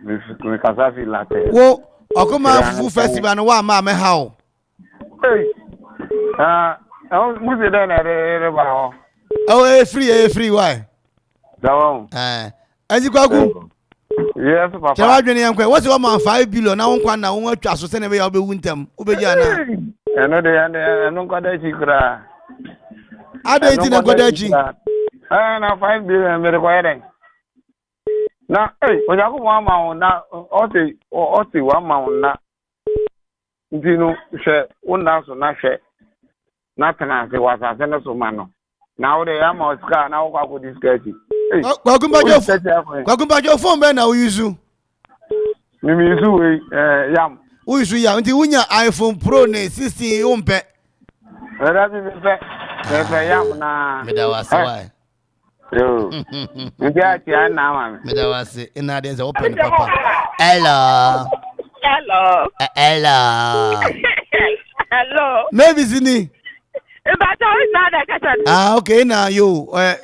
Me kasa fi late. Wo Okoman Fufu festival no wa ma me how. Hey. Muzi da na re ba ho. Oh, free why? Dawon. Aji Kwaku. Yes, papa. Chawa dwene yankwa. What's 1.5 billion na won kwa na won atwa so se na be ya obewu ntam. Obeji ana. Eno de eno kwada chi kra. Ada iti na kwada chi. Na 5 billion mere kwa yeden. Na onyaku mo ma na oti wa ma na. Ndinu hwe wona so na hwe. Na tena se wasa se no so ma no. Na wo de ya ma oska na wo kwa discuss. Kwakumba jo phone be na wo use. Mimi use we yam. Wo use ya nti wunya iPhone Pro ne 16 umpe. Era bi be yam na. Me da wase why. Yo. Ndi ati ana ma. Me da wase ina de se open papa. Hello. Maybe zini. Okay now you. Yeah.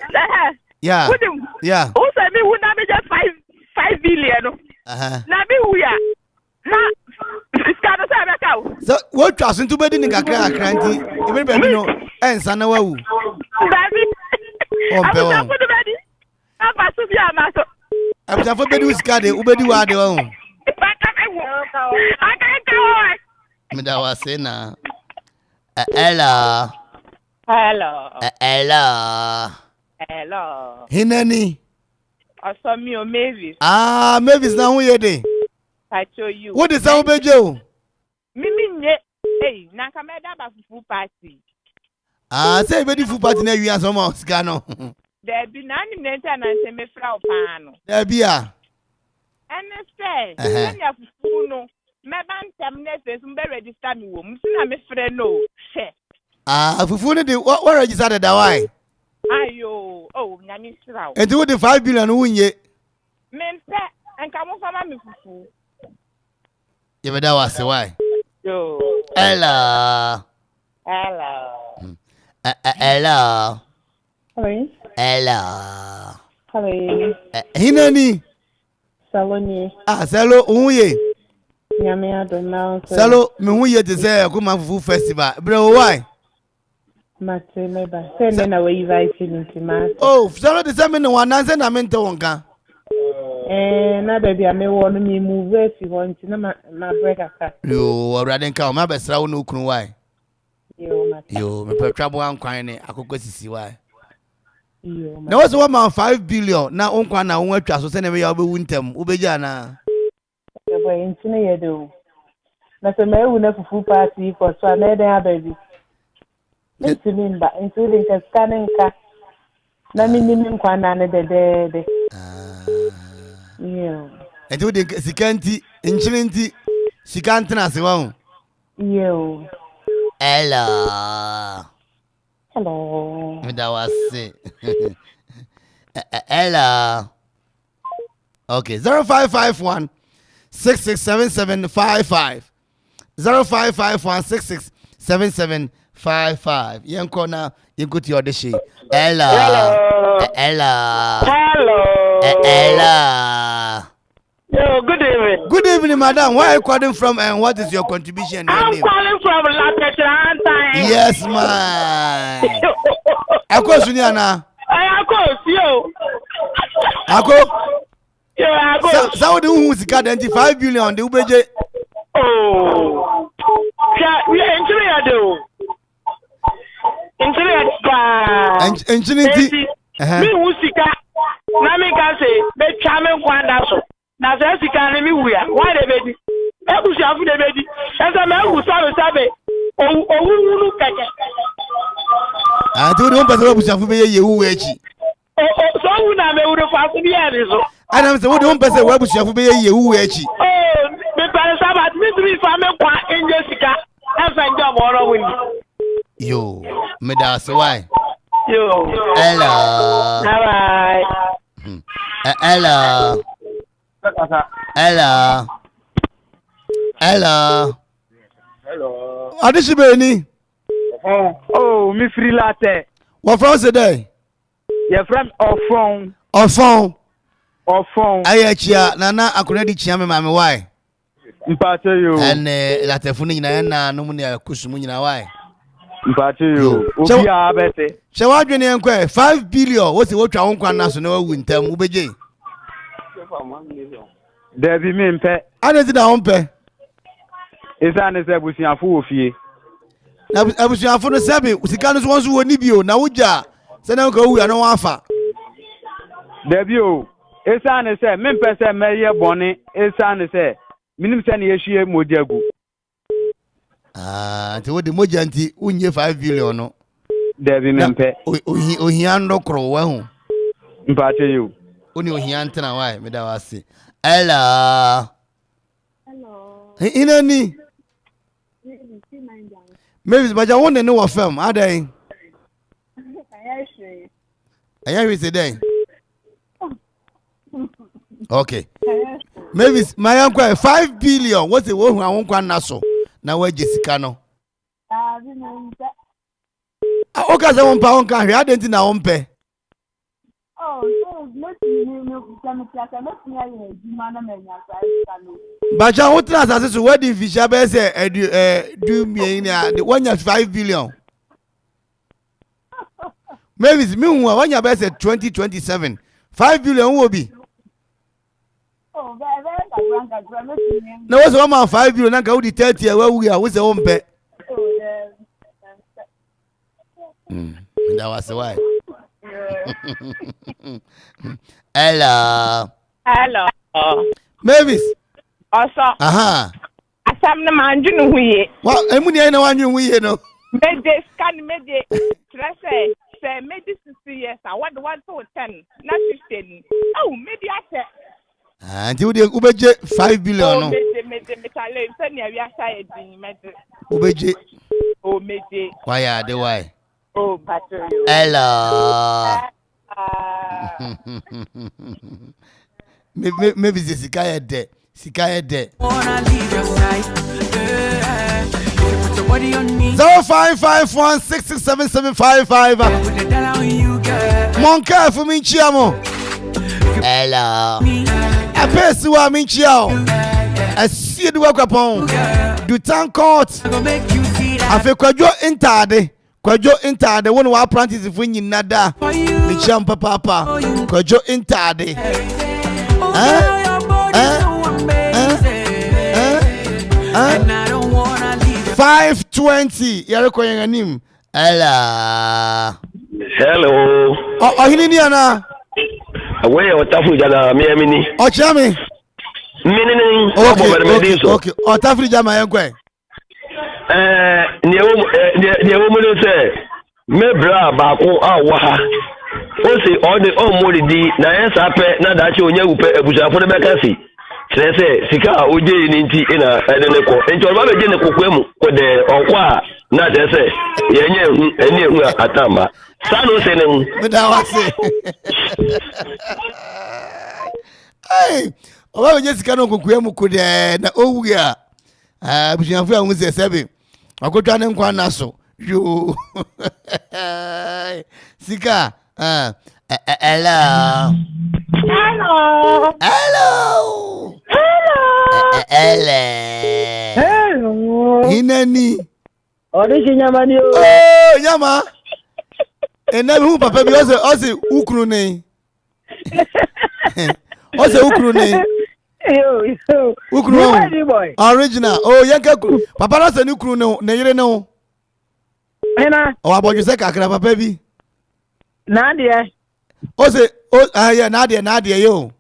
Yeah. Who said me who na me just 5 billion? Na me who ya? Na skano sa be kawo. So what trust into bedi ni kakra akranti. Even be no ensa na wawu. Baby. On pe on. Aba so bi amaso. Abja fo bedi uskade ubedi wa de won. Me da wase na. Hello. Hineni. Asami o Mavis. Mavis na hu ye de. I show you. What is how beje o? Mimi nye. Hey, na ka me da ba fufu party. Say be di fufu party na wi aso ma sika no. There be na ni nenta na se me fra o pa no. There be a. Ene say, na fufu no. Me ban tem na se so be register me wo. Msi na me frɛ no. She. Fufu ne de what register da why? Ayo, oh, nyami sira. And you the 5 billion unye. Men pe and come from me fufu. You better was why. Yo. Hello. Hello. Hello. Hello. Hello. Hello. Hinani. Saloni. Salo unye. Nyami adona. Salo me unye to say Okoman Fufu Festival. Bro, why? Mate meba. Send me na we invite into ma. Oh, Salo the same no one answer na mente wonka. Na baby ame wonu mi move fi won ti na ma break aka. Yo, already nka o ma be sra wo no kunu why? Yo, me petra bo ankwan ne akoko sisi why? Yo. Na was 1.5 billion na onkwa na won atwa so se na me ya obewu ntem obeja na. Ebo intine ye do. Na se me wu na fufu party ko so na den ababi. Ntimimba including the scanning ka. Na minimum kwa na ne de. Yeah. And you the sikanti inchilinti sikantina se wa. Yo. Hello. Hello. That was it. Hello. Okay, 0551 667755. 0551 667755. Yanko na yanko ti odeshi. Hello. Hello. Hello. Yo, good evening. Good evening, madam. Where are you calling from and what is your contribution? I'm calling from La Petranta. Yes, man. Ako Suniana. Yo. Yo, so the who is 5 billion the ubeje. Oh. We are engineering. Me usika. Na me ka say be chame kwanda so. Na se sika na mi wuya. Why dey be di? E ku shafu dey be di. E say me ku sabe. Owunu keke. To the one person who shafu be ye wu echi. So wu na me wu fa so bi e so. Adam say the one person who shafu be ye wu echi. Oh, me pare sabat me three fa me kwa enje sika. E fa nja mo ro wini. Yo, me da so why? Yo. Hello. Bye. Hello. Hello. Hello. Hello. Adishibeni. Oh, me free latte. What from today? Your friend Ofon. Ayachia nana akuredi chia me mame why? Mpate yo. And latte funi na no mu ne kusumu nyina why? Mpate yo. Obi a bete. She wa dwene enkwa 5 billion wo se wo twa wo nkwa na so na wawu ntam ubeje. Debi me mpe. Anezi da wo mpe. Esa ne se busiafo wo fie. Na abusuafo no sebe usika no so won so woni bio na wugya se na nka wu ya no wafa. Debi o. Esa ne se me mpe se meye bone. Esa ne se minim se ne yehie mojagu. Nti wo de moja nti unye 5 billion no. Debi me mpe. Ohia ndokro wa hu. Mpate yo. Oni ohia ntena why me da wase. Hello. Inani. Maybe baja won ne wo fam adan. Ayashi say den. Okay. Maybe my uncle 5 billion what the wo hu awon kwa na so na wa Jessica no. Okay, say won pa won kan hwe adenti na won pe. Baja what na say so wedding fisher be say do me na the 5 billion. Maybe me hu wanya be say 2027 5 billion wo bi. No was 1.5 billion na ka wo di 30 e wa wu ya wo say won pe. That was why. Hello. Mavis. Also. Asam na manju no huye. Wa emu ni na wanju huye no. Meje scan meje. Trese say meje 60 years. I want 1 to 10. Na 15. Oh, meje ate. Nti ubeje 5 billion no. Meje metale se ni awia sa edin meje. Ubeje. Oh, meje. Why are they why? Oh, Patrick. Hello. Maybe the Sikaya de. Sikaya de. 0551667755. Monka for me chiamo. Hello. A person who I'm in chiao. A seed work upon. Do tank court. I feel kwajo intade. Kwajo intade. One wa practice if we nada. Mi chiam papa. Kwajo intade. 520. You're calling a name. Hello. Hello. Ohene ni ana. Away or tafu jana miamini. Ochami. Mini. Okay. O tafu jama yenkwe. Ni woman say me bra ba ko awa. O say all the omori na yensa pe na da che onya wupe ebusafo de bekasi. Say sika oje ni nti ina edene ko. Enti orba beje ne kokwemu ko de okwa na de say yenye eni ehu atamba. Sano se ne. Me da wase. Hey, oba beje sika no kokwemu ko de na owu ya. Busuafo ahun se sebe. Akotwa ne nkwa na so. Yo. Sika. Hello. Inani. Odi nyama ni o. Oh, nyama. Enabi hu papa bi ose ukru ne. Ose ukru ne. Yo. Ukru. Original. Oh, yanka papa na se ni ukru ne ne yire ne o. Ena. O aboju se kakra papa bi. Nadia. Ose yeah, Nadia yo.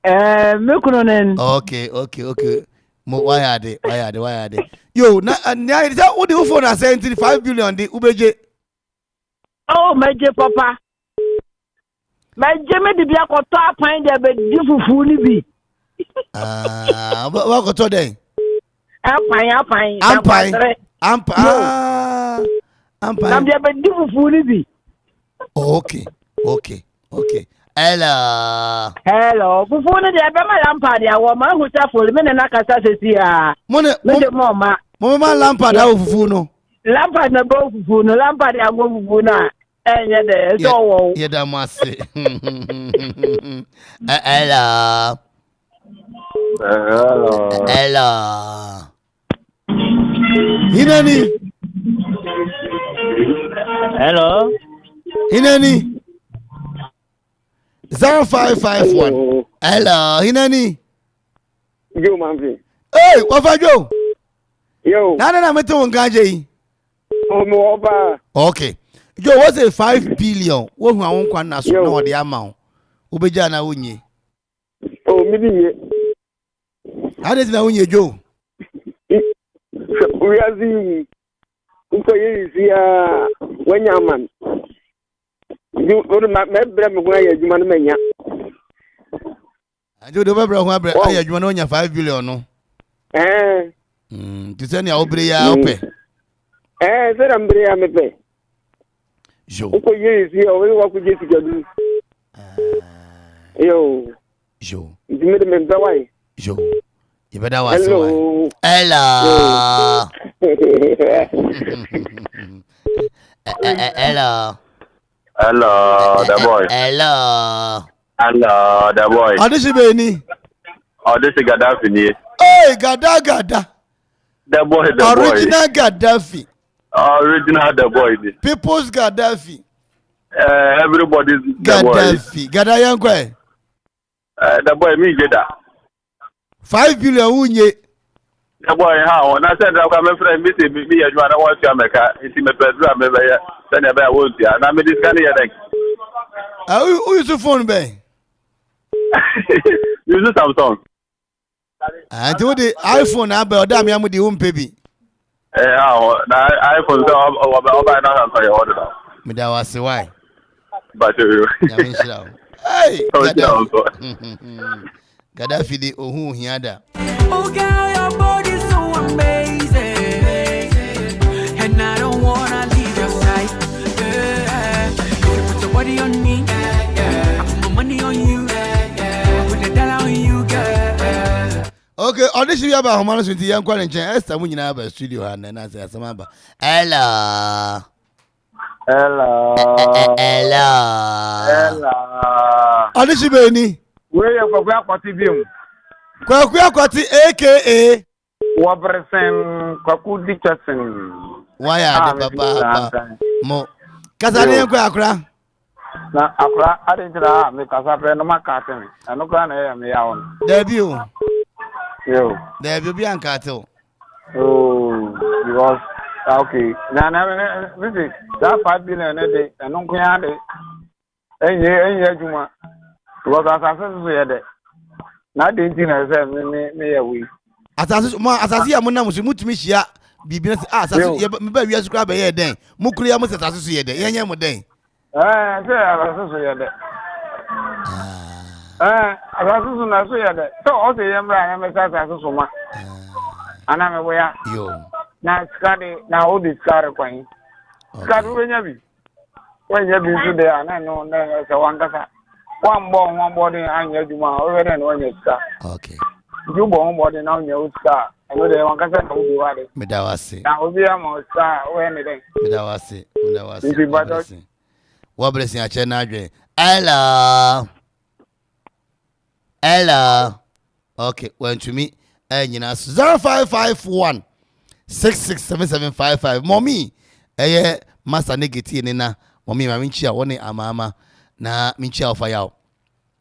Me kuno nen. Okay. Mo why are they? Yo, na is that what the phone are saying 5 billion the ubeje. Oh, meje papa. Meje me di bia ko to apan de be di fufu ni bi. What ko to den? Apan. Na bia be di fufu ni bi. Okay. Hello. Fufu ni de be ma lampa de awo ma hu ta fol me na kasa sesi a. Mo ma lampa da fufu no. Lampa na go fufu no, lampa de ago fufu na. Enye de so wo. Ye da mase. Hello. Inani. Hello. Inani. 0551. Hello, Inani. Yo, Manfi. Hey, what Joe? Yo. Na meto nganje. Mo oba. Okay. Joe, what's a 5 billion? Wo hu awon kwa na so na wo de ama. Obeja na wonye. Oh, mi di ye. How is na wonye Joe? We are the uko ye sia wanyaman. You go me bra me gwa ya juma no menya. Ajo do bra ho abra ya juma no nya 5 billion no. Tu say na obre ya ope. Se na mbre ya me pe. Jo. Uko ye sia o we wa ku je sigadu. Yo. Jo. Dimi de me dawai. Jo. You better was Hello. Hello, the boy. Hello, the boy. This is Benny. This is Gaddafi. Hey, Gada. The boy, Original Gaddafi. Original the boy. People's Gaddafi. Everybody's Gaddafi. Gada yankwe. The boy, me get that. 5 billion unye. The boy, how? And I said, I'm a friend, me, you want to watch America. It's in the bedroom, then I won't see. And I'm in this kind of thing. Who is the phone, bay? Use Samsung. And do the iPhone, I bet damn yamu the baby. iPhone, over another for your order. Me that was why. But hey, Gaddafi the ohu hiada. Oh girl, your body's so amazing, and I don't wanna leave your side. body on me. I put my money on you. I put the dollar on you, girl. Okay, audition you about Homanos with the young quality. Esther, when you have a studio, and then I say, Samaba. Hello. Audition Benny. Where you go for TV? Kwaku A.K.A. Wabersen, Kwaku Dickerson. Why are the papa? Mo. Kazani Akra. Na Akra, I didn't know, because I no my carton. I no can hear me out. Debut. Yo. There will be a cattle. Oh, because, okay. Now, visit that 5 billion a day, and no can it. And yeah, Juma. Because I said, not the internet said, me a week. As I see a monam was removed to me, business as maybe you subscribe a year then. Mukulia must associate the young day. I associate. I say that. So, also, I'm a so much. And I'm aware. Now, Scotty, now all this car coin. Scotty, when you be today, and I know there's a one born, one body, and you already know your star. Okay. You born body now, your star. I know they want to do what Medawasi. Now, we are more star or anything. Medawasi. What blessing I change? Hello. Okay, when to me, and you know, 0551 667755. Mommy, master negative nina. Mommy, my minchia, one amama, na minchia of fire.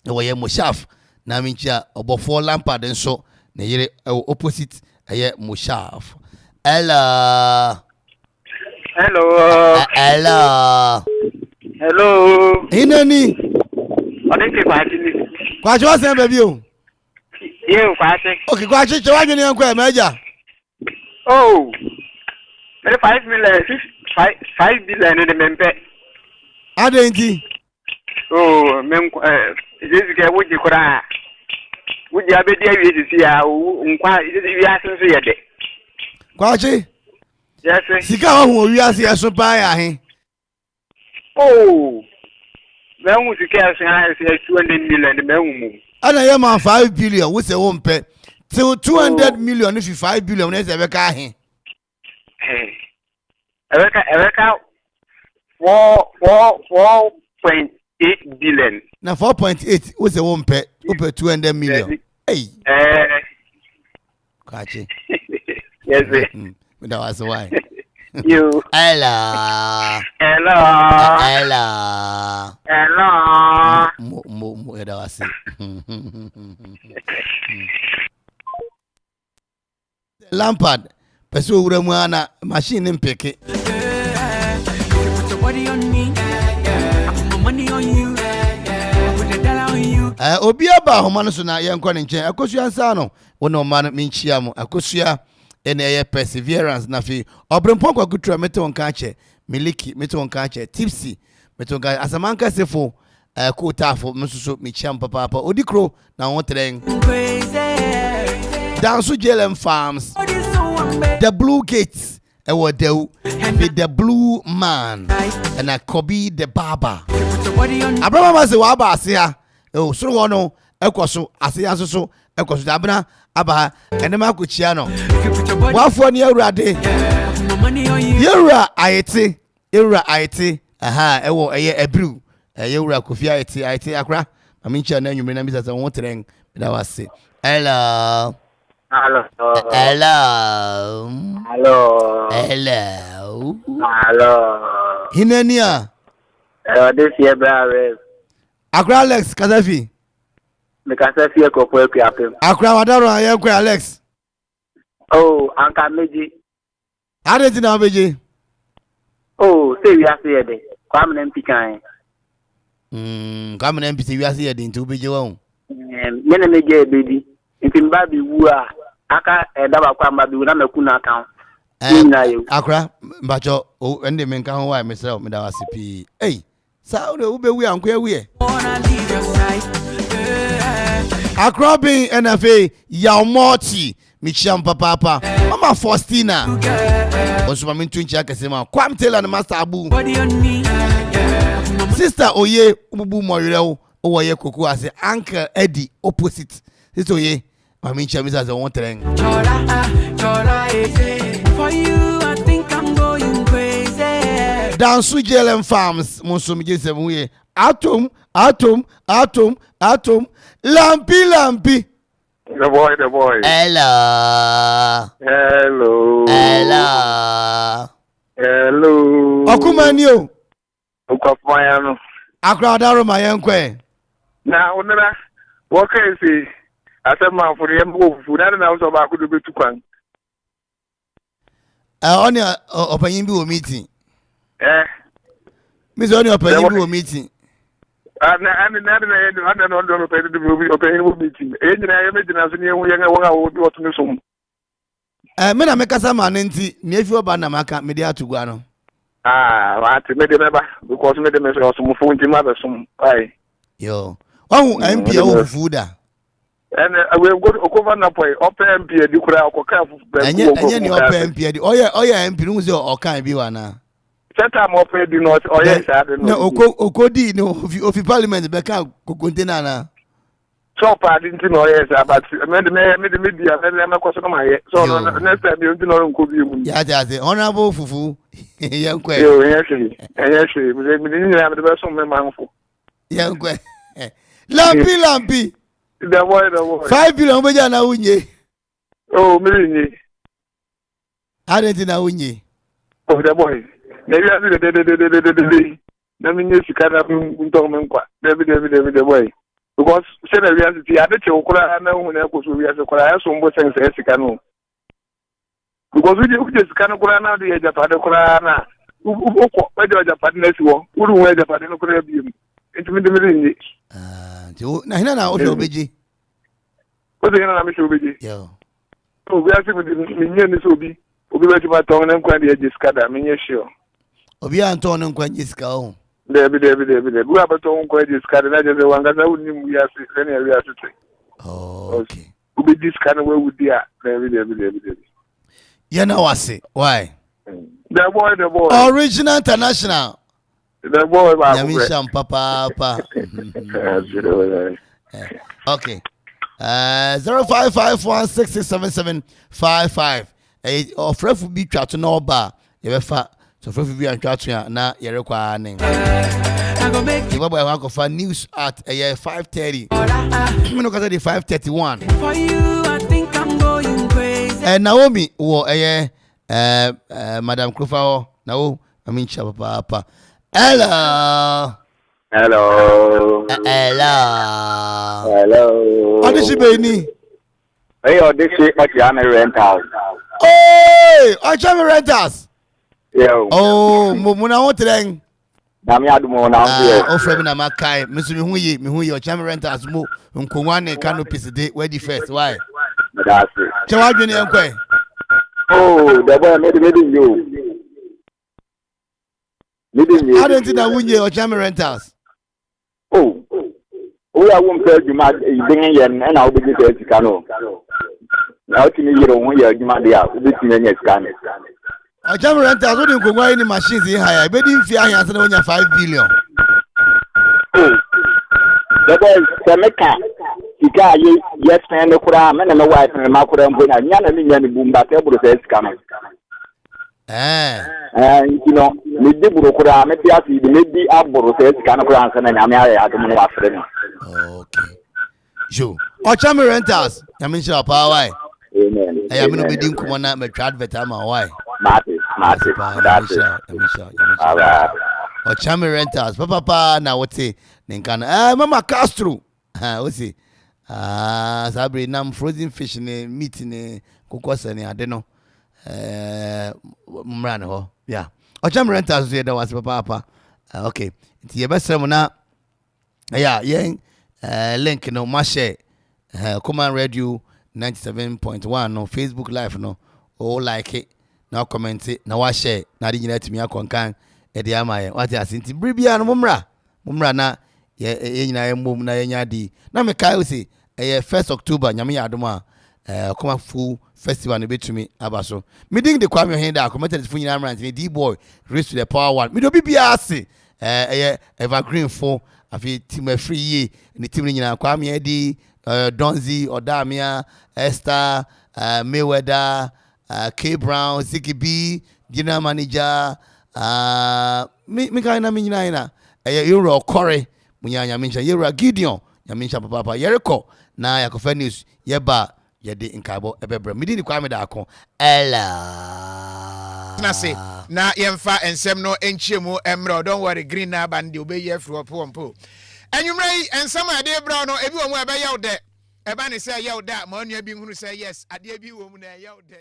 No way, Mushaf, na minchia, about 4 lampard and so, na opposite, Mushaf. Hello. Inani. Kwachi wa sembe bio. Yo, kwachi. Okay, kwachi chawani ni yankwe meja. Oh. 5 million, 5 billion in the mempe. Ade nti. Oh, this guy would you kura. Would you abedi awie sisi ya nkwa wi asenso ye de. Kwachi? Yes, sir. Sika ho wi ase eso pa ya he. Oh. When we get 200 million, and I am on 5 billion, we say won't pay till 200 million if you 5 billion. Let's have a car here. Erica 4.8 billion. Now 4.8, we say won't pay 200 million. Hey, catch it. Yes, that was why. You. Hello. That was it. Lampard, pursue Ramana, machine in picket. Put your body on me. I put my money on you. Put the dollar on you. Obiaba, Homanasuna, young Coninche, Akosia Sano, one no man minchiamo, Akosia. Ene perseverance na fi obrempon kwa kutra meto nkache miliki meto nkache tipsy meto nkache asamanka sefo ko tafo msusu micham papa odikro na wontreng Danso JLM Farms the Blue Gates ewodew the Blue Man and a Kobe the Barber Abraham mase wa ba ase ha soro wono ekoso ase ya so ekoso dabna aba enema akuchia no wafo ni awurade yewura ayete aha ewo eye ebru yewura kofia ayete akra amincha na nwumre na bisa se won tren da wase hello hinania this year brave akra Alex Kazafi because I see Akropong-Akuapem. Akra wadaro ayekwe Alex. Oh, anka meji. Ade ti na meji. Oh, say we are here de. Kwam na mpi kan. Kwam na mpi say we are here de nti obeje wa. Me na meji ebedi. Nti mba bi wu a aka edaba kwa mba bi wu na maku na account. Akra mbacho ende menka ho wa mesra me da wasipi. Hey, sa ube wi anko ewe. Akrobin NFA Yaumoti Michiam Papa Mama Faustina Osuma Mintunchi Akasema Kwam Taylor and Master Abu Sister Oye ububu moyere o ye koko ase Uncle Eddie opposite. Sister Oye mami chamisa as one tereng. Chola, for you, I think I'm going crazy. Down Sujelem Farms, Monsumije Semuye. Atom, Lampi. The boy. Hello. Okoman yo. Ukafmayano. Akradaro mayenkwe. Na onera, what can you say? I said, man, for the food, I don't know about could be too kwan. On your opinion meeting. Miss on your opinion meeting. I don't know opinion meeting. And I imagine as near we are going to some. Mena mekasa manenti nefi obana maka media to guano. What made them because made them some phone to mother some. Aye. Yo. Oh, MP of fooda. And we have got Okoman Akwaaba up MP the kura okoka and yet the up MP oh yeah MP no zo okan bi wana. Set am up do not oh yes I don't know. No okodi no of parliament be kan container na. So I didn't know yes but made the media let me question my so next time you don't know ko bi. Yeah honorable fufu yankwe. Yo yes me ni na me be so me manfo. Yankwe. Lampi. The boy. 5 billion beja na unye. Oh, me. Arenti na unye. Oh, the boy. Maybe I did the let me use kind of the boy. Because said the reality, I bet you know when I was we as a choir, some boys and says canoe. Because we just cannot go now the edge of the Korana. Where the Japanese war, who wear the Padano. It's me. Na hina na ojo beji. What's the name of beji? Yo. Oh, we are seeing the minion is obi. Obi ba tiba tongue and kwandi ejiskada, minye sure. Obi anton nkwanji ska o. Debi. We have tongue kwandi ejiskada na just one gaza uni we are seeing we are seeing. Oh, okay. Obi this kind of way with dia. Debi. You know what say? Why? The boy. Original international. The boy, Yamisham papa. Okay. 0551667755. Offer for be chat no bar. You fa so for be and chat na ye require name. You boy Akuffo news at 5:30. Me no cause the 5:31. For you, I think I'm going crazy. And Naomi wo Madam Akuffo now I mean papa. Hello. Audition Beni. Hey, audition Ochiame Rentals. Hey, Ochiame Rentals. Yeah. Oh, muna wotreng. Nami adumo na here. Oh, frame na makai. Me hu ye Ochiame Rentals mo nkonwane canopies dey where the first. Why? That's it. Chewa dwene enkwe. Oh, the boy made you. I don't think that wunye Ochiame Rentals. Oh, we are one per you might bring in and I'll be the Chicano. Now to me, you don't want your Jumadia, this many scanners. Ochiame Rentals wouldn't go any machines in higher, but if you are 5 billion. The boy, the Mecca, yes, and the Kuram and my wife and my Kuram, when I never boom back able to say scanners. And you know, the Burokura, maybe Aboro says, Canacran, and I don't know after them. Okay. Joe. Ochiame Rentals, I mean, sure, power. I am going to be doing Kumana, my trad vetama. Why? Ochiame Rentals, Papa, now what's it? Ninkana, Mama Castro. What's it? Sabri, nam frozen fish in a meat in a cocos and I don't know. Mrano, yeah. Ochiame Rentals there was papa. Okay. It's your best na yeah, link no mashe Okoman Radio 97.1 no Facebook live no. Oh like it. Now comment it. Now share. Now di nyina timi akonkan e de amaye. What you asinti bribia no mumra. Mumra na ye nyina ye mum na ye nya di. Na me kai say 1st October nyame ya adoma Okoman full festival no betumi abaso. Me ding the Kwame Ohene Darko commented the funyina rant me D boy race to the power one. Me do bibia ase. evergreen fo afi team free ye ni team nyina Kwame Edi Donzi Odamia Esther Mayweather K Brown Ziggy B general manager me kaina me nyina ina Euro Kore munyanya mincha Yera Gideon nyaminsha papa Yeriko na Akuffo news yeba yede inkabo ebebre midi ni Kwame Darko ela na yemfa ensem no enchiemu emro don't worry green na bandi obeye fro pompo enwumrai ensem ade bra no ebi wo mu ebe yaw de eba ne say yaw da ma onua bi hunu say yes ade bi wo mu na yaw de